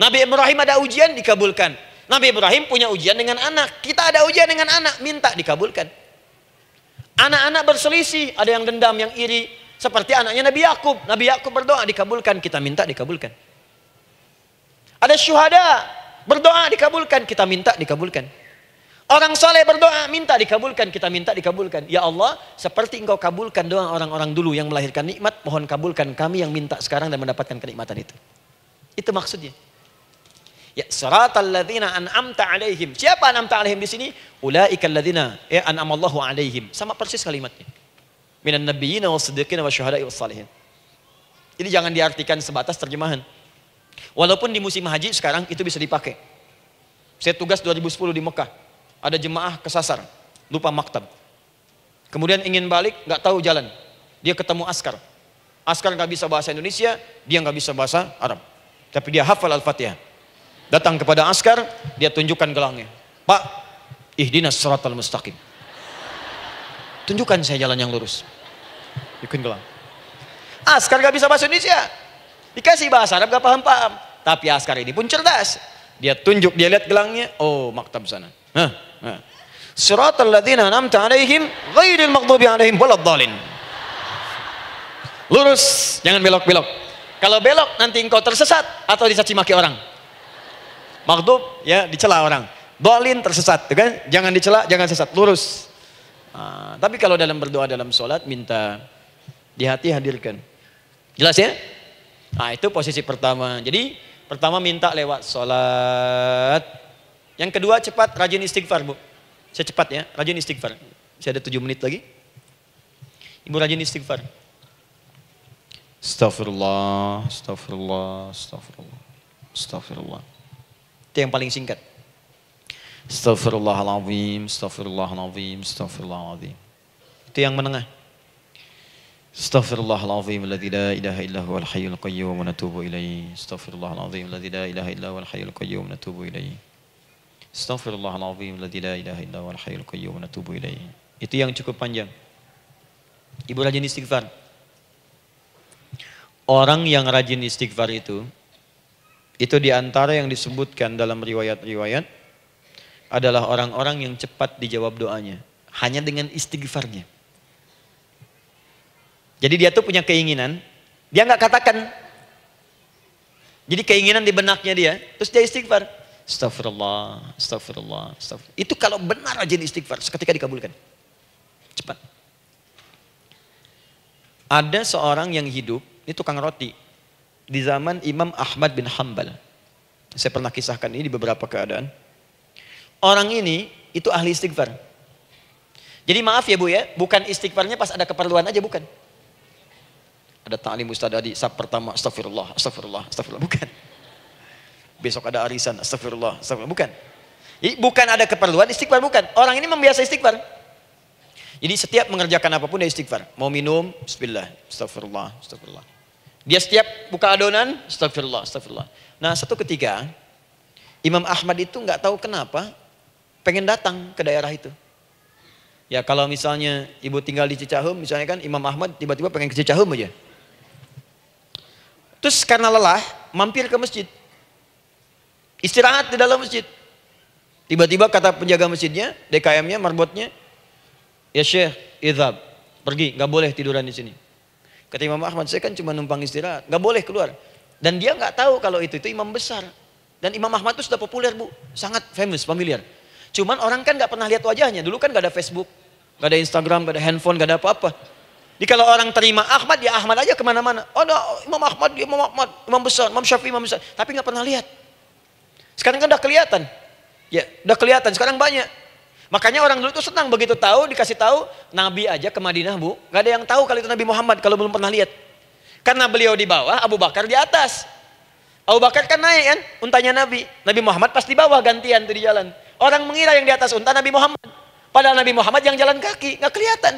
Speaker 2: Nabi Ibrahim ada ujian, dikabulkan. Nabi Ibrahim punya ujian dengan anak. Kita ada ujian dengan anak, minta dikabulkan. Anak-anak berselisih, ada yang dendam, yang iri. Seperti anaknya Nabi Yakub. Nabi Yakub berdoa, dikabulkan. Kita minta, dikabulkan. Ada syuhada, berdoa, dikabulkan. Kita minta, dikabulkan. Orang soleh berdoa, minta, dikabulkan. Kita minta, dikabulkan. Ya Allah, seperti engkau kabulkan doa orang-orang dulu yang melahirkan nikmat, mohon kabulkan kami yang minta sekarang dan mendapatkan kenikmatan itu. Itu maksudnya. Ya, siratal ladzina an'amta 'alaihim. Siapa an'amta 'alaihim di sini? Ulaikal ladzina an'amallahu 'alaihim. Sama persis kalimatnya. Minan nabiyyina was-siddiqina wasyuhada'i was-shalihin. Ini jangan diartikan sebatas terjemahan. Walaupun di musim haji sekarang itu bisa dipakai. Saya tugas 2010 di Mekah. Ada jemaah kesasar, lupa maktab. Kemudian ingin balik, nggak tahu jalan. Dia ketemu askar. Askar nggak bisa bahasa Indonesia, dia nggak bisa bahasa Arab. Tapi dia hafal Al-Fatihah. Datang kepada askar, dia tunjukkan gelangnya. Pak, ihdinas siratal mustaqim. Tunjukkan saya jalan yang lurus. Tunjukkan gelang. Askar gak bisa bahasa Indonesia. Dikasih bahasa Arab gak paham-paham. Tapi askar ini pun cerdas. Dia tunjuk, dia lihat gelangnya. Oh, maktab sana. Siratal ladzina an'amta 'alaihim ghairil maghdubi 'alaihim waladdallin. Lurus, jangan belok-belok. Kalau belok nanti engkau tersesat atau dicaci maki orang. Maghdub ya dicela orang. Dhalin tersesat, kan? Jangan dicela, jangan sesat, lurus. Tapi kalau dalam berdoa dalam sholat minta di hati hadirkan. Jelas ya? Nah, itu posisi pertama. Jadi pertama minta lewat sholat. Yang kedua cepat rajin istighfar, Bu. Saya cepat ya, rajin istighfar. Saya ada 7 menit lagi. Ibu rajin istighfar. Astaghfirullah, astaghfirullah, astaghfirullah, astaghfirullah. Itu yang paling singkat. Astaghfirullahaladzim, astaghfirullahaladzim, astaghfirullahaladzim. Itu yang menengah. Astaghfirullahaladzim, alladzi la ilaha illa huwal hayyul qayyum wa natubu ilaihi. Astaghfirullahaladzim, alladzi la ilaha illa huwal hayyul qayyum wa natubu ilaihi. Astaghfirullahaladzim, alladzi la ilaha illa huwal hayyul qayyum wa natubu ilaihi. Itu yang cukup panjang. Ibu rajin istighfar. Orang yang rajin istighfar itu diantara yang disebutkan dalam riwayat-riwayat adalah orang-orang yang cepat dijawab doanya. Hanya dengan istighfarnya. Jadi dia tuh punya keinginan, dia nggak katakan. Jadi keinginan di benaknya dia, terus dia istighfar. Astagfirullah, astagfirullah, astagfirullah. Itu kalau benar rajin istighfar, seketika dikabulkan. Cepat. Ada seorang yang hidup, ini tukang roti. Di zaman Imam Ahmad bin Hanbal. Saya pernah kisahkan ini di beberapa keadaan. Orang ini itu ahli istighfar. Jadi maaf ya Bu ya, bukan istighfarnya pas ada keperluan aja, bukan. Ada ta'lim Ustaz Adi, sab pertama astagfirullah, astagfirullah, astagfirullah, bukan. Besok ada arisan, astagfirullah, astagfirullah, bukan. Jadi bukan ada keperluan istighfar, bukan. Orang ini membiasa istighfar. Jadi setiap mengerjakan apapun dia istighfar. Mau minum, bismillah, astagfirullah, astagfirullah. Dia setiap buka adonan, astagfirullah, astagfirullah. Nah, satu ketika Imam Ahmad itu nggak tahu kenapa pengen datang ke daerah itu. Ya kalau misalnya ibu tinggal di Cicahem, misalnya kan Imam Ahmad tiba-tiba pengen ke Cicahem aja. Terus karena lelah, mampir ke masjid. Istirahat di dalam masjid. Tiba-tiba kata penjaga masjidnya, DKM-nya, marbotnya, ya Syekh, idhab, pergi, nggak boleh tiduran di sini. Kata Imam Ahmad, saya kan cuma numpang istirahat, nggak boleh keluar. Dan dia nggak tahu kalau itu imam besar. Dan Imam Ahmad itu sudah populer Bu, sangat famous, familiar. Cuman orang kan nggak pernah lihat wajahnya. Dulu kan nggak ada Facebook, nggak ada Instagram, nggak ada handphone, nggak ada apa-apa. Jadi kalau orang terima Ahmad, ya Ahmad aja kemana-mana. Oh, no, Imam Ahmad, dia Imam Ahmad, Imam besar, Imam Syafi'i, Imam besar. Tapi nggak pernah lihat. Sekarang kan udah kelihatan. Ya, udah kelihatan. Sekarang banyak. Makanya orang dulu tuh senang begitu tahu, dikasih tahu, Nabi aja ke Madinah Bu, nggak ada yang tahu kalau itu Nabi Muhammad kalau belum pernah lihat. Karena beliau di bawah, Abu Bakar di atas. Abu Bakar kan naik kan, untanya Nabi. Nabi Muhammad pas di bawah gantian tuh di jalan. Orang mengira yang di atas unta Nabi Muhammad. Padahal Nabi Muhammad yang jalan kaki, nggak kelihatan.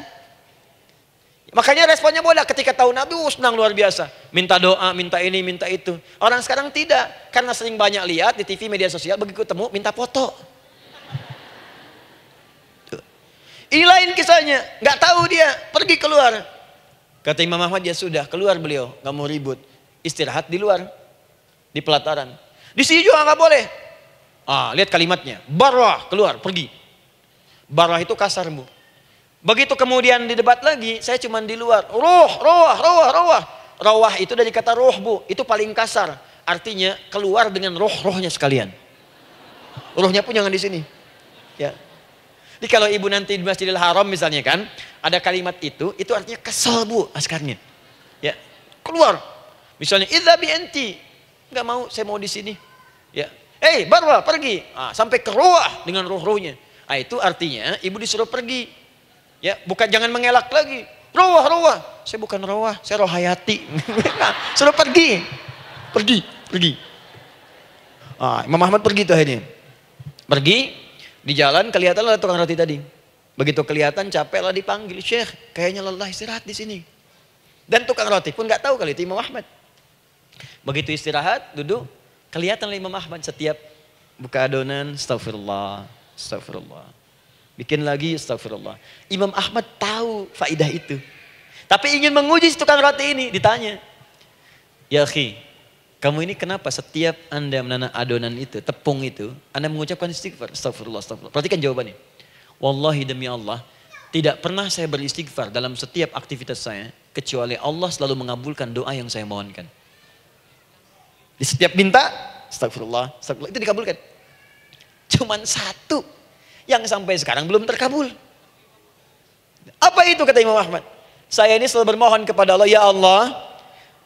Speaker 2: Makanya responnya bola ketika tahu Nabi, senang luar biasa. Minta doa, minta ini, minta itu. Orang sekarang tidak. Karena sering banyak lihat di TV media sosial, begitu ketemu, minta foto. Ini lain kisahnya. Nggak tahu dia, pergi keluar. Kata Imam Ahmad, ya sudah, keluar beliau. Nggak mau ribut. Istirahat di luar. Di pelataran. Di sini juga nggak boleh. Lihat kalimatnya. Barwah, keluar, pergi. Barwah itu kasar, Bu. Begitu kemudian di debat lagi, saya cuma di luar. Rawah itu dari kata roh, Bu. Itu paling kasar. Artinya keluar dengan roh-rohnya sekalian. Rohnya pun jangan di sini. Ya. Jadi kalau ibu nanti di Masjidil Haram misalnya kan, ada kalimat itu artinya kesel, Bu, askarnya. Ya. Keluar. Misalnya idza bi anti. Enggak mau, saya mau di sini. Ya. Barwa, pergi. Sampai ke rawah dengan roh-rohnya. Itu artinya ibu disuruh pergi. Ya, bukan jangan mengelak lagi. Rawah. Saya bukan rawah, saya rohayati. Suruh pergi. Imam Ahmad pergi tuh akhirnya. Pergi, di jalan kelihatan ada tukang roti tadi. Begitu kelihatan capek lah dipanggil, Syekh, kayaknya lelah istirahat di sini. Dan tukang roti pun nggak tahu kali itu Imam Ahmad. Begitu istirahat, duduk, kelihatan Imam Ahmad setiap buka adonan, astagfirullah. Bikin lagi, astagfirullah. Imam Ahmad tahu faidah itu. Tapi ingin menguji si tukang roti ini, ditanya. Ya akhi, kamu ini kenapa setiap Anda menanam adonan itu, tepung itu, Anda mengucapkan istighfar, astagfirullah. Perhatikan jawabannya. Wallahi demi Allah, tidak pernah saya beristighfar dalam setiap aktivitas saya, kecuali Allah selalu mengabulkan doa yang saya mohonkan. Di setiap minta, astagfirullah, itu dikabulkan. Cuman satu yang sampai sekarang belum terkabul. Apa itu kata Imam Ahmad? Saya ini selalu bermohon kepada Allah, ya Allah,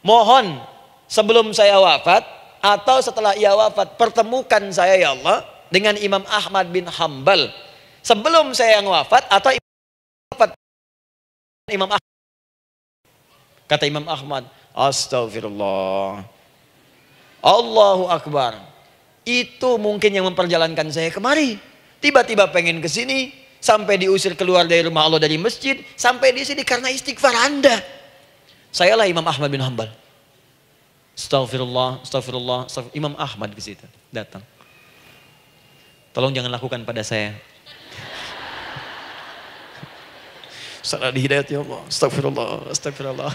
Speaker 2: mohon sebelum saya wafat atau setelah ia wafat, pertemukan saya ya Allah dengan Imam Ahmad bin Hambal. Sebelum saya yang wafat atau wafat Imam Ahmad. Kata Imam Ahmad, astagfirullah. Allahu Akbar. Itu mungkin yang memperjalankan saya kemari. Tiba-tiba pengen ke sini, sampai diusir keluar dari rumah Allah dari masjid, sampai di sini karena istighfar Anda. Sayalah Imam Ahmad bin Hambal. Astagfirullah. Imam Ahmad ke situ datang. Tolong jangan lakukan pada saya. Salah di hidayat ya Allah. Astagfirullah.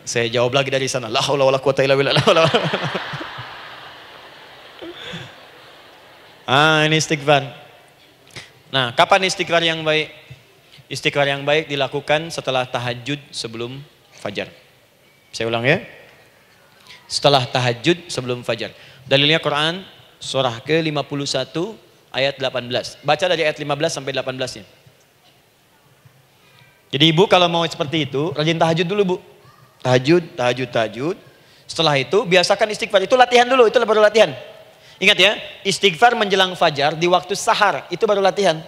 Speaker 2: Saya jawab lagi dari sana. La haula wala quwata illa billah. Ini istighfar. Nah, kapan istighfar yang baik? Istighfar yang baik dilakukan setelah tahajud sebelum fajar. Saya ulang ya. Setelah tahajud sebelum fajar. Dalilnya Quran surah ke-51 ayat 18. Baca dari ayat 15 sampai 18-nya. Jadi ibu kalau mau seperti itu, rajin tahajud dulu, Bu. Tahajud. Setelah itu biasakan istighfar. Itu latihan dulu, itu baru latihan. Ingat ya, istighfar menjelang fajar di waktu sahar, itu baru latihan.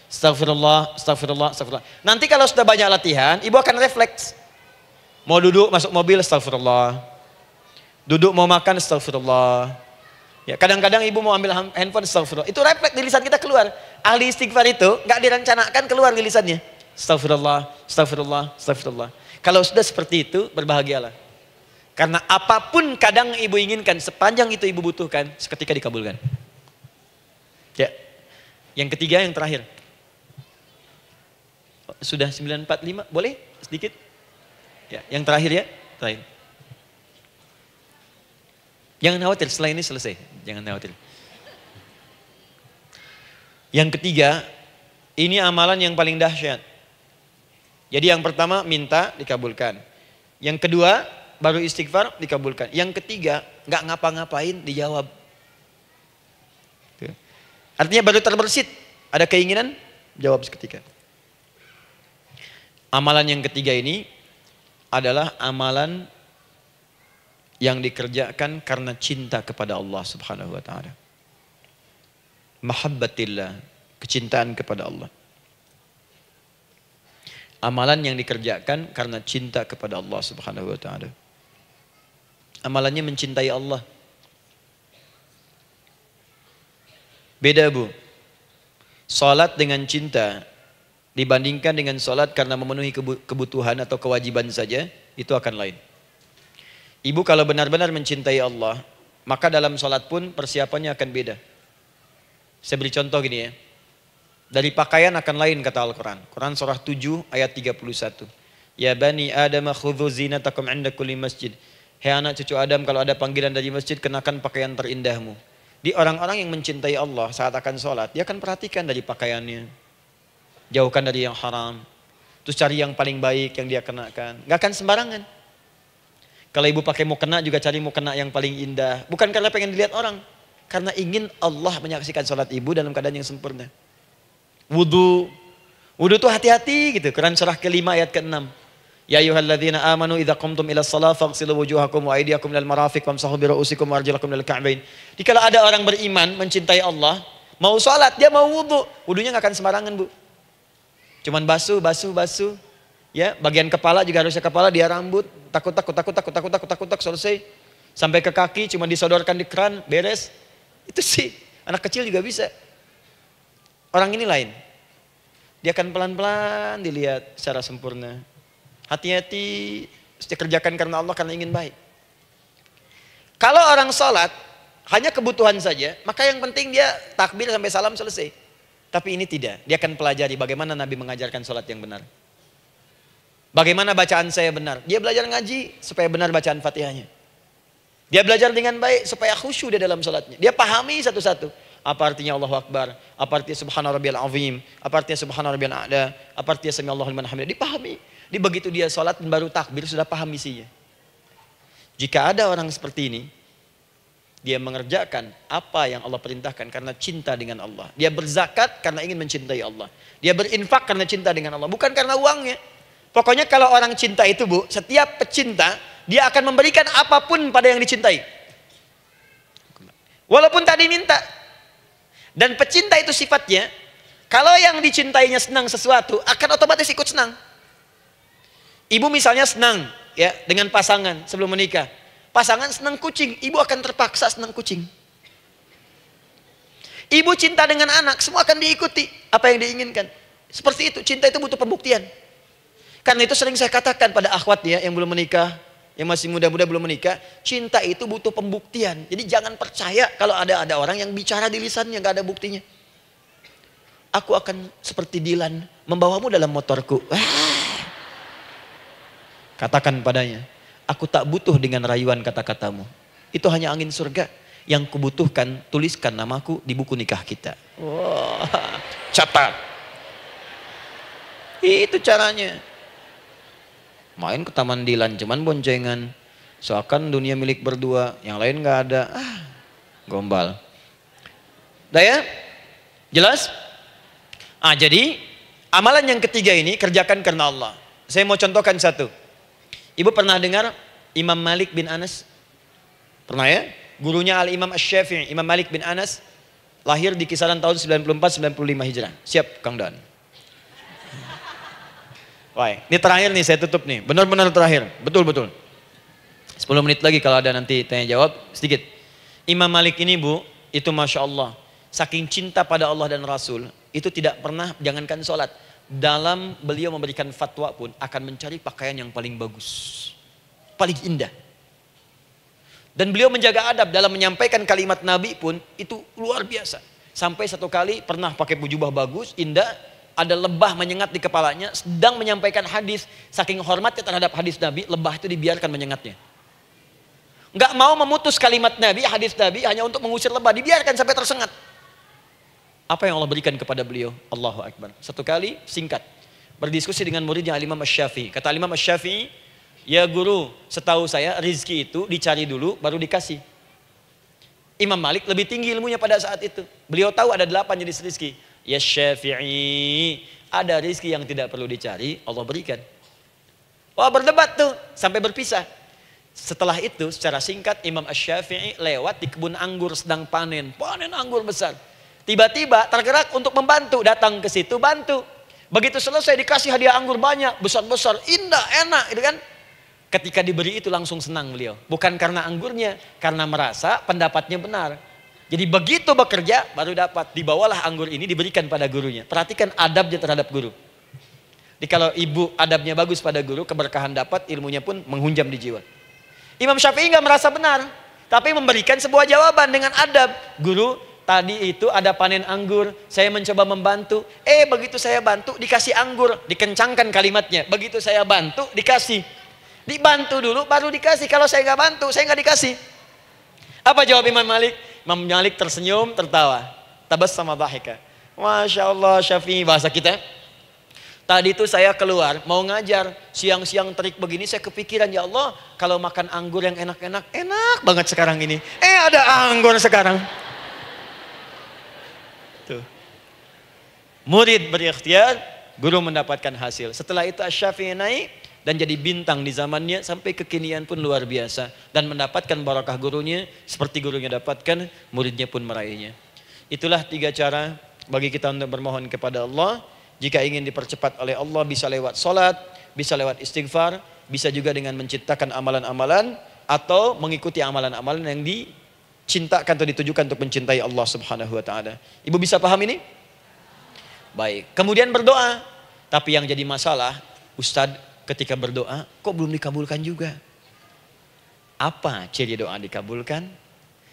Speaker 2: Astagfirullah. Nanti kalau sudah banyak latihan, ibu akan refleks. Mau duduk masuk mobil, astagfirullah. Duduk mau makan, astagfirullah. Ya, kadang-kadang ibu mau ambil handphone, astagfirullah. Itu refleks di lisan kita keluar. Ahli istighfar itu nggak direncanakan keluar di lisannya. Astagfirullah. Kalau sudah seperti itu, berbahagialah. Karena apapun kadang ibu inginkan, sepanjang itu ibu butuhkan, seketika dikabulkan. Ya. Yang ketiga, yang terakhir. Sudah 9:45, boleh sedikit? Ya, yang terakhir ya, terakhir. Jangan khawatir, setelah ini selesai. Jangan khawatir. Yang ketiga, ini amalan yang paling dahsyat. Jadi yang pertama minta dikabulkan. Yang kedua baru istighfar dikabulkan. Yang ketiga nggak ngapa-ngapain dijawab. Artinya baru terbersit, ada keinginan jawab seketika. Amalan yang ketiga ini adalah amalan yang dikerjakan karena cinta kepada Allah Subhanahu wa taala. Mahabbatillah, kecintaan kepada Allah. Amalan yang dikerjakan karena cinta kepada Allah Subhanahu wa taala. Amalannya mencintai Allah. Beda, Bu. Salat dengan cinta dibandingkan dengan sholat karena memenuhi kebutuhan atau kewajiban saja, itu akan lain. Ibu kalau benar-benar mencintai Allah, maka dalam sholat pun persiapannya akan beda. Saya beri contoh gini ya. Dari pakaian akan lain kata Al-Quran. Quran surah 7 ayat 31. Ya bani Adam khudhu zinatakum 'inda kulli masjid. Hei anak cucu Adam, kalau ada panggilan dari masjid, kenakan pakaian terindahmu. Di orang-orang yang mencintai Allah saat akan sholat, dia akan perhatikan dari pakaiannya. Jauhkan dari yang haram. Terus cari yang paling baik yang dia kenakan. Gak akan sembarangan. Kalau ibu pakai mukena juga cari mukena yang paling indah. Bukan karena pengen dilihat orang. Karena ingin Allah menyaksikan sholat ibu dalam keadaan yang sempurna. Wudu. Wudu itu hati-hati gitu. Quran surah ke-5 ayat ke-6. Ya ayyuhalladzina amanu idza qumtum ila shalah faghsilu wujuhakum wa aydiyakum ilal marafiq wamsahu bi ru'usikum wa arjulakum ilal ka'bain. Jadi kalau ada orang beriman mencintai Allah, mau salat, dia mau wudu, wudunya enggak akan sembarangan, Bu. Cuman basuh. Ya, bagian kepala juga harusnya kepala, dia rambut, takut selesai. Sampai ke kaki cuma disodorkan di keran, beres. Itu sih anak kecil juga bisa. Orang ini lain. Dia akan pelan-pelan dilihat secara sempurna. Hati-hati, kerjakan karena Allah, karena ingin baik. Kalau orang sholat hanya kebutuhan saja, maka yang penting dia takbir sampai salam selesai. Tapi ini tidak, dia akan pelajari bagaimana Nabi mengajarkan sholat yang benar. Bagaimana bacaan saya benar. Dia belajar ngaji supaya benar bacaan Fatihahnya. Dia belajar dengan baik supaya khusyuk di dalam sholatnya. Dia pahami satu-satu. Apa artinya Allahu Akbar, apa artinya Subhana Rabbiyal Azim, apa artinya Subhana Rabbiyal A'la, apa artinya Sami Allahu liman hamidah. Dipahami. Di begitu dia sholat dan baru takbir sudah paham isinya. Jika ada orang seperti ini, dia mengerjakan apa yang Allah perintahkan karena cinta dengan Allah. Dia berzakat karena ingin mencintai Allah. Dia berinfak karena cinta dengan Allah, bukan karena uangnya. Pokoknya kalau orang cinta itu, Bu, setiap pecinta dia akan memberikan apapun pada yang dicintai. Walaupun tak diminta. Dan pecinta itu sifatnya, kalau yang dicintainya senang sesuatu, akan otomatis ikut senang. Ibu misalnya senang ya dengan pasangan sebelum menikah. Pasangan senang kucing, ibu akan terpaksa senang kucing. Ibu cinta dengan anak, semua akan diikuti apa yang diinginkan. Seperti itu, cinta itu butuh pembuktian. Karena itu sering saya katakan pada akhwat ya yang belum menikah, yang masih muda-muda belum menikah, cinta itu butuh pembuktian. Jadi jangan percaya kalau ada orang yang bicara di lisannya nggak ada buktinya. Aku akan seperti Dilan membawamu dalam motorku. Katakan padanya, aku tak butuh dengan rayuan kata-katamu. Itu hanya angin surga. Yang kubutuhkan, tuliskan namaku di buku nikah kita. Wah, catat. Itu caranya. Main ke Taman Dilan, cuman boncengan. Seakan dunia milik berdua, yang lain gak ada. Gombal. Udah ya? Jelas? Jadi amalan yang ketiga ini kerjakan karena Allah. Saya mau contohkan satu. Ibu pernah dengar Imam Malik bin Anas? Pernah ya? Gurunya Al-Imam Asy-Syafi'i, Imam Malik bin Anas, lahir di kisaran tahun 94-95 Hijrah. Siap Kang Dan? Wah, ini terakhir nih, saya tutup nih. Benar-benar terakhir, betul-betul. 10 menit lagi kalau ada nanti tanya jawab sedikit. Imam Malik ini, Bu, itu Masya Allah, saking cinta pada Allah dan Rasul, itu tidak pernah, jangankan sholat, dalam beliau memberikan fatwa pun akan mencari pakaian yang paling bagus, paling indah. Dan beliau menjaga adab dalam menyampaikan kalimat Nabi pun itu luar biasa. Sampai satu kali pernah pakai jubah bagus, indah, ada lebah menyengat di kepalanya, sedang menyampaikan hadis, saking hormatnya terhadap hadis Nabi, lebah itu dibiarkan menyengatnya. Nggak mau memutus kalimat Nabi, hadis Nabi hanya untuk mengusir lebah, dibiarkan sampai tersengat. Apa yang Allah berikan kepada beliau? Allahu Akbar. Satu kali singkat berdiskusi dengan muridnya Al-Imam Asy-Syafi'i. Kata Al-Imam Asy-Syafi'i, ya guru, setahu saya rizki itu dicari dulu baru dikasih. Imam Malik lebih tinggi ilmunya pada saat itu. Beliau tahu ada 8 jenis rizki. Ya Syafi'i, ada rizki yang tidak perlu dicari, Allah berikan. Wah, berdebat tuh sampai berpisah. Setelah itu secara singkat Imam Asy-Syafi'i lewat di kebun anggur sedang panen anggur besar. Tiba-tiba tergerak untuk membantu, datang ke situ bantu. Begitu selesai dikasih hadiah anggur banyak, besar-besar, indah, enak, gitu kan? Ketika diberi itu langsung senang beliau. Bukan karena anggurnya, karena merasa pendapatnya benar. Jadi begitu bekerja baru dapat. Dibawalah anggur ini diberikan pada gurunya. Perhatikan adabnya terhadap guru. Kalau ibu adabnya bagus pada guru, keberkahan dapat, ilmunya pun menghunjam di jiwa. Imam Syafi'i nggak merasa benar, tapi memberikan sebuah jawaban dengan adab. Guru, tadi itu ada panen anggur, saya mencoba membantu. Begitu saya bantu, dikasih anggur, dikencangkan kalimatnya. Begitu saya bantu, dikasih. Dibantu dulu, baru dikasih. Kalau saya nggak bantu, saya nggak dikasih. Apa jawab Imam Malik? Imam Malik tersenyum, tertawa. Tabassama dhahika. Masya Allah Syafi'i, bahasa kita. Tadi itu saya keluar, mau ngajar. Siang-siang terik begini, saya kepikiran, ya Allah, kalau makan anggur yang enak-enak, enak banget sekarang ini. Ada anggur sekarang. Tuh. Murid berikhtiar, guru mendapatkan hasil. Setelah itu Asy-Syafi'i naik dan jadi bintang di zamannya, sampai kekinian pun luar biasa. Dan mendapatkan barakah gurunya, seperti gurunya dapatkan, muridnya pun meraihnya. Itulah 3 cara bagi kita untuk bermohon kepada Allah. Jika ingin dipercepat oleh Allah, bisa lewat salat, bisa lewat istighfar, bisa juga dengan menciptakan amalan-amalan, atau mengikuti amalan-amalan yang dicintakan atau ditujukan untuk mencintai Allah Subhanahu wa taala. Ibu bisa paham ini? Baik. Kemudian berdoa. Tapi yang jadi masalah, Ustadz ketika berdoa kok belum dikabulkan juga? Apa ciri doa dikabulkan?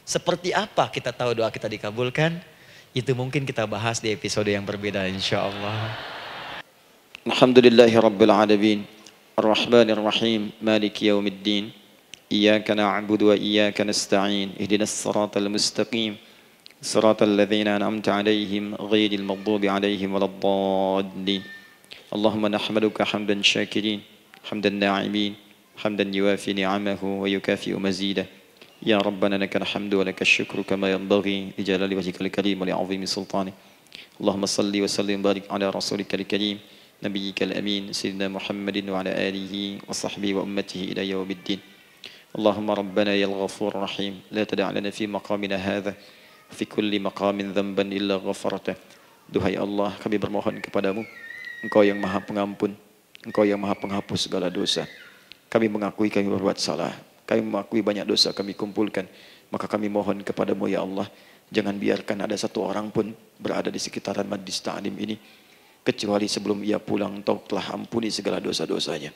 Speaker 2: Seperti apa kita tahu doa kita dikabulkan? Itu mungkin kita bahas di episode yang berbeda insyaallah.
Speaker 1: Alhamdulillahi rabbil alamin. Ar-Rahmanir Rahim. Maliki yaumiddin. Iyyaka na'budu wa iyyaka nasta'in. Ihdinas siratal mustaqim. Siratal ladzina an'amta 'alaihim ghairil maghdubi 'alaihim waladdallin. Allahumma nahmaduka hamdan syakirin, hamdan na'imin, hamdan yuwafi ni'amahu wa yukafi'u mazidah. Ya Rabbana lakal hamdu wa lakal syukru kama yanbaghi li jalali wajhikal karim wa li 'azimi sultanik. Allahumma salli wa sallim barik ala rasulikal karim, nabiyyikal amin, sayyidina Muhammadin wa ala alihi wa sahbihi wa ummatihi ila yaumiddin. Allahumma Rabbana yal ghafur rahim, la tada' lana fi maqamina hadha fi kulli maqamin dhanban illa ghafartah. Duhai Allah, kami bermohon kepadamu, Engkau yang maha pengampun, Engkau yang maha penghapus segala dosa. Kami mengakui kami berbuat salah, kami mengakui banyak dosa kami kumpulkan. Maka kami mohon kepadamu ya Allah, jangan biarkan ada satu orang pun berada di sekitaran majlis ta'lim ini, kecuali sebelum ia pulang Engkau telah ampuni segala dosa-dosanya.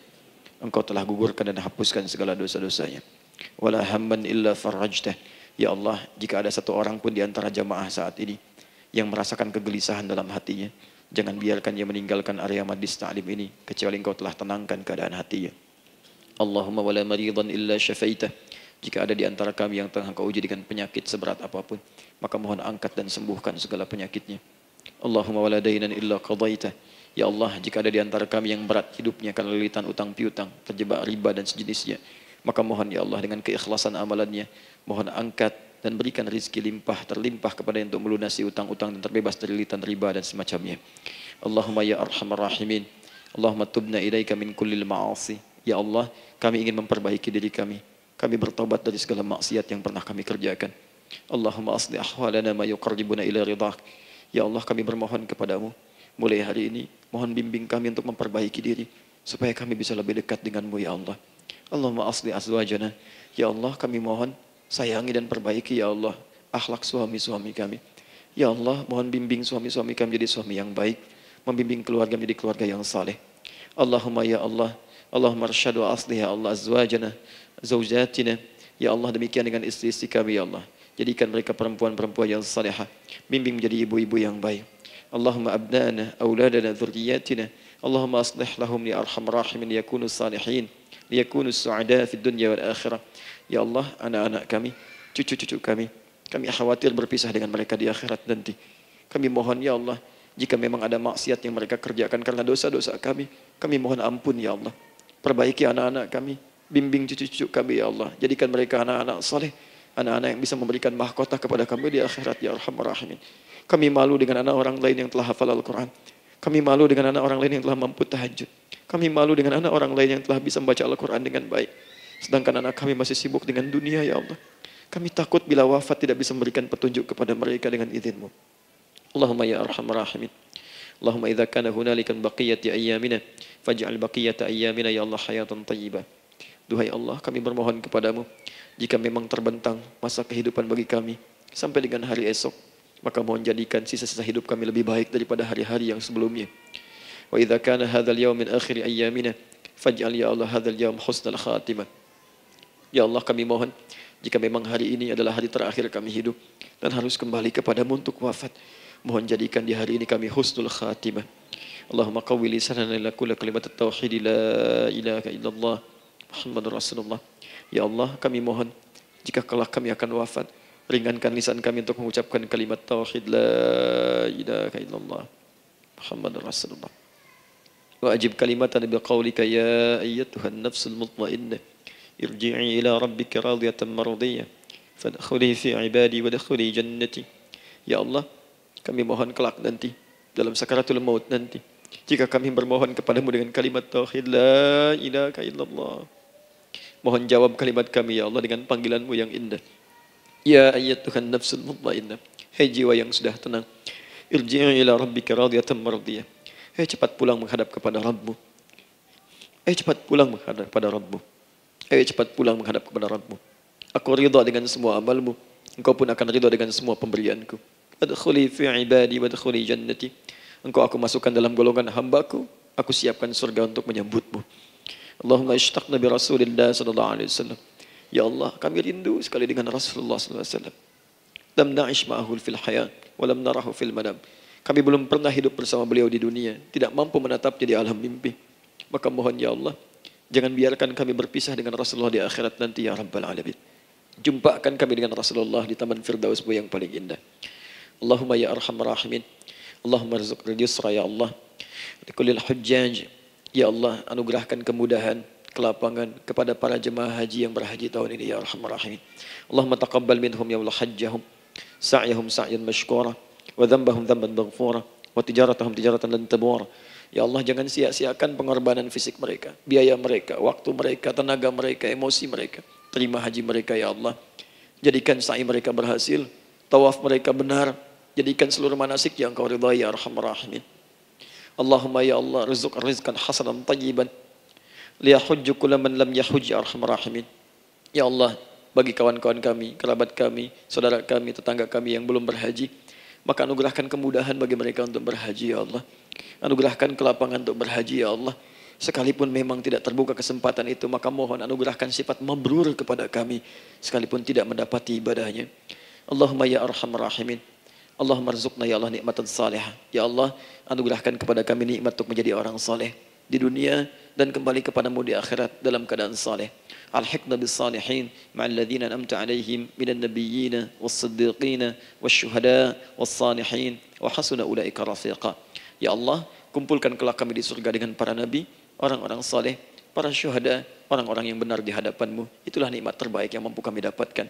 Speaker 1: Engkau telah gugurkan dan hapuskan segala dosa-dosanya. Wala hamman illa farajtah. Ya Allah, jika ada satu orang pun di antara jamaah saat ini yang merasakan kegelisahan dalam hatinya, jangan biarkan ia meninggalkan area majlis ta'lim ini, kecuali Engkau telah tenangkan keadaan hatinya. Allahumma wala maridan illa syafaitah. Jika ada di antara kami yang tengah Engkau uji dengan penyakit seberat apapun, maka mohon angkat dan sembuhkan segala penyakitnya. Allahumma wala dainan illa qadaitah. Ya Allah, jika ada di antara kami yang berat hidupnya karena lilitan utang piutang, terjebak riba dan sejenisnya, maka mohon ya Allah dengan keikhlasan amalannya, mohon angkat dan berikan rizki terlimpah kepada yang untuk melunasi utang-utang dan terbebas dari lilitan riba dan semacamnya. Allahumma ya arhamar rahimin. Allahumma tubna ilaika min kullil ma'asi. Ya Allah, kami ingin memperbaiki diri kami. Kami bertobat dari segala maksiat yang pernah kami kerjakan. Allahumma asli ahwalana ma yuqarribuna ila ridhak. Ya Allah, kami bermohon kepadamu, mulai hari ini, mohon bimbing kami untuk memperbaiki diri, supaya kami bisa lebih dekat denganmu ya Allah. Allahumma asli azwajana. Ya Allah, kami mohon sayangi dan perbaiki ya Allah akhlak suami-suami kami. Ya Allah, mohon bimbing suami-suami kami jadi suami yang baik, membimbing keluarga menjadi keluarga yang saleh. Allahumma ya Allah, Allahumma arsyad wa aslih ya Allah azwajana, zawjatina. Ya Allah, demikian dengan istri-istri kami ya Allah. Jadikan mereka perempuan-perempuan yang salihah, bimbing menjadi ibu-ibu yang baik. Allahumma abnana, auladana, dzurriyyatina. Allahumma aslih lahum ya arhamar rahimin yakunu salihin, liyakunu su'ada fid dunya wal akhirah. Ya Allah, anak-anak kami, cucu-cucu kami khawatir berpisah dengan mereka di akhirat nanti. Kami mohon ya Allah, jika memang ada maksiat yang mereka kerjakan karena dosa-dosa kami mohon ampun ya Allah. Perbaiki anak-anak kami, bimbing cucu-cucu kami ya Allah. Jadikan mereka anak-anak saleh, anak-anak yang bisa memberikan mahkota kepada kami di akhirat ya arhamar rahimin. Kami malu dengan anak orang lain yang telah hafal Al-Quran. Kami malu dengan anak orang lain yang telah mampu tahajud. Kami malu dengan anak orang lain yang telah bisa membaca Al-Quran dengan baik. Sedangkan anak kami masih sibuk dengan dunia ya Allah. Kami takut bila wafat tidak bisa memberikan petunjuk kepada mereka dengan izin-Mu. Allahumma ya arhamar rahimin. Allahumma idza kana hunalika baqiyati ayyamina faj'al baqiyata ayyamina ya Allah hayatan thayyibah. Duhai Allah, kami bermohon kepadamu, jika memang terbentang masa kehidupan bagi kami sampai dengan hari esok, maka mohon jadikan sisa-sisa hidup kami lebih baik daripada hari-hari yang sebelumnya.
Speaker 3: وإذا كان هذا اليوم من آخر أيامنا فاجعل يا الله هذا اليوم حسن الخاتمة. Ya Allah, kami mohon jika memang hari ini adalah hari terakhir kami hidup dan harus kembali kepadamu untuk wafat, mohon jadikan di hari ini kami husnul khatimah. Allahumma qawwi lisanana ila kulli kalimat at-tauhid la ilaha illallah Muhammadur Rasulullah. Ya Allah, kami mohon jika kelak kami akan wafat, ringankan lisan kami untuk mengucapkan kalimat tauhid la ilaha illallah Muhammadur Rasulullah. Wa ajib kalimatana biqaulika ya ayyatuhan nafsul mutmainnah irji'i ila rabbika radiyatan mardiyah fadkhuli fi ibadi wadkhuli jannati. Ya Allah, kami mohon kelak nanti dalam sakaratul maut nanti, jika kami bermohon kepadamu dengan kalimat tauhid la ilaha illallah, mohon jawab kalimat kami ya Allah dengan panggilanmu yang indah. Ya ayyatuhan nafsul mutmainnah, hai jiwa yang sudah tenang, irji'i ila rabbika radiyatan mardiyah, hai cepat pulang menghadap kepada Rabbmu, hai cepat pulang menghadap kepada Rabbmu, hai cepat pulang menghadap kepada Rabbmu. Aku ridha dengan semua amalmu, engkau pun akan ridha dengan semua pemberianku. Adkhuli fi ibadi wadkhuli jannati, engkau aku masukkan dalam golongan hambaku, aku siapkan surga untuk menyambutmu. Allahumma ishtaqna bi Rasulillah sallallahu alaihi wasallam. Ya Allah, kami rindu sekali dengan Rasulullah sallallahu alaihi wasallam. Lam na'ish ma'ahu fil hayat wa lam narahu fil manam. Kami belum pernah hidup bersama beliau di dunia, tidak mampu menatapnya di alam mimpi. Maka mohon ya Allah, jangan biarkan kami berpisah dengan Rasulullah di akhirat nanti ya Rabbal Alamin. Jumpakan kami dengan Rasulullah di Taman Firdausmu yang paling indah. Allahumma ya arhamar rahimin, Allahumma rizqna yusra ya Allah likullil hujjaj. Ya Allah, anugerahkan kemudahan, kelapangan kepada para jemaah haji yang berhaji tahun ini ya arhamar rahimin. Allahumma taqabbal minhum ya Allah hajjahum, sa'yahum sa'yan mashkura, wa dhanbahum dhanban maghfura, wa tijaratahum tijaratan lan tabur. Ya Allah, jangan sia-siakan pengorbanan fisik mereka, biaya mereka, waktu mereka, tenaga mereka, emosi mereka. Terima haji mereka ya Allah. Jadikan sa'i mereka berhasil, tawaf mereka benar, jadikan seluruh manasik yang Engkau ridhai ya arhamar rahimin. Allahumma ya Allah, rizqan hasanan tayyiban liyahujju kulla man lam yahujj ya arhamar rahimin. Ya Allah, bagi kawan-kawan kami, kerabat kami, saudara kami, tetangga kami yang belum berhaji, maka anugerahkan kemudahan bagi mereka untuk berhaji ya Allah. Anugerahkan kelapangan untuk berhaji ya Allah. Sekalipun memang tidak terbuka kesempatan itu, maka mohon anugerahkan sifat mabrur kepada kami, sekalipun tidak mendapati ibadahnya. Allahumma ya arhamar rahimin. Allahumma rizqna ya Allah nikmatan salihah. Ya Allah, anugerahkan kepada kami nikmat untuk menjadi orang saleh di dunia dan kembali kepadamu di akhirat dalam keadaan saleh. Alhiqna bis salihin ma'al ladzina an'amta 'alaihim minan nabiyyina was-siddiqina wasyuhada was-salihin wa hasuna ulaika rafiqa. Ya Allah, kumpulkan kelak kami di surga dengan para nabi, orang-orang saleh, para syuhada, orang-orang yang benar di hadapanmu. Itulah nikmat terbaik yang mampu kami dapatkan.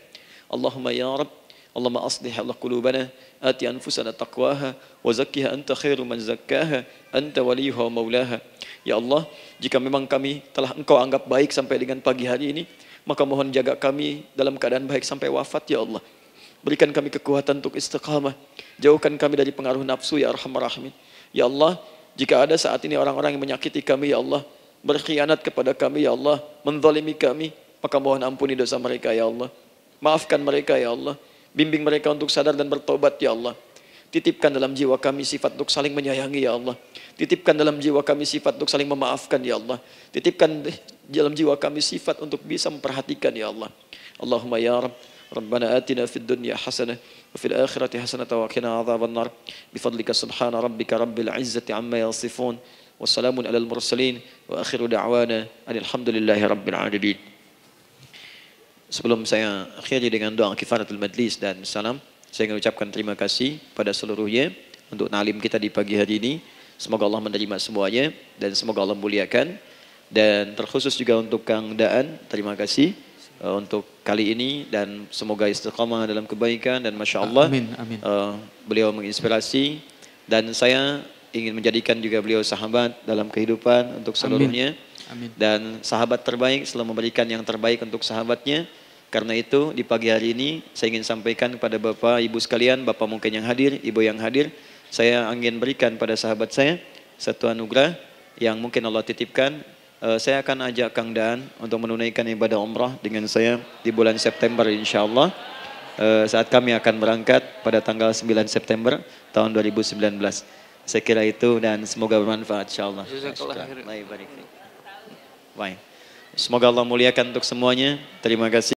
Speaker 3: Allahumma ya Rabb, Allahumma aslih Allah qulubana, ati anfusana taqwaha, wa zakkiha anta khairu man zakkaha, anta waliyuha wa maulaha. Ya Allah, jika memang kami telah Engkau anggap baik sampai dengan pagi hari ini, maka mohon jaga kami dalam keadaan baik sampai wafat ya Allah. Berikan kami kekuatan untuk istiqamah, jauhkan kami dari pengaruh nafsu ya arhamar rahimin. Ya Allah, jika ada saat ini orang-orang yang menyakiti kami ya Allah, berkhianat kepada kami ya Allah, menzalimi kami, maka mohon ampuni dosa mereka ya Allah. Maafkan mereka ya Allah. Bimbing mereka untuk sadar dan bertobat ya Allah. Titipkan dalam jiwa kami sifat untuk saling menyayangi ya Allah. Titipkan dalam jiwa kami sifat untuk saling memaafkan ya Allah. Titipkan dalam jiwa kami sifat untuk bisa memperhatikan ya Allah. Allahumma ya Rabb, Rabbana atina fid dunya hasanah wa fil akhirati hasanah wa qina adzabannar. Bifadlika subhana rabbika rabbil izzati amma yasifun. Wassalamun alal mursalin wa akhiru da'wana alhamdulillahi rabbil alamin. Sebelum saya akhiri dengan doa kifaratul majlis dan salam, saya ingin ucapkan terima kasih pada seluruhnya untuk ta'lim kita di pagi hari ini. Semoga Allah menerima semuanya dan semoga Allah muliakan. Dan terkhusus juga untuk Kang Daan, terima kasih untuk kali ini dan semoga istiqamah dalam kebaikan dan Masya Allah beliau menginspirasi dan saya ingin menjadikan juga beliau sahabat dalam kehidupan untuk seluruhnya. Amin. Dan sahabat terbaik selalu memberikan yang terbaik untuk sahabatnya. Karena itu di pagi hari ini saya ingin sampaikan kepada Bapak Ibu sekalian, Bapak mungkin yang hadir, Ibu yang hadir, saya ingin berikan pada sahabat saya satu anugerah yang mungkin Allah titipkan. Saya akan ajak Kang Daan untuk menunaikan ibadah umrah dengan saya di bulan September insya Allah. Saat kami akan berangkat pada tanggal 9 September tahun 2019. Saya kira itu dan semoga bermanfaat insyaallah.
Speaker 2: Jazakallah khairan.
Speaker 3: Baik. Semoga Allah muliakan untuk semuanya. Terima kasih.